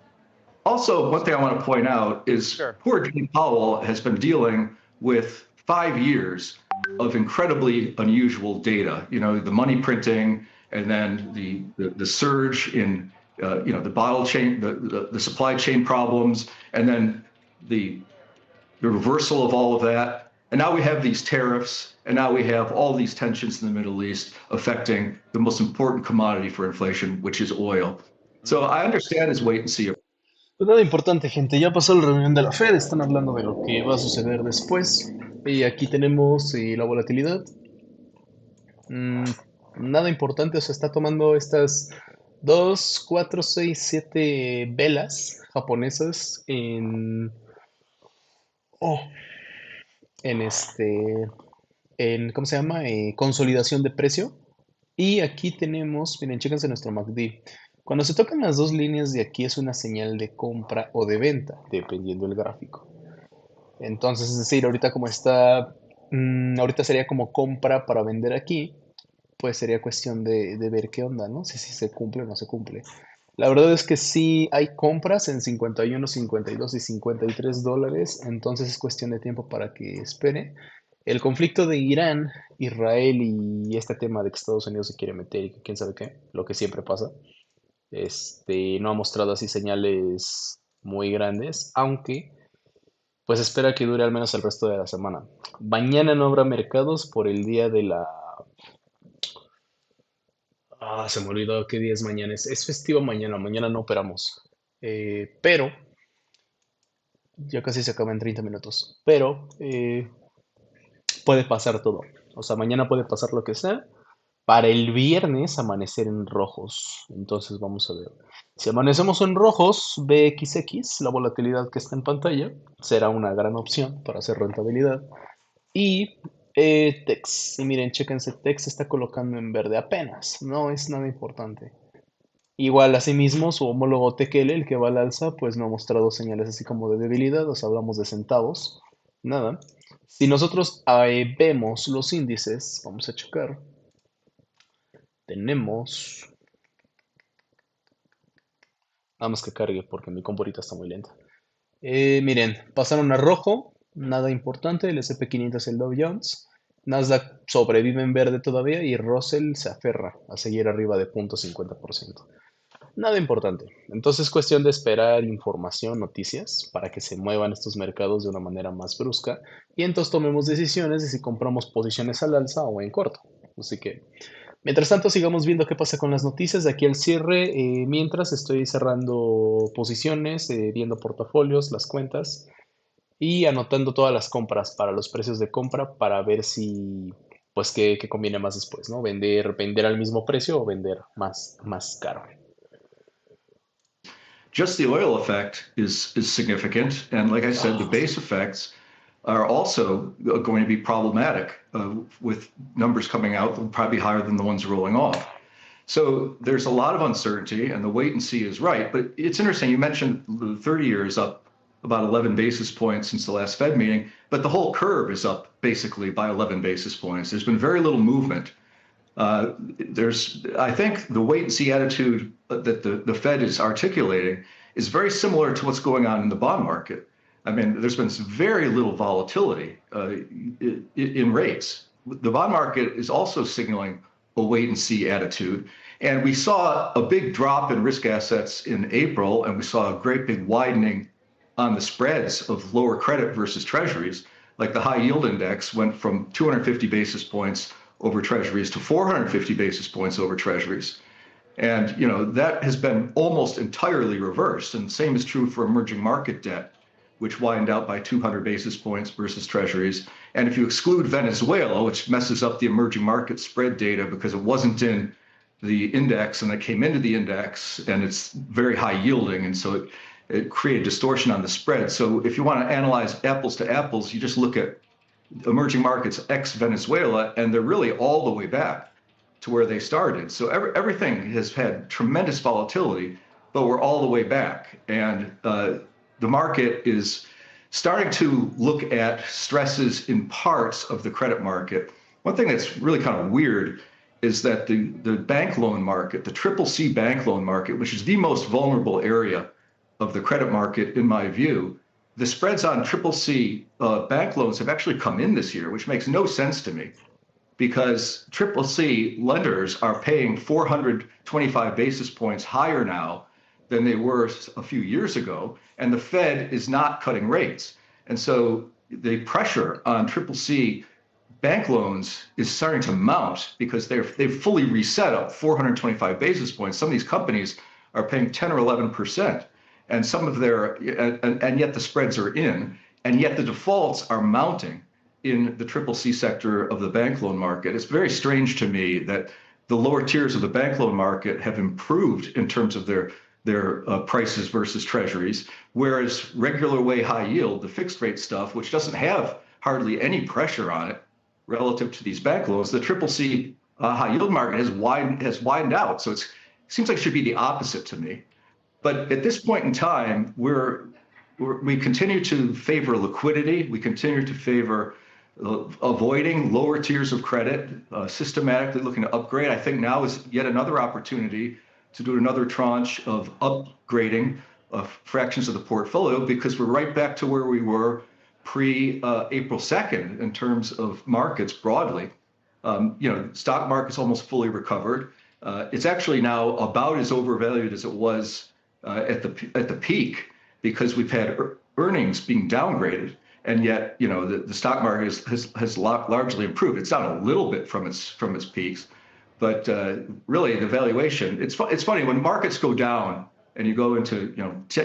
Also, one thing I want to point out is poor Jay Powell has been dealing with 5 years of incredibly unusual data. The money printing, and then the surge in the bottle chain, the supply chain problems, and then the reversal of all of that. And now we have these tariffs, and now we have all these tensions in the Middle East affecting the most important commodity for inflation, which is oil. So I understand his wait and see. Pues nada importante, gente. Ya pasó la reunión de la Fed, están hablando de lo que va a suceder después. Y aquí tenemos la volatilidad. Nada importante, o sea, está tomando estas 2, 4, 6, 7 velas japonesas en ¿cómo se llama? Consolidación de precio. Y aquí tenemos, miren, chéquense nuestro MACD. Cuando se tocan las dos líneas de aquí es una señal de compra o de venta, dependiendo del gráfico. Entonces, es decir, ahorita como está, ahorita sería como compra para vender aquí, pues sería cuestión de ver qué onda, ¿no? Si se cumple o no se cumple. La verdad es que sí hay compras en 51, 52 y 53 dólares, entonces es cuestión de tiempo para que espere. El conflicto de Irán, Israel y este tema de que Estados Unidos se quiere meter y que quién sabe qué, lo que siempre pasa, No ha mostrado así señales muy grandes, aunque pues espera que dure al menos el resto de la semana. Mañana no habrá mercados por el día de la... se me olvidó qué día es mañana. Es festivo mañana, mañana no operamos. Pero, ya casi se acaba en 30 minutos. Pero puede pasar todo. O sea, mañana puede pasar lo que sea. Para el viernes amanecer en rojos. Entonces vamos a ver. Si amanecemos en rojos, BXX, la volatilidad que está en pantalla, será una gran opción para hacer rentabilidad. Y TEX. Y miren, chéquense, TEX se está colocando en verde apenas. No es nada importante. Igual, asimismo, su homólogo TQL, el que va al alza, pues no ha mostrado señales así como de debilidad. O sea, hablamos de centavos. Nada. Si nosotros vemos los índices, vamos a checar. Tenemos... Nada más que cargue porque mi compu está muy lenta. Miren, pasaron a rojo, nada importante, el SP500 y el Dow Jones. Nasdaq sobrevive en verde todavía y Russell se aferra a seguir arriba de 0.50%. Nada importante. Entonces es cuestión de esperar información, noticias, para que se muevan estos mercados de una manera más brusca y entonces tomemos decisiones de si compramos posiciones al alza o en corto. Así que, mientras tanto, sigamos viendo qué pasa con las noticias de aquí al cierre. Mientras estoy cerrando posiciones, viendo portafolios, las cuentas y anotando todas las compras para los precios de compra para ver si, pues, qué conviene más después, ¿no? Vender al mismo precio o vender más caro. Just the oil effect is significant. And like I said, the base effects are also going to be problematic with numbers coming out that will probably be higher than the ones rolling off. So there's a lot of uncertainty, and the wait and see is right. But it's interesting, you mentioned the 30-year is up about 11 basis points since the last Fed meeting, but the whole curve is up basically by 11 basis points. There's been very little movement. I think the wait and see attitude that the Fed is articulating is very similar to what's going on in the bond market. I mean, there's been very little volatility in rates. The bond market is also signaling a wait and see attitude. And we saw a big drop in risk assets in April, and we saw a great big widening on the spreads of lower credit versus treasuries. Like the high yield index went from 250 basis points over treasuries to 450 basis points over treasuries. And, you know, that has been almost entirely reversed. And the same is true for emerging market debt, which widened out by 200 basis points versus treasuries. And if you exclude Venezuela, which messes up the emerging market spread data because it wasn't in the index and it came into the index and it's very high yielding. And so it created distortion on the spread. So if you want to analyze apples to apples, you just look at emerging markets ex-Venezuela, and they're really all the way back to where they started. So everything has had tremendous volatility, but we're all the way back. And the market is starting to look at stresses in parts of the credit market. One thing that's really kind of weird is that the bank loan market, the CCC bank loan market, which is the most vulnerable area of the credit market, in my view, the spreads on CCC bank loans have actually come in this year, which makes no sense to me, because CCC lenders are paying 425 basis points higher now than they were a few years ago, and the Fed is not cutting rates. And so the pressure on CCC bank loans is starting to mount because they've fully reset up 425 basis points. Some of these companies are paying 10 or 11%. And some of their, and yet the spreads are in, and yet the defaults are mounting in the CCC sector of the bank loan market. It's very strange to me that the lower tiers of the bank loan market have improved in terms of their prices versus treasuries, whereas regular way high yield, the fixed rate stuff, which doesn't have hardly any pressure on it relative to these bank loans, the CCC high yield market has widened out. So it seems like it should be the opposite to me. But at this point in time, we continue to favor liquidity. We continue to favor avoiding lower tiers of credit, systematically looking to upgrade. I think now is yet another opportunity to do another tranche of upgrading fractions of the portfolio, because we're right back to where we were pre-April 2nd in terms of markets broadly. You know, stock market's almost fully recovered. It's actually now about as overvalued as it was at the peak, because we've had earnings being downgraded, and yet the stock market has largely improved. It's down a little bit from its peaks, but really the valuation. It's funny when markets go down and you go into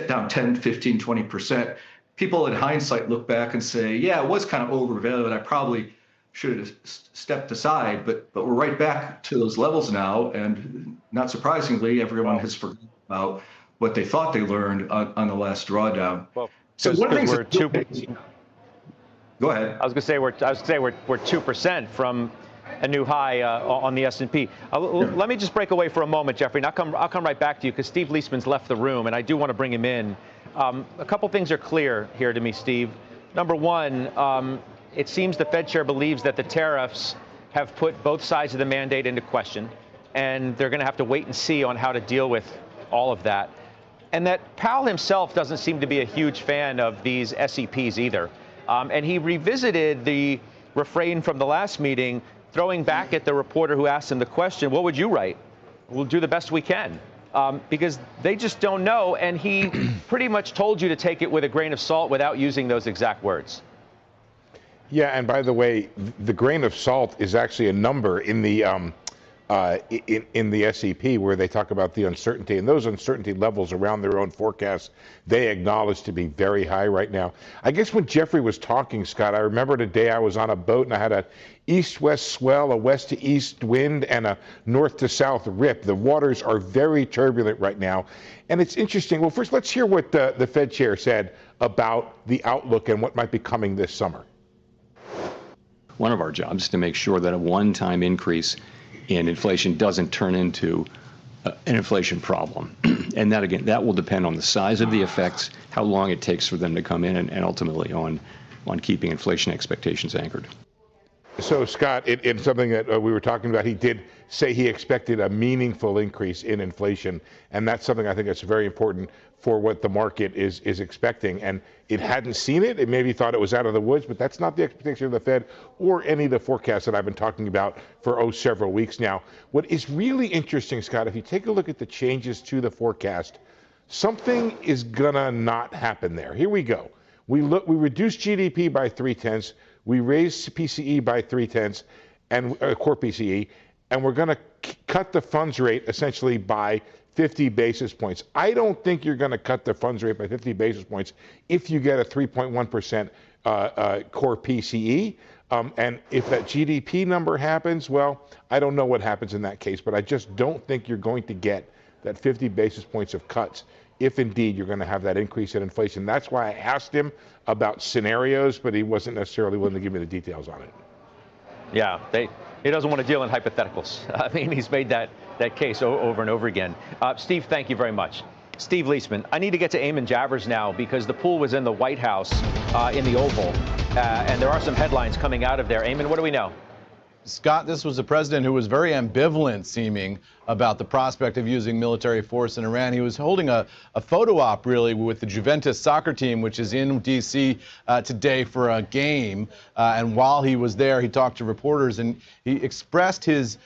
down 10, 15, 20%. People in hindsight look back and say, yeah, it was kind of overvalued. I probably should have stepped aside, but we're right back to those levels now, and not surprisingly, everyone has forgotten about what they thought they learned on the last drawdown. Well, so one of the we're things. Go ahead. I was going to say we're 2% from a new high on the S&P. Let me just break away for a moment, Jeffrey, and I'll come right back to you because Steve Leisman's left the room, and I do want to bring him in. A couple things are clear here to me, Steve. Number one, it seems the Fed chair believes that the tariffs have put both sides of the mandate into question, and they're going to have to wait and see on how to deal with all of that. And that Powell himself doesn't seem to be a huge fan of these SEPs either. And he revisited the refrain from the last meeting, throwing back at the reporter who asked him the question, what would you write? We'll do the best we can. Because they just don't know, and he pretty much told you to take it with a grain of salt without using those exact words. Yeah, and by the way, the grain of salt is actually a number in the SEP where they talk about the uncertainty, and those uncertainty levels around their own forecasts, they acknowledge to be very high right now. I guess when Jeffrey was talking, Scott, I remember the day I was on a boat and I had a east-west swell, a west-to-east wind, and a north-to-south rip. The waters are very turbulent right now, and it's interesting. Well, first, let's hear what the Fed chair said about the outlook and what might be coming this summer. One of our jobs is to make sure that a one-time increase in inflation doesn't turn into an inflation problem. And that, again, that will depend on the size of the effects, how long it takes for them to come in, and ultimately on keeping inflation expectations anchored. So, Scott, in something that we were talking about, he did say he expected a meaningful increase in inflation, and that's something I think that's very important for what the market is expecting. And it hadn't seen it. It maybe thought it was out of the woods, but that's not the expectation of the Fed or any of the forecasts that I've been talking about for several weeks now. What is really interesting, Scott, if you take a look at the changes to the forecast, something is gonna not happen there. Here we go. We reduced GDP by 0.3. We raised PCE by 0.3, and core PCE, and we're going to cut the funds rate essentially by 50 basis points. I don't think you're going to cut the funds rate by 50 basis points if you get a 3.1% core PCE. And if that GDP number happens, well, I don't know what happens in that case, but I just don't think you're going to get that 50 basis points of cuts if indeed you're going to have that increase in inflation. That's why I asked him about scenarios, but he wasn't necessarily willing to give me the details on it. Yeah, he doesn't want to deal in hypotheticals. I mean, he's made that case over and over again. Steve, thank you very much. Steve Leisman, I need to get to Eamon Javers now because the pool was in the White House in the Oval, and there are some headlines coming out of there. Eamon, what do we know? Scott, this was a president who was very ambivalent seeming about the prospect of using military force in Iran. He was holding a photo op, really, with the Juventus soccer team, which is in D.C. Today for a game. And while he was there, he talked to reporters, and he expressed his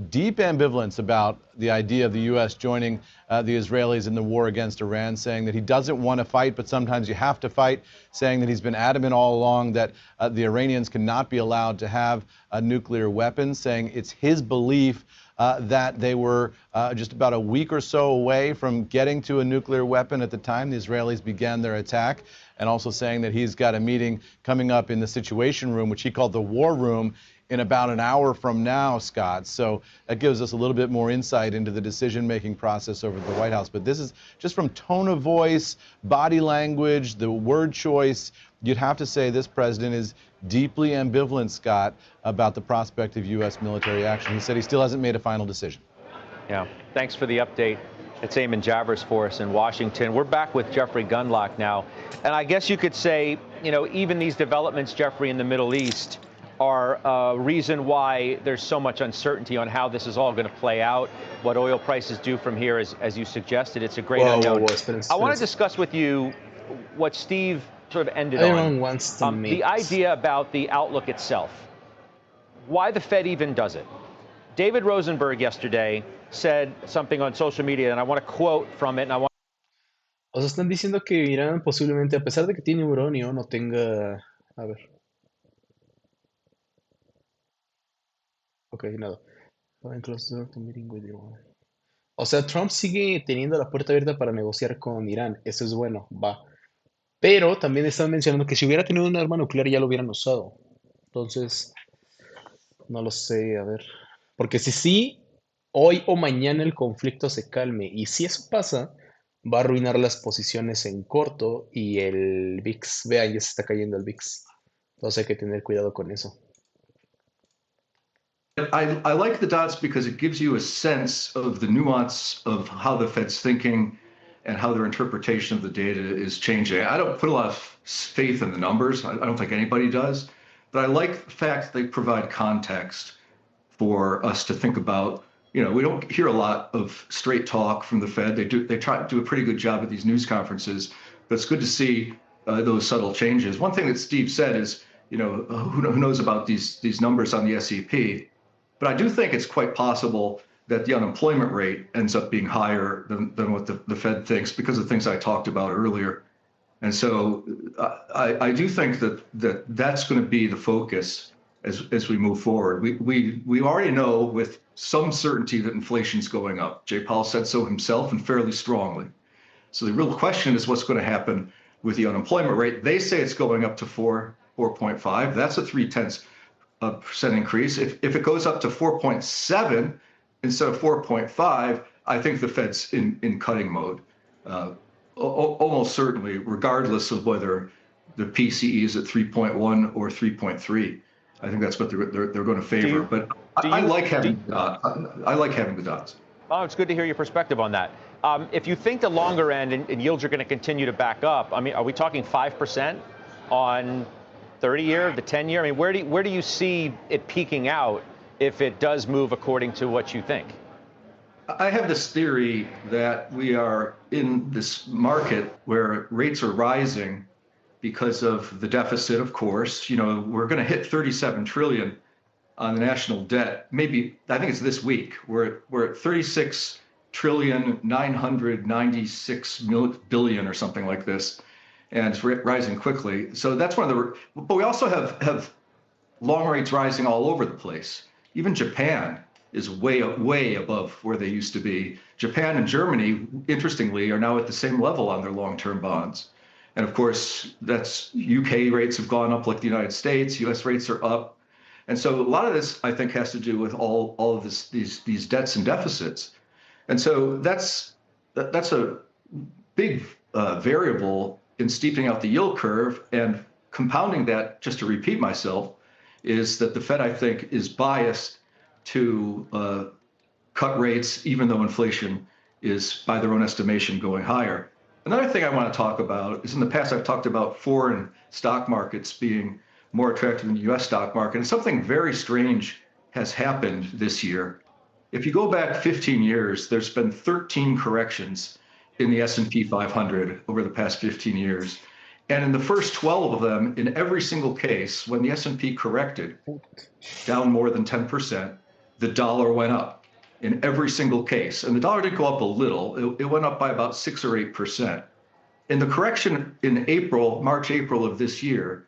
deep ambivalence about the idea of the U.S. joining the Israelis in the war against Iran, saying that he doesn't want to fight, but sometimes you have to fight, saying that he's been adamant all along that the Iranians cannot be allowed to have nuclear weapons, saying it's his belief that they were just about a week or so away from getting to a nuclear weapon at the time the Israelis began their attack, and also saying that he's got a meeting coming up in the Situation Room, which he called the War Room, in about an hour from now, Scott. So that gives us a little bit more insight into the decision-making process over at the White House. But this is just from tone of voice, body language, the word choice. You'd have to say this president is deeply ambivalent, Scott, about the prospect of U.S. military action. He said he still hasn't made a final decision. Yeah, thanks for the update. It's Eamon Javers for us in Washington. We're back with Jeffrey Gundlach now. And I guess you could say, you know, even these developments, Jeffrey, in the Middle East are a reason why there's so much uncertainty on how this is all going to play out, what oil prices do from here, as you suggested. It's a great unknown. I want to discuss with you what Steve sort of ended on, the idea about the outlook itself, why the Fed even does it. David Rosenberg yesterday said something on social media, and I want to quote from it, and I want. O sea, están diciendo que Irán posiblemente, a pesar de que tiene uranio, no tenga... A ver. Ok, nada. O sea, Trump sigue teniendo la puerta abierta para negociar con Irán. Eso es bueno, va. Pero también están mencionando que si hubiera tenido un arma nuclear ya lo hubieran usado. Entonces, no lo sé, a ver. Porque si sí, hoy o mañana el conflicto se calme, y si eso pasa, va a arruinar las posiciones en corto y el VIX, vean, ya se está cayendo el VIX. Entonces hay que tener cuidado con eso. I like the dots because it gives you a sense of the nuance of how the Fed's thinking and how their interpretation of the data is changing. I don't put a lot of faith in the numbers. I don't think anybody does. But I like the fact they provide context for us to think about. You know, we don't hear a lot of straight talk from the Fed. They try to do a pretty good job at these news conferences, but it's good to see those subtle changes. One thing that Steve said is, you know, who knows about these numbers on the SEP? But I do think it's quite possible that the unemployment rate ends up being higher than what the Fed thinks because of things I talked about earlier. And so I do think that's going to be the focus as we move forward. We already know with some certainty that inflation's going up. Jay Powell said so himself and fairly strongly. So the real question is what's going to happen with the unemployment rate. They say it's going up to 4.5. That's a 0.3% increase. If it goes up to 4.7 instead of 4.5, I think the Fed's in cutting mode. Almost certainly, regardless of whether the PCE is at 3.1 or 3.3. I think that's what they're going to favor. But I like having the dots. Oh, it's good to hear your perspective on that. If you think the longer end and yields are going to continue to back up, I mean, are we talking 5% on 30-year, the 10-year? I mean, where do you see it peaking out if it does move according to what you think? I have this theory that we are in this market where rates are rising because of the deficit, of course. You know, we're going to hit 37 trillion on the national debt. Maybe, I think it's this week. We're at 36 trillion 996 billion or something like this. And it's rising quickly. So that's one of the, but we also have long rates rising all over the place. Even Japan is way above where they used to be. Japan and Germany, interestingly, are now at the same level on their long-term bonds. And of course, that's UK rates have gone up like the United States, US rates are up. And so a lot of this, I think, has to do with all of these debts and deficits. And so that's a big variable in steepening out the yield curve. And compounding that, just to repeat myself, is that the Fed, I think, is biased to cut rates, even though inflation is, by their own estimation, going higher. Another thing I want to talk about is in the past I've talked about foreign stock markets being more attractive than the US stock market, and something very strange has happened this year. If you go back 15 years, there's been 13 corrections in the S&P 500 over the past 15 years. And in the first 12 of them, in every single case, when the S&P corrected down more than 10%, the dollar went up in every single case. And the dollar didn't go up a little, it went up by about 6 or 8%. In the correction in March, April of this year,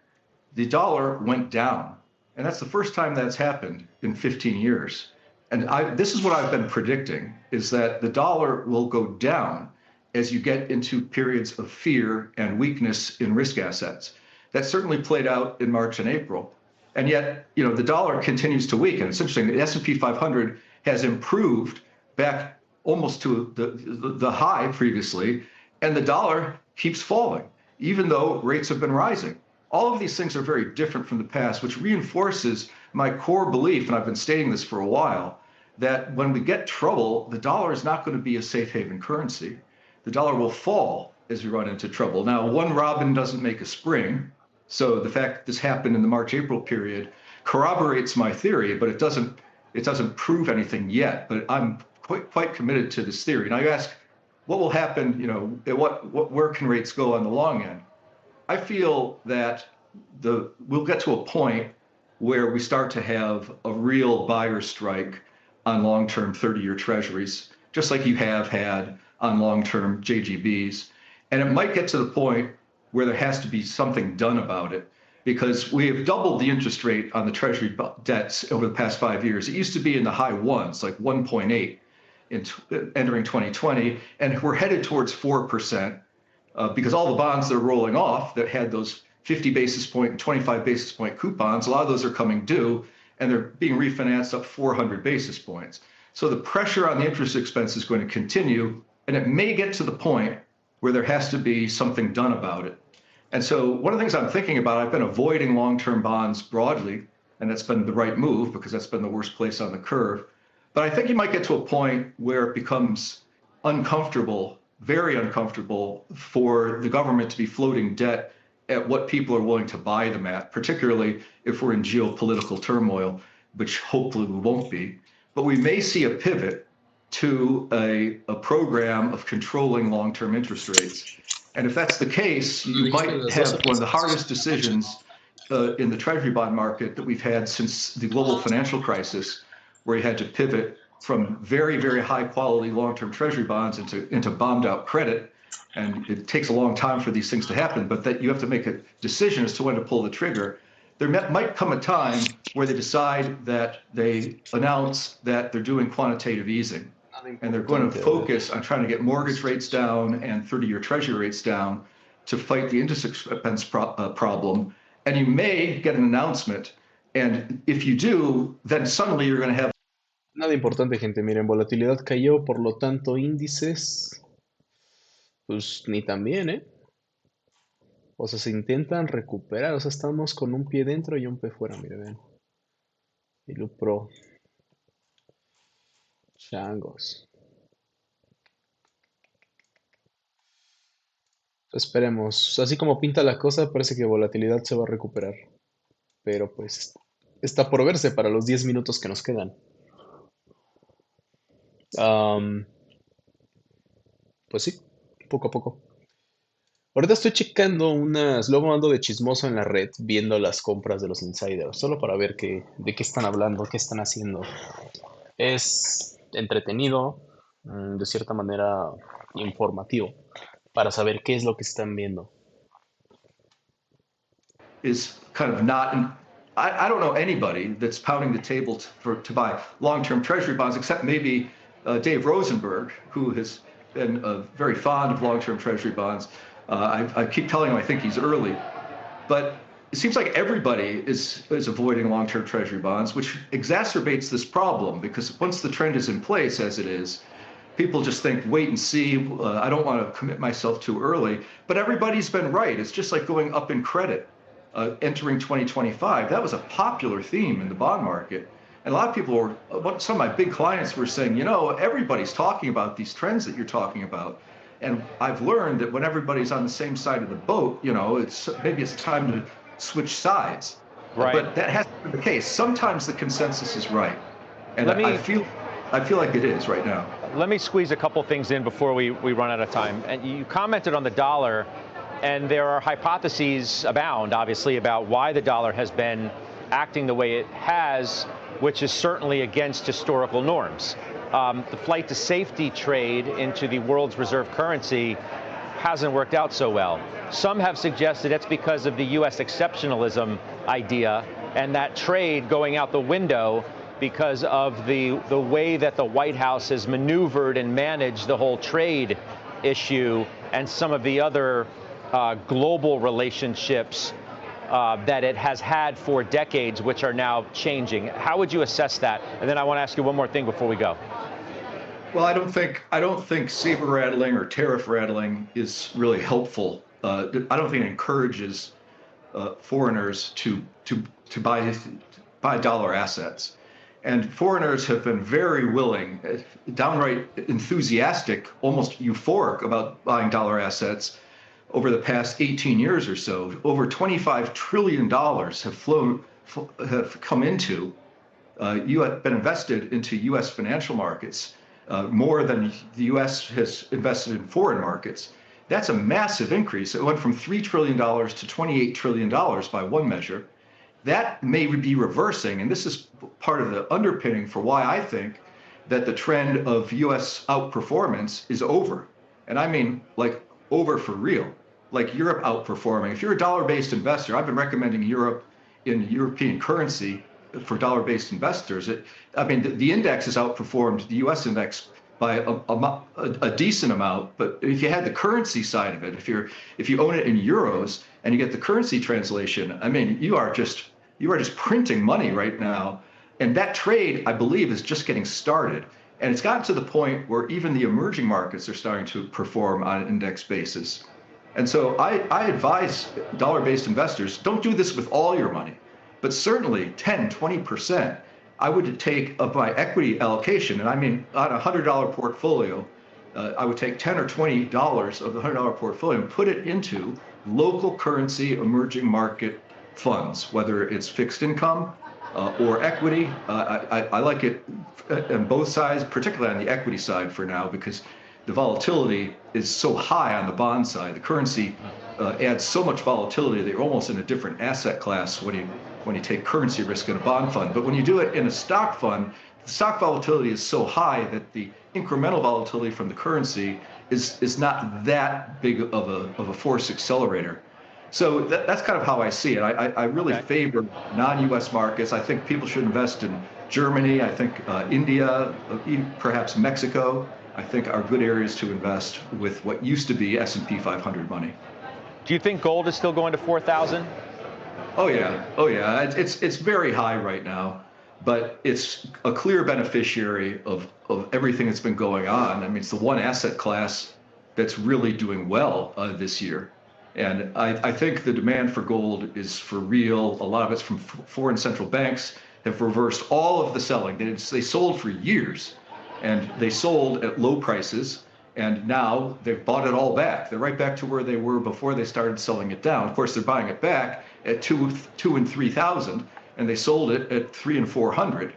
the dollar went down. And that's the first time that's happened in 15 years. And this is what I've been predicting, is that the dollar will go down as you get into periods of fear and weakness in risk assets. That certainly played out in March and April. And yet, you know, the dollar continues to weaken. It's interesting, the S&P 500 has improved back almost to the high previously, and the dollar keeps falling, even though rates have been rising. All of these things are very different from the past, which reinforces my core belief, and I've been stating this for a while, that when we get trouble, the dollar is not going to be a safe haven currency. The dollar will fall as we run into trouble. Now, one robin doesn't make a spring, so the fact that this happened in the March-April period corroborates my theory, but it doesn't prove anything yet. But I'm quite committed to this theory. Now you ask, what will happen? You know, where can rates go on the long end? I feel that we'll get to a point where we start to have a real buyer strike on long-term 30-year treasuries, just like you have had on long-term JGBs. And it might get to the point where there has to be something done about it, because we have doubled the interest rate on the treasury debts over the past 5 years. It used to be in the high ones, like 1.8 entering 2020, and we're headed towards 4%. Because all the bonds that are rolling off that had those 50 basis point and 25 basis point coupons, a lot of those are coming due, and they're being refinanced up 400 basis points. So the pressure on the interest expense is going to continue, and it may get to the point where there has to be something done about it. And so one of the things I'm thinking about, I've been avoiding long-term bonds broadly, and that's been the right move because that's been the worst place on the curve. But I think you might get to a point where it becomes uncomfortable, very uncomfortable, for the government to be floating debt at what people are willing to buy them at, particularly if we're in geopolitical turmoil, which hopefully we won't be. But we may see a pivot to a program of controlling long-term interest rates. And if that's the case, you might have one of the hardest decisions in the treasury bond market that we've had since the global financial crisis, where you had to pivot from very, very high quality long-term treasury bonds into bombed out credit. And it takes a long time for these things to happen, but that you have to make a decision as to when to pull the trigger. There might come a time where they decide that they announce that they're doing quantitative easing, and they're going to focus on trying to get mortgage rates down and 30-year treasury rates down to fight the interest expense problem. And you may get an announcement, and if you do, then suddenly you're going to have. Nada importante, gente. Miren, volatilidad cayó, por lo tanto, índices, pues ni tan bien, ¿eh? O sea, se intentan recuperar. O sea, estamos con un pie dentro y un pie fuera, miren, vean. Y lo pro. Changos. Esperemos. Así como pinta la cosa, parece que volatilidad se va a recuperar. Pero pues está por verse para los 10 minutos que nos quedan. Pues sí, poco a poco. Ahorita estoy checando luego ando de chismoso en la red, viendo las compras de los insiders, solo para ver de qué están hablando, qué están haciendo. Es entretenido, de cierta manera informativo, para saber qué es lo que están viendo. Is kind of not, I don't know anybody that's pounding the table to buy long-term treasury bonds, except maybe Dave Rosenberg, who has been very fond of long-term treasury bonds. I keep telling him I think he's early, but it seems like everybody is avoiding long-term treasury bonds, which exacerbates this problem, because once the trend is in place, as it is, people just think, wait and see, I don't want to commit myself too early. But everybody's been right. It's just like going up in credit entering 2025. That was a popular theme in the bond market. And a lot of people some of my big clients were saying, everybody's talking about these trends that you're talking about. And I've learned that when everybody's on the same side of the boat, maybe it's time to switch sides. Right. But that hasn't been the case. Sometimes the consensus is right. And I feel like it is right now. Let me squeeze a couple things in before we run out of time. And you commented on the dollar, and there are hypotheses abound, obviously, about why the dollar has been acting the way it has, which is certainly against historical norms. The flight to safety trade into the world's reserve currency hasn't worked out so well. Some have suggested it's because of the U.S. exceptionalism idea, and that trade going out the window because of the way that the White House has maneuvered and managed the whole trade issue and some of the other global relationships that it has had for decades, which are now changing. How would you assess that? And then I want to ask you one more thing before we go. Well, I don't think saber rattling or tariff rattling is really helpful. I don't think it encourages foreigners to buy dollar assets. And foreigners have been very willing, downright enthusiastic, almost euphoric about buying dollar assets over the past 18 years or so. Over $25 trillion have come into, been invested into U.S. financial markets, more than the U.S. has invested in foreign markets. That's a massive increase. It went from $3 trillion to $28 trillion by one measure. That may be reversing, and this is part of the underpinning for why I think that the trend of U.S. outperformance is over. And I mean, like, over for real. Like Europe outperforming. If you're a dollar-based investor, I've been recommending Europe in European currency for dollar-based investors. The index has outperformed the U.S. index by a decent amount, but if you had the currency side of it, if you own it in euros and you get the currency translation, I mean, you are just printing money right now. And that trade, I believe, is just getting started. And it's gotten to the point where even the emerging markets are starting to perform on an index basis. And so I advise dollar-based investors, don't do this with all your money, but certainly 10, 20%. I would take of my equity allocation, and I mean on a $100 portfolio, I would take $10 or $20 of the $100 portfolio and put it into local currency emerging market funds, whether it's fixed income or equity. I like it on both sides, particularly on the equity side for now, because the volatility is so high on the bond side. The currency adds so much volatility that you're almost in a different asset class when you take currency risk in a bond fund. But when you do it in a stock fund, the stock volatility is so high that the incremental volatility from the currency is not that big of a force accelerator. So that's kind of how I see it. I really favor non-U.S. markets. I think people should invest in Germany. I think India, perhaps Mexico, I think are good areas to invest with what used to be S&P 500 money. Do you think gold is still going to 4,000? Oh yeah. It's very high right now, but it's a clear beneficiary of everything that's been going on. I mean, it's the one asset class that's really doing well this year. And I think the demand for gold is for real. A lot of it's from foreign central banks have reversed all of the selling. They sold for years, and they sold at low prices, and now they've bought it all back. They're right back to where they were before they started selling it down. Of course, they're buying it back at 2,000 and 3,000, and they sold it at 300 and 400.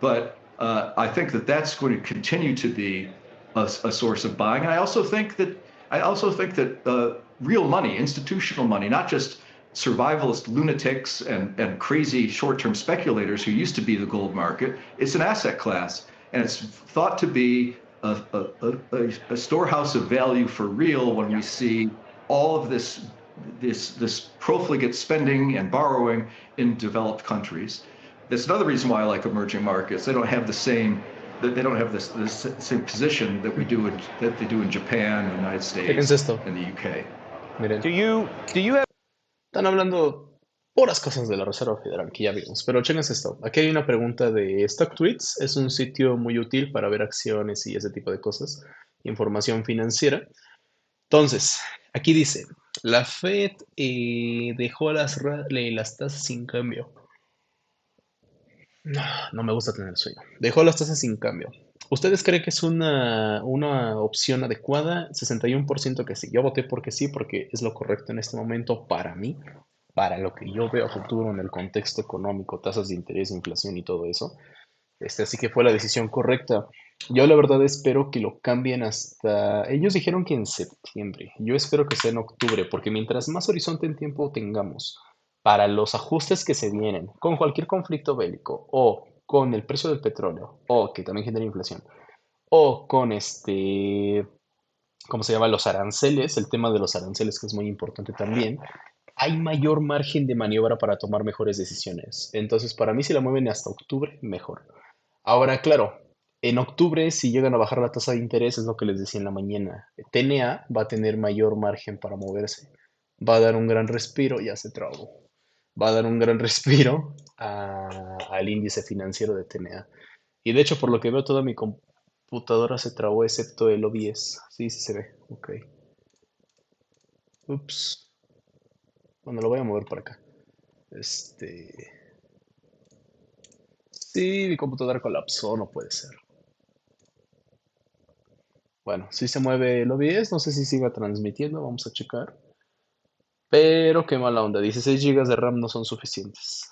But I think that's going to continue to be a source of buying. And I also think that real money, institutional money, not just survivalist lunatics and crazy short-term speculators who used to be the gold market, it's an asset class. And it's thought to be a storehouse of value for real when we see all of this profligate spending and borrowing in developed countries. That's another reason why I like emerging markets. They don't have the same same position that they do in Japan, the United States, and the UK. Miren, Do you have están hablando puras cosas de la Reserva Federal que ya vimos, pero chéquense esto. Aquí hay una pregunta de Stock Tweets. Es un sitio muy útil para ver acciones y ese tipo de cosas, información financiera. Entonces, aquí dice, la Fed dejó las tasas sin cambio. No me gusta tener sueño. Dejó las tasas sin cambio. ¿Ustedes creen que es una opción adecuada? 61% que sí. Yo voté porque sí, porque es lo correcto en este momento para mí, para lo que yo veo a futuro en el contexto económico, tasas de interés, inflación y todo eso. Así que fue la decisión correcta. Yo la verdad espero que lo cambien hasta... Ellos dijeron que en septiembre. Yo espero que sea en octubre, porque mientras más horizonte en tiempo tengamos para los ajustes que se vienen con cualquier conflicto bélico o con el precio del petróleo o que también genera inflación o con ¿cómo se llama? Los aranceles, el tema de los aranceles que es muy importante también, hay mayor margen de maniobra para tomar mejores decisiones. Entonces, para mí, si la mueven hasta octubre, mejor. Ahora, claro, en octubre, si llegan a bajar la tasa de interés, es lo que les decía en la mañana. TNA va a tener mayor margen para moverse. Va a dar un gran respiro, ya se trabó. Va a dar un gran respiro al índice financiero de TNA. Y de hecho, por lo que veo, toda mi computadora se trabó excepto el OBS. Sí, sí se ve. Ok. Ups. Bueno, lo voy a mover por acá. Sí, mi computadora colapsó, no puede ser. Bueno, sí se mueve el OBS, no sé si siga transmitiendo, vamos a checar. Pero qué mala onda, 16 GB de RAM no son suficientes.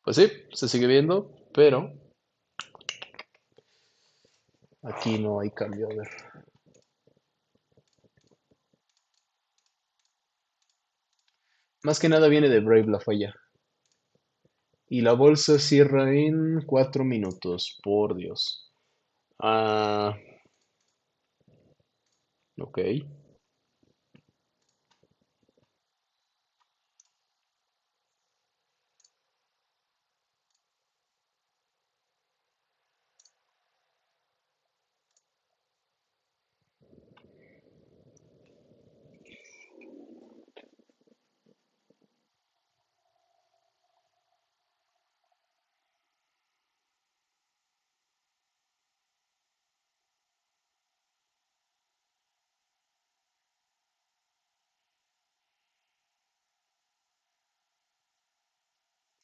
Pues sí, se sigue viendo, pero aquí no hay cambio, a ver. Más que nada viene de Brave la falla. Y la bolsa cierra en 4 minutos, por Dios. Ah, ok.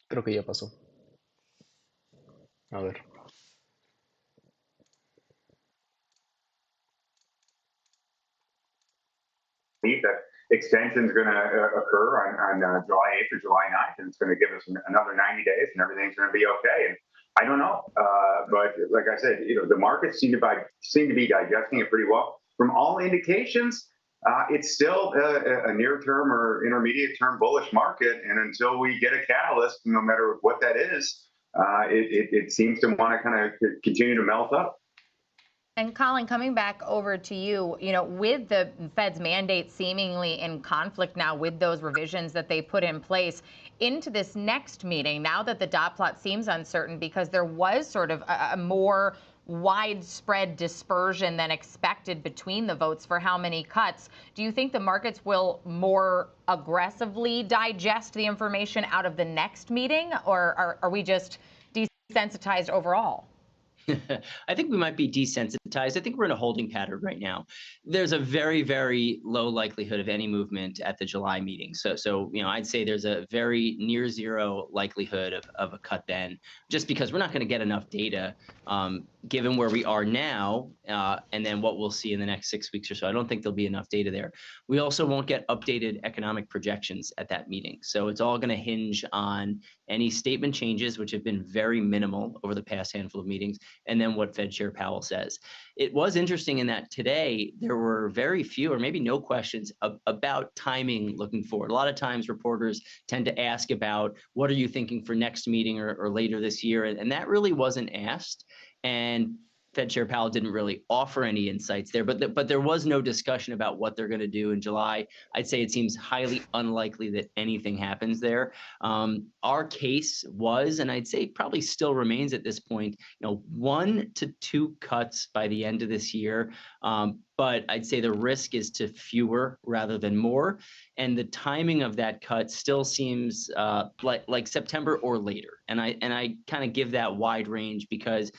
Creo que ya pasó. A ver. That extension is going to occur on July 8th or July 9th, and it's going to give us another 90 days, and everything's going to be okay. And I don't know, but like I said, the markets seem to be digesting it pretty well. From all indications, it's still a near-term or intermediate-term bullish market, and until we get a catalyst, no matter what that is, it seems to want to kind of continue to melt up. And Colin, coming back over to you, with the Fed's mandate seemingly in conflict now with those revisions that they put in place into this next meeting, now that the dot plot seems uncertain because there was sort of a more widespread dispersion than expected between the votes for how many cuts, do you think the markets will more aggressively digest the information out of the next meeting, or are we just desensitized overall? I think we might be desensitized. I think we're in a holding pattern right now. There's a very, very low likelihood of any movement at the July meeting. So I'd say there's a very near zero likelihood of a cut then, just because we're not going to get enough data given where we are now and then what we'll see in the next 6 weeks or so. I don't think there'll be enough data there. We also won't get updated economic projections at that meeting. So it's all going to hinge on any statement changes, which have been very minimal over the past handful of meetings, and then what Fed Chair Powell says. It was interesting in that today there were very few or maybe no questions about timing looking forward. A lot of times reporters tend to ask about what are you thinking for next meeting or later this year, and that really wasn't asked. And Fed Chair Powell didn't really offer any insights there, but there was no discussion about what they're going to do in July. I'd say it seems highly unlikely that anything happens there. Our case was, and I'd say probably still remains at this point, 1 to 2 cuts by the end of this year. But I'd say the risk is to fewer rather than more. And the timing of that cut still seems like September or later. And I kind of give that wide range because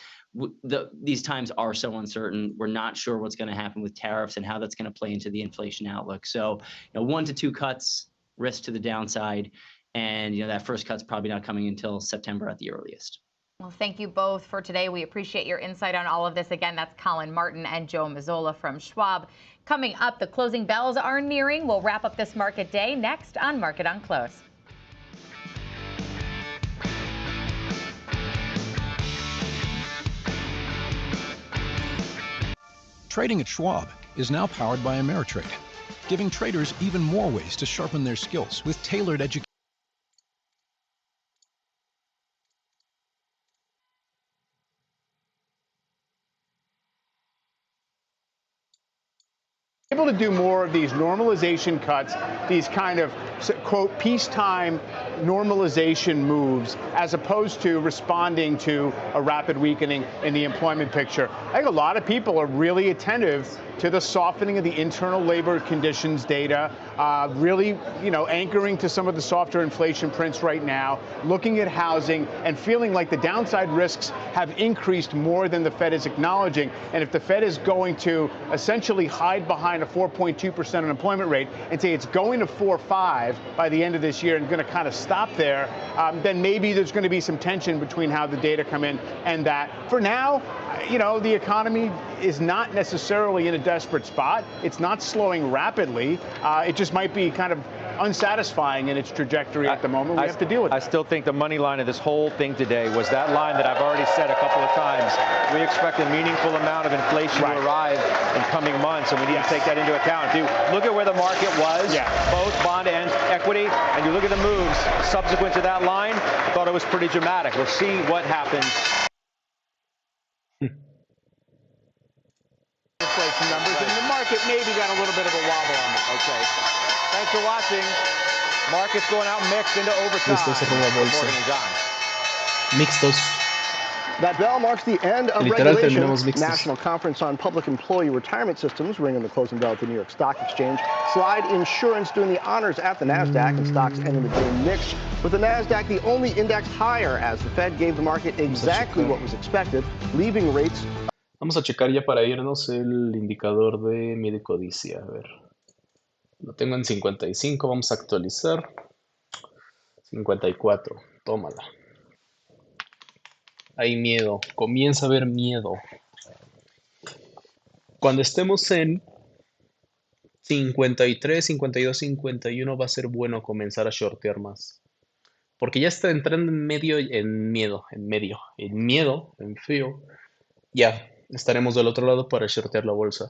these times are so uncertain. We're not sure what's going to happen with tariffs and how that's going to play into the inflation outlook. So 1 to 2 cuts, risk to the downside. And that first cut's probably not coming until September at the earliest. Well, thank you both for today. We appreciate your insight on all of this. Again, that's Colin Martin and Joe Mazzola from Schwab. Coming up, the closing bells are nearing. We'll wrap up this market day next on Market on Close. Trading at Schwab is now powered by Ameritrade, giving traders even more ways to sharpen their skills with tailored education. Able to do more of these normalization cuts, these kind of, quote, peacetime normalization moves, as opposed to responding to a rapid weakening in the employment picture. I think a lot of people are really attentive to the softening of the internal labor conditions data, really, anchoring to some of the softer inflation prints right now, looking at housing and feeling like the downside risks have increased more than the Fed is acknowledging. And if the Fed is going to essentially hide behind a 4.2% unemployment rate and say it's going to 4.5 by the end of this year and going to kind of stop there, then maybe there's going to be some tension between how the data come in and that. For now, the economy is not necessarily in a desperate spot. It's not slowing rapidly. It just might be kind of unsatisfying in its trajectory at the moment. We have to deal with it. I still think the money line of this whole thing today was that line that I've already said a couple of times. We expect a meaningful amount of inflation to arrive in coming months, and we need to take that into account. If you look at where the market was, both bond and equity, and you look at the moves subsequent to that line, I thought it was pretty dramatic. We'll see what happens. Inflation numbers, and the market maybe got a little bit of a wobble on it. Okay. Thanks for watching. Market's going out mixed into overtime. Morgan and John. Mixtos. That bell marks the end of Literal regulation. terminamos mixtos. National Conference on Public Employee Retirement Systems ringing the closing bell at the New York Stock Exchange. Slide Insurance doing the honors at the NASDAQ, and stocks ending the day mixed, with the NASDAQ the only index higher as the Fed gave the market exactly what was expected, leaving rates. Vamos a checar ya para irnos el indicador de mi codicia. A ver. Lo tengo en 55, vamos a actualizar. 54, tómala. Hay miedo, comienza a haber miedo. Cuando estemos en 53, 52, 51 va a ser bueno comenzar a shortear más. Porque ya está entrando en medio, en frío. Ya, estaremos del otro lado para shortear la bolsa.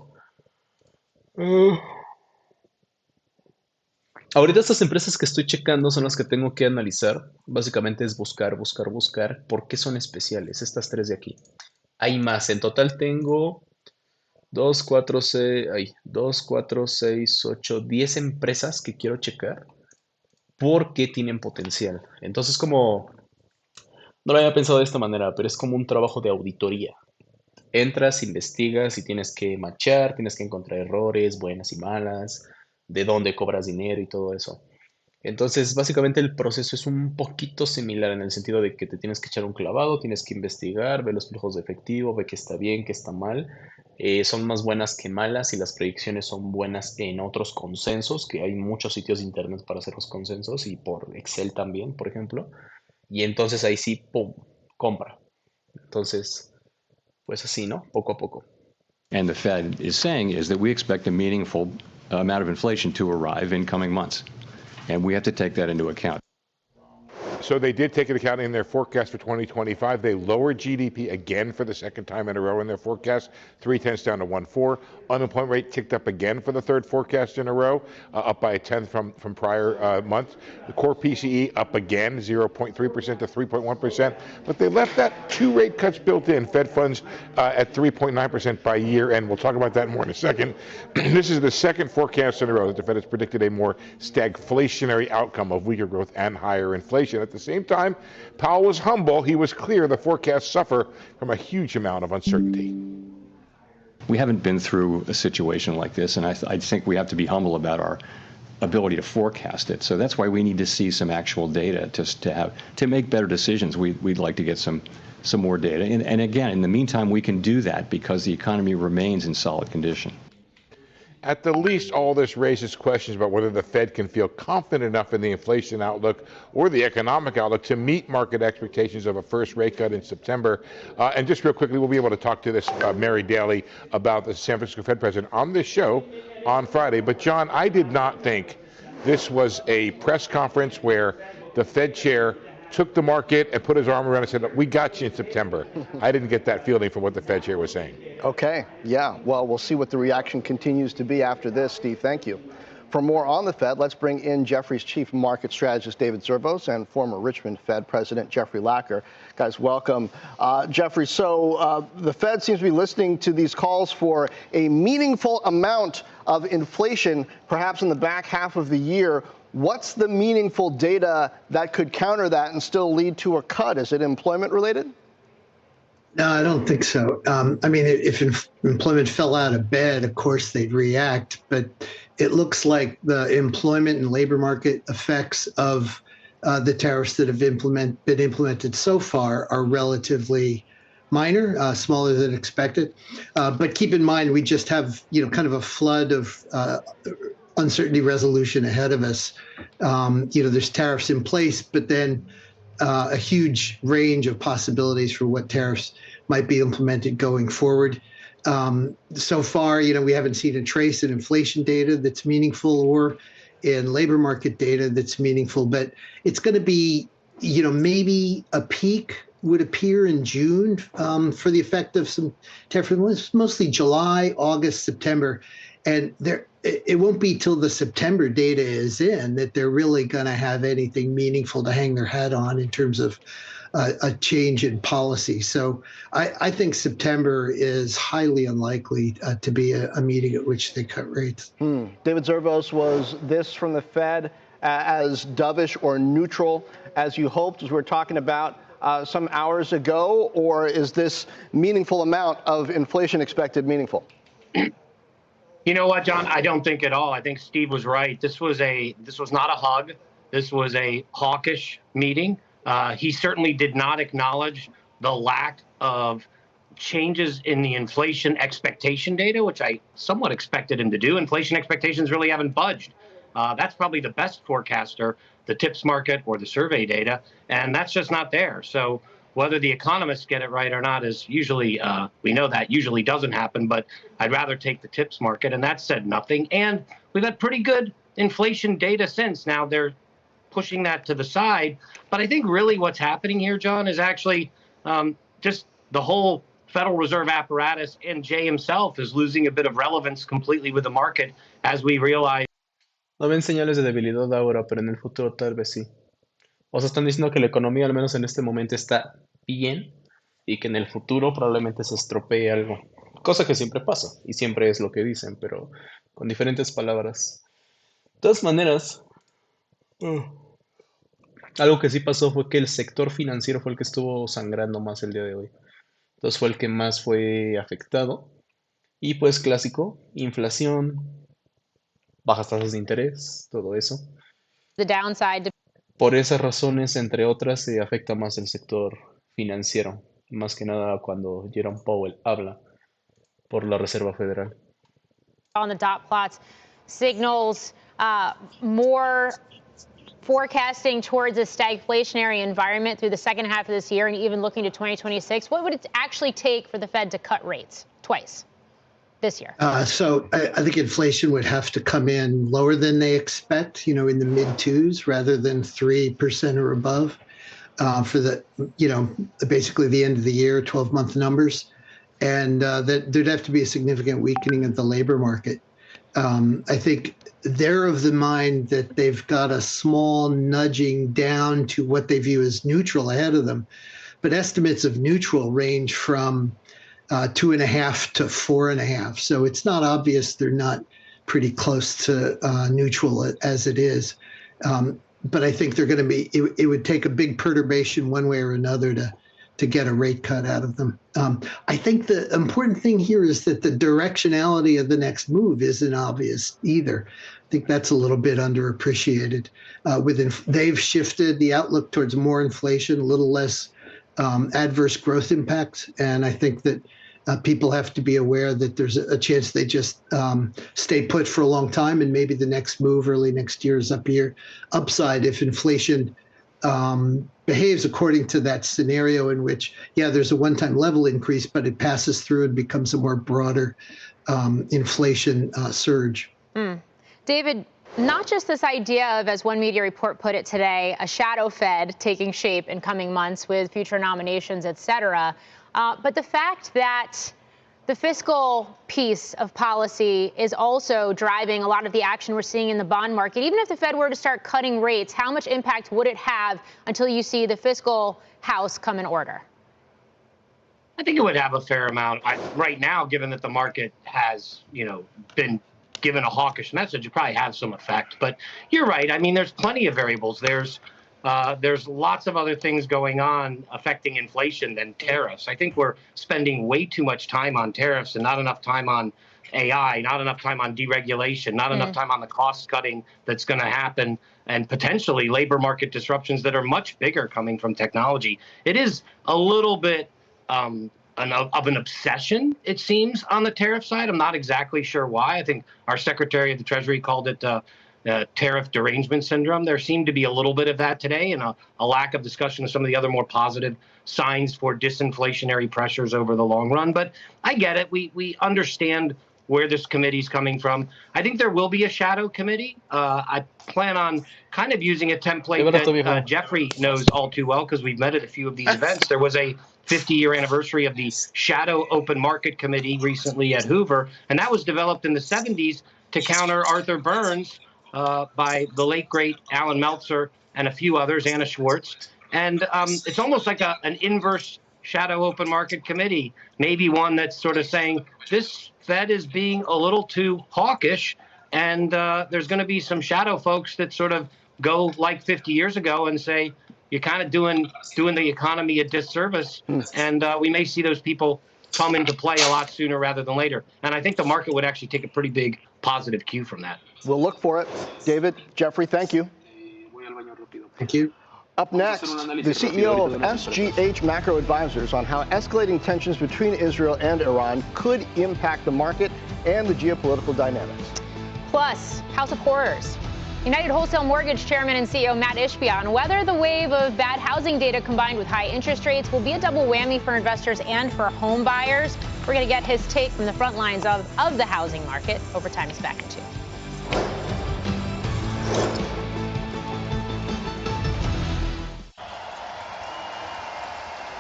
Ahorita estas empresas que estoy checando son las que tengo que analizar. Básicamente es buscar por qué son especiales. Estas tres de aquí. Hay más. En total tengo 2, 4, 6, 8, 10 empresas que quiero checar porque tienen potencial. Entonces como... No lo había pensado de esta manera, pero es como un trabajo de auditoría. Entras, investigas y tienes que matchar, tienes que encontrar errores, buenas y malas, de dónde cobras dinero y todo eso. Entonces, básicamente el proceso es un poquito similar en el sentido de que te tienes que echar un clavado, tienes que investigar, ver los flujos de efectivo, ver qué está bien, qué está mal. Son más buenas que malas y las predicciones son buenas en otros consensos, que hay muchos sitios de internet para hacer los consensos y por Excel también, por ejemplo. Y entonces ahí sí, ¡pum!, compra. Entonces, pues así, ¿no? Poco a poco. And the Fed is saying is that we expect a meaningful amount of inflation to arrive in coming months. And we have to take that into account. So they did take into account in their forecast for 2025. They lowered GDP again for the second time in a row in their forecast, 0.3 down to 1.4. Unemployment rate ticked up again for the third forecast in a row, up by 1/10 from prior months. The core PCE up again, 0.3% to 3.1%. But they left that 2 rate cuts built in, Fed funds at 3.9% by year, and we'll talk about that more in a second. This is the second forecast in a row that the Fed has predicted a more stagflationary outcome of weaker growth and higher inflation. At the same time, Powell was humble. He was clear the forecasts suffer from a huge amount of uncertainty. We haven't been through a situation like this, and I think we have to be humble about our ability to forecast it. So that's why we need to see some actual data to make better decisions. We'd like to get some more data. And again, in the meantime, we can do that because the economy remains in solid condition. At the least, all this raises questions about whether the Fed can feel confident enough in the inflation outlook or the economic outlook to meet market expectations of a first rate cut in September. And just real quickly, we'll be able to talk to this Mary Daly about the San Francisco Fed president on this show on Friday. But John, I did not think this was a press conference where the Fed chair took the market and put his arm around and said, we got you in September. I didn't get that feeling from what the Fed chair was saying. Okay, yeah, well, we'll see what the reaction continues to be after this, Steve. Thank you. For more on the Fed, let's bring in Jeffrey's chief market strategist, David Zervos, and former Richmond Fed president, Jeffrey Lacker. Guys, welcome. Jeffrey, so the Fed seems to be listening to these calls for a meaningful amount of inflation, perhaps in the back half of the year. What's the meaningful data that could counter that and still lead to a cut? Is it employment related? No, I don't think so. I mean, if employment fell out of bed, of course they'd react. But it looks like the employment and labor market effects of the tariffs that have been implemented so far are relatively minor, smaller than expected. But keep in mind, we just have, kind of a flood of uncertainty resolution ahead of us. There's tariffs in place, but then a huge range of possibilities for what tariffs might be implemented going forward. So far, we haven't seen a trace in inflation data that's meaningful or in labor market data that's meaningful, but it's going to be, maybe a peak would appear in June for the effect of some tariff, mostly July, August, September. And it won't be till the September data is in that they're really going to have anything meaningful to hang their hat on in terms of a change in policy. So I think September is highly unlikely to be a meeting at which they cut rates. David Zervos, was this from the Fed as dovish or neutral as you hoped, as we were talking about some hours ago, or is this meaningful amount of inflation expected meaningful? You know what, John? I don't think at all. I think Steve was right. This was not a hug. This was a hawkish meeting. He certainly did not acknowledge the lack of changes in the inflation expectation data, which I somewhat expected him to do. Inflation expectations really haven't budged. That's probably the best forecaster, the TIPS market or the survey data, and that's just not there. So whether the economists get it right or not is usually, we know that usually doesn't happen, but I'd rather take the TIPS market, and that said nothing. And we've had pretty good inflation data since. Now they're pushing that to the side. But I think really what's happening here, John, is actually just the whole Federal Reserve apparatus, and Jay himself is losing a bit of relevance completely with the market as we realize. No ven señales de debilidad ahora, pero en el futuro tal vez sí. O sea, están diciendo que la economía, al menos en este momento, está bien y que en el futuro probablemente se estropee algo. Cosa que siempre pasa y siempre es lo que dicen, pero con diferentes palabras. De todas maneras, algo que sí pasó fue que el sector financiero fue el que estuvo sangrando más el día de hoy. Entonces fue el que más fue afectado. Y pues clásico, inflación, bajas tasas de interés, todo eso. The downside. Por esas razones, entre otras, se afecta más el sector financiero. Más que nada cuando Jerome Powell habla por la Reserva Federal. On the dot plots, signals more forecasting towards a stagflationary environment through the second half of this year and even looking to 2026. What would it actually take for the Fed to cut rates twice this year? So I think inflation would have to come in lower than they expect, in the mid-twos rather than 3% or above for the, basically the end of the year, 12-month numbers. And that there'd have to be a significant weakening of the labor market. I think they're of the mind that they've got a small nudging down to what they view as neutral ahead of them. But estimates of neutral range from 2.5 to 4.5. So it's not obvious they're not pretty close to neutral as it is. But I think they're going to be, it would take a big perturbation one way or another to get a rate cut out of them. I think the important thing here is that the directionality of the next move isn't obvious either. I think that's a little bit underappreciated. They've shifted the outlook towards more inflation, a little less adverse growth impacts. And I think that people have to be aware that there's a chance they just stay put for a long time, and maybe the next move early next year is upside if inflation behaves according to that scenario in which, there's a one-time level increase, but it passes through and becomes a more broader inflation surge. David, not just this idea of, as one media report put it today, a shadow Fed taking shape in coming months with future nominations, et cetera, but the fact that the fiscal piece of policy is also driving a lot of the action we're seeing in the bond market. Even if the Fed were to start cutting rates, how much impact would it have until you see the fiscal house come in order? I think it would have a fair amount. Right now, given that the market has, been given a hawkish message, it probably has some effect. But you're right. I mean, there's plenty of variables. There's lots of other things going on affecting inflation than tariffs. I think we're spending way too much time on tariffs and not enough time on AI, not enough time on deregulation, not enough time on the cost cutting that's going to happen, and potentially labor market disruptions that are much bigger coming from technology. It is a little bit of an obsession, it seems, on the tariff side. I'm not exactly sure why. I think our Secretary of the Treasury called it tariff derangement syndrome. There seemed to be a little bit of that today, and a lack of discussion of some of the other more positive signs for disinflationary pressures over the long run. But I get it. We understand where this committee's coming from. I think there will be a shadow committee. I plan on kind of using a template that Jeffrey knows all too well because we've met at a few of these events. There was a 50-year anniversary of the Shadow Open Market Committee recently at Hoover, and that was developed in the 70s to counter Arthur Burns by the late, great Alan Meltzer and a few others, Anna Schwartz. And it's almost like an inverse shadow open market committee, maybe one that's sort of saying this Fed is being a little too hawkish, and there's going to be some shadow folks that sort of go like 50 years ago and say, you're kind of doing the economy a disservice, and we may see those people come into play a lot sooner rather than later. And I think the market would actually take a pretty big positive cue from that. We'll look for it. David, Jeffrey, thank you. Thank you. Up next, the CEO of SGH Macro Advisors on how escalating tensions between Israel and Iran could impact the market and the geopolitical dynamics. Plus, House of Horrors. United Wholesale Mortgage Chairman and CEO Matt Ishbia on whether the wave of bad housing data combined with high interest rates will be a double whammy for investors and for home buyers. We're going to get his take from the front lines of the housing market. Overtime is back in 2.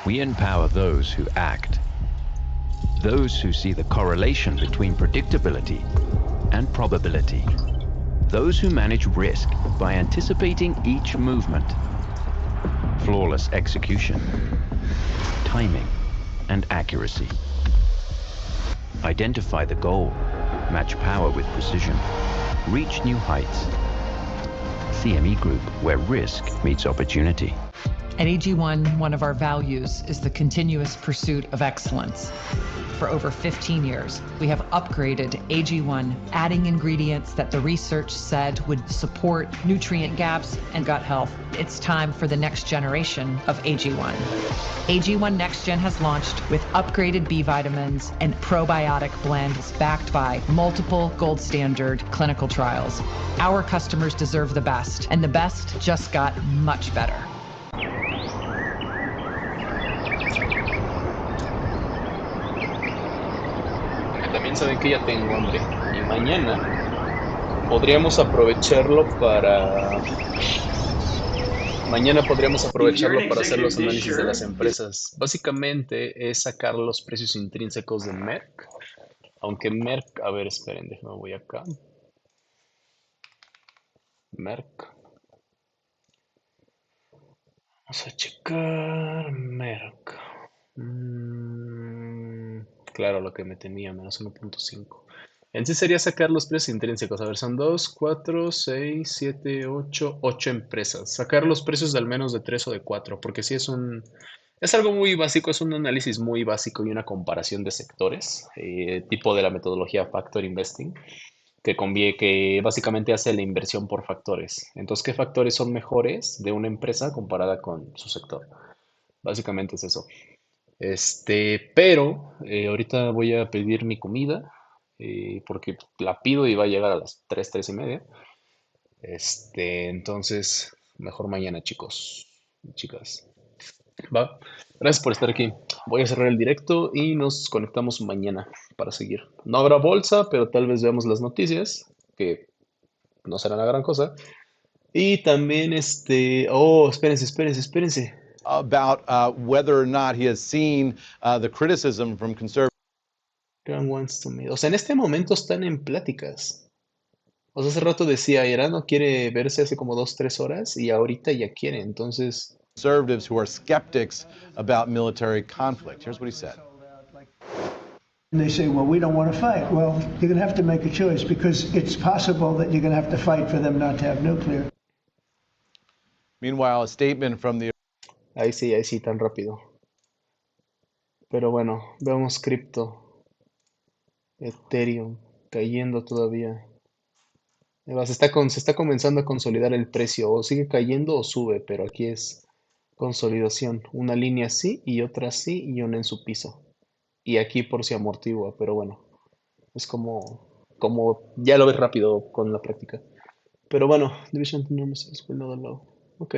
We empower those who act, those who see the correlation between predictability and probability, those who manage risk by anticipating each movement, flawless execution, timing, and accuracy. Identify the goal, match power with precision, reach new heights. CME Group, where risk meets opportunity. At AG1, one of our values is the continuous pursuit of excellence. For over 15 years, we have upgraded AG1, adding ingredients that the research said would support nutrient gaps and gut health. It's time for the next generation of AG1. AG1 Next Gen has launched with upgraded B vitamins and probiotic blends backed by multiple gold standard clinical trials. Our customers deserve the best, and the best just got much better. También saben que ya tengo hambre y mañana podríamos aprovecharlo para hacer los análisis de las empresas. Básicamente es sacar los precios intrínsecos de Merck, aunque Merck, a ver, esperen, déjenme voy acá. Merck. Vamos a checar Merck. Claro, lo que me tenía, menos 1.5. En sí sería sacar los precios intrínsecos. A ver, son 2, 4, 6, 7, 8 empresas. Sacar los precios de al menos de 3 o de 4, porque sí es algo muy básico, es un análisis muy básico y una comparación de sectores, tipo de la metodología Factor Investing, que básicamente hace la inversión por factores. Entonces, ¿qué factores son mejores de una empresa comparada con su sector? Básicamente es eso. Pero ahorita voy a pedir mi comida porque la pido y va a llegar a las 3 y media. Entonces, mejor mañana, chicos y chicas. Va. Gracias por estar aquí. Voy a cerrar el directo y nos conectamos mañana para seguir. No habrá bolsa, pero tal vez veamos las noticias, que no será la gran cosa. Y también espérense. About whether or not he has seen the criticism from conservatives. O sea, en este momento están en pláticas. O sea, hace rato decía, Irán no quiere verse hace como 2-3 horas y ahorita ya quiere, entonces... Conservatives who are skeptics about military conflict. Here's what he said. And they say, well, we don't want to fight. Well, you're going to have to make a choice because it's possible that you're going to have to fight for them not to have nuclear. Meanwhile, a statement from the... Ahí sí, tan rápido. Pero bueno, veamos cripto. Ethereum, cayendo todavía. Se está comenzando a consolidar el precio. O sigue cayendo o sube, pero aquí es consolidación. Una línea así y otra así y una en su piso. Y aquí por si amortigua, pero bueno. Es como ya lo ves rápido con la práctica. Pero bueno, Division Numbers is below the low. Ok.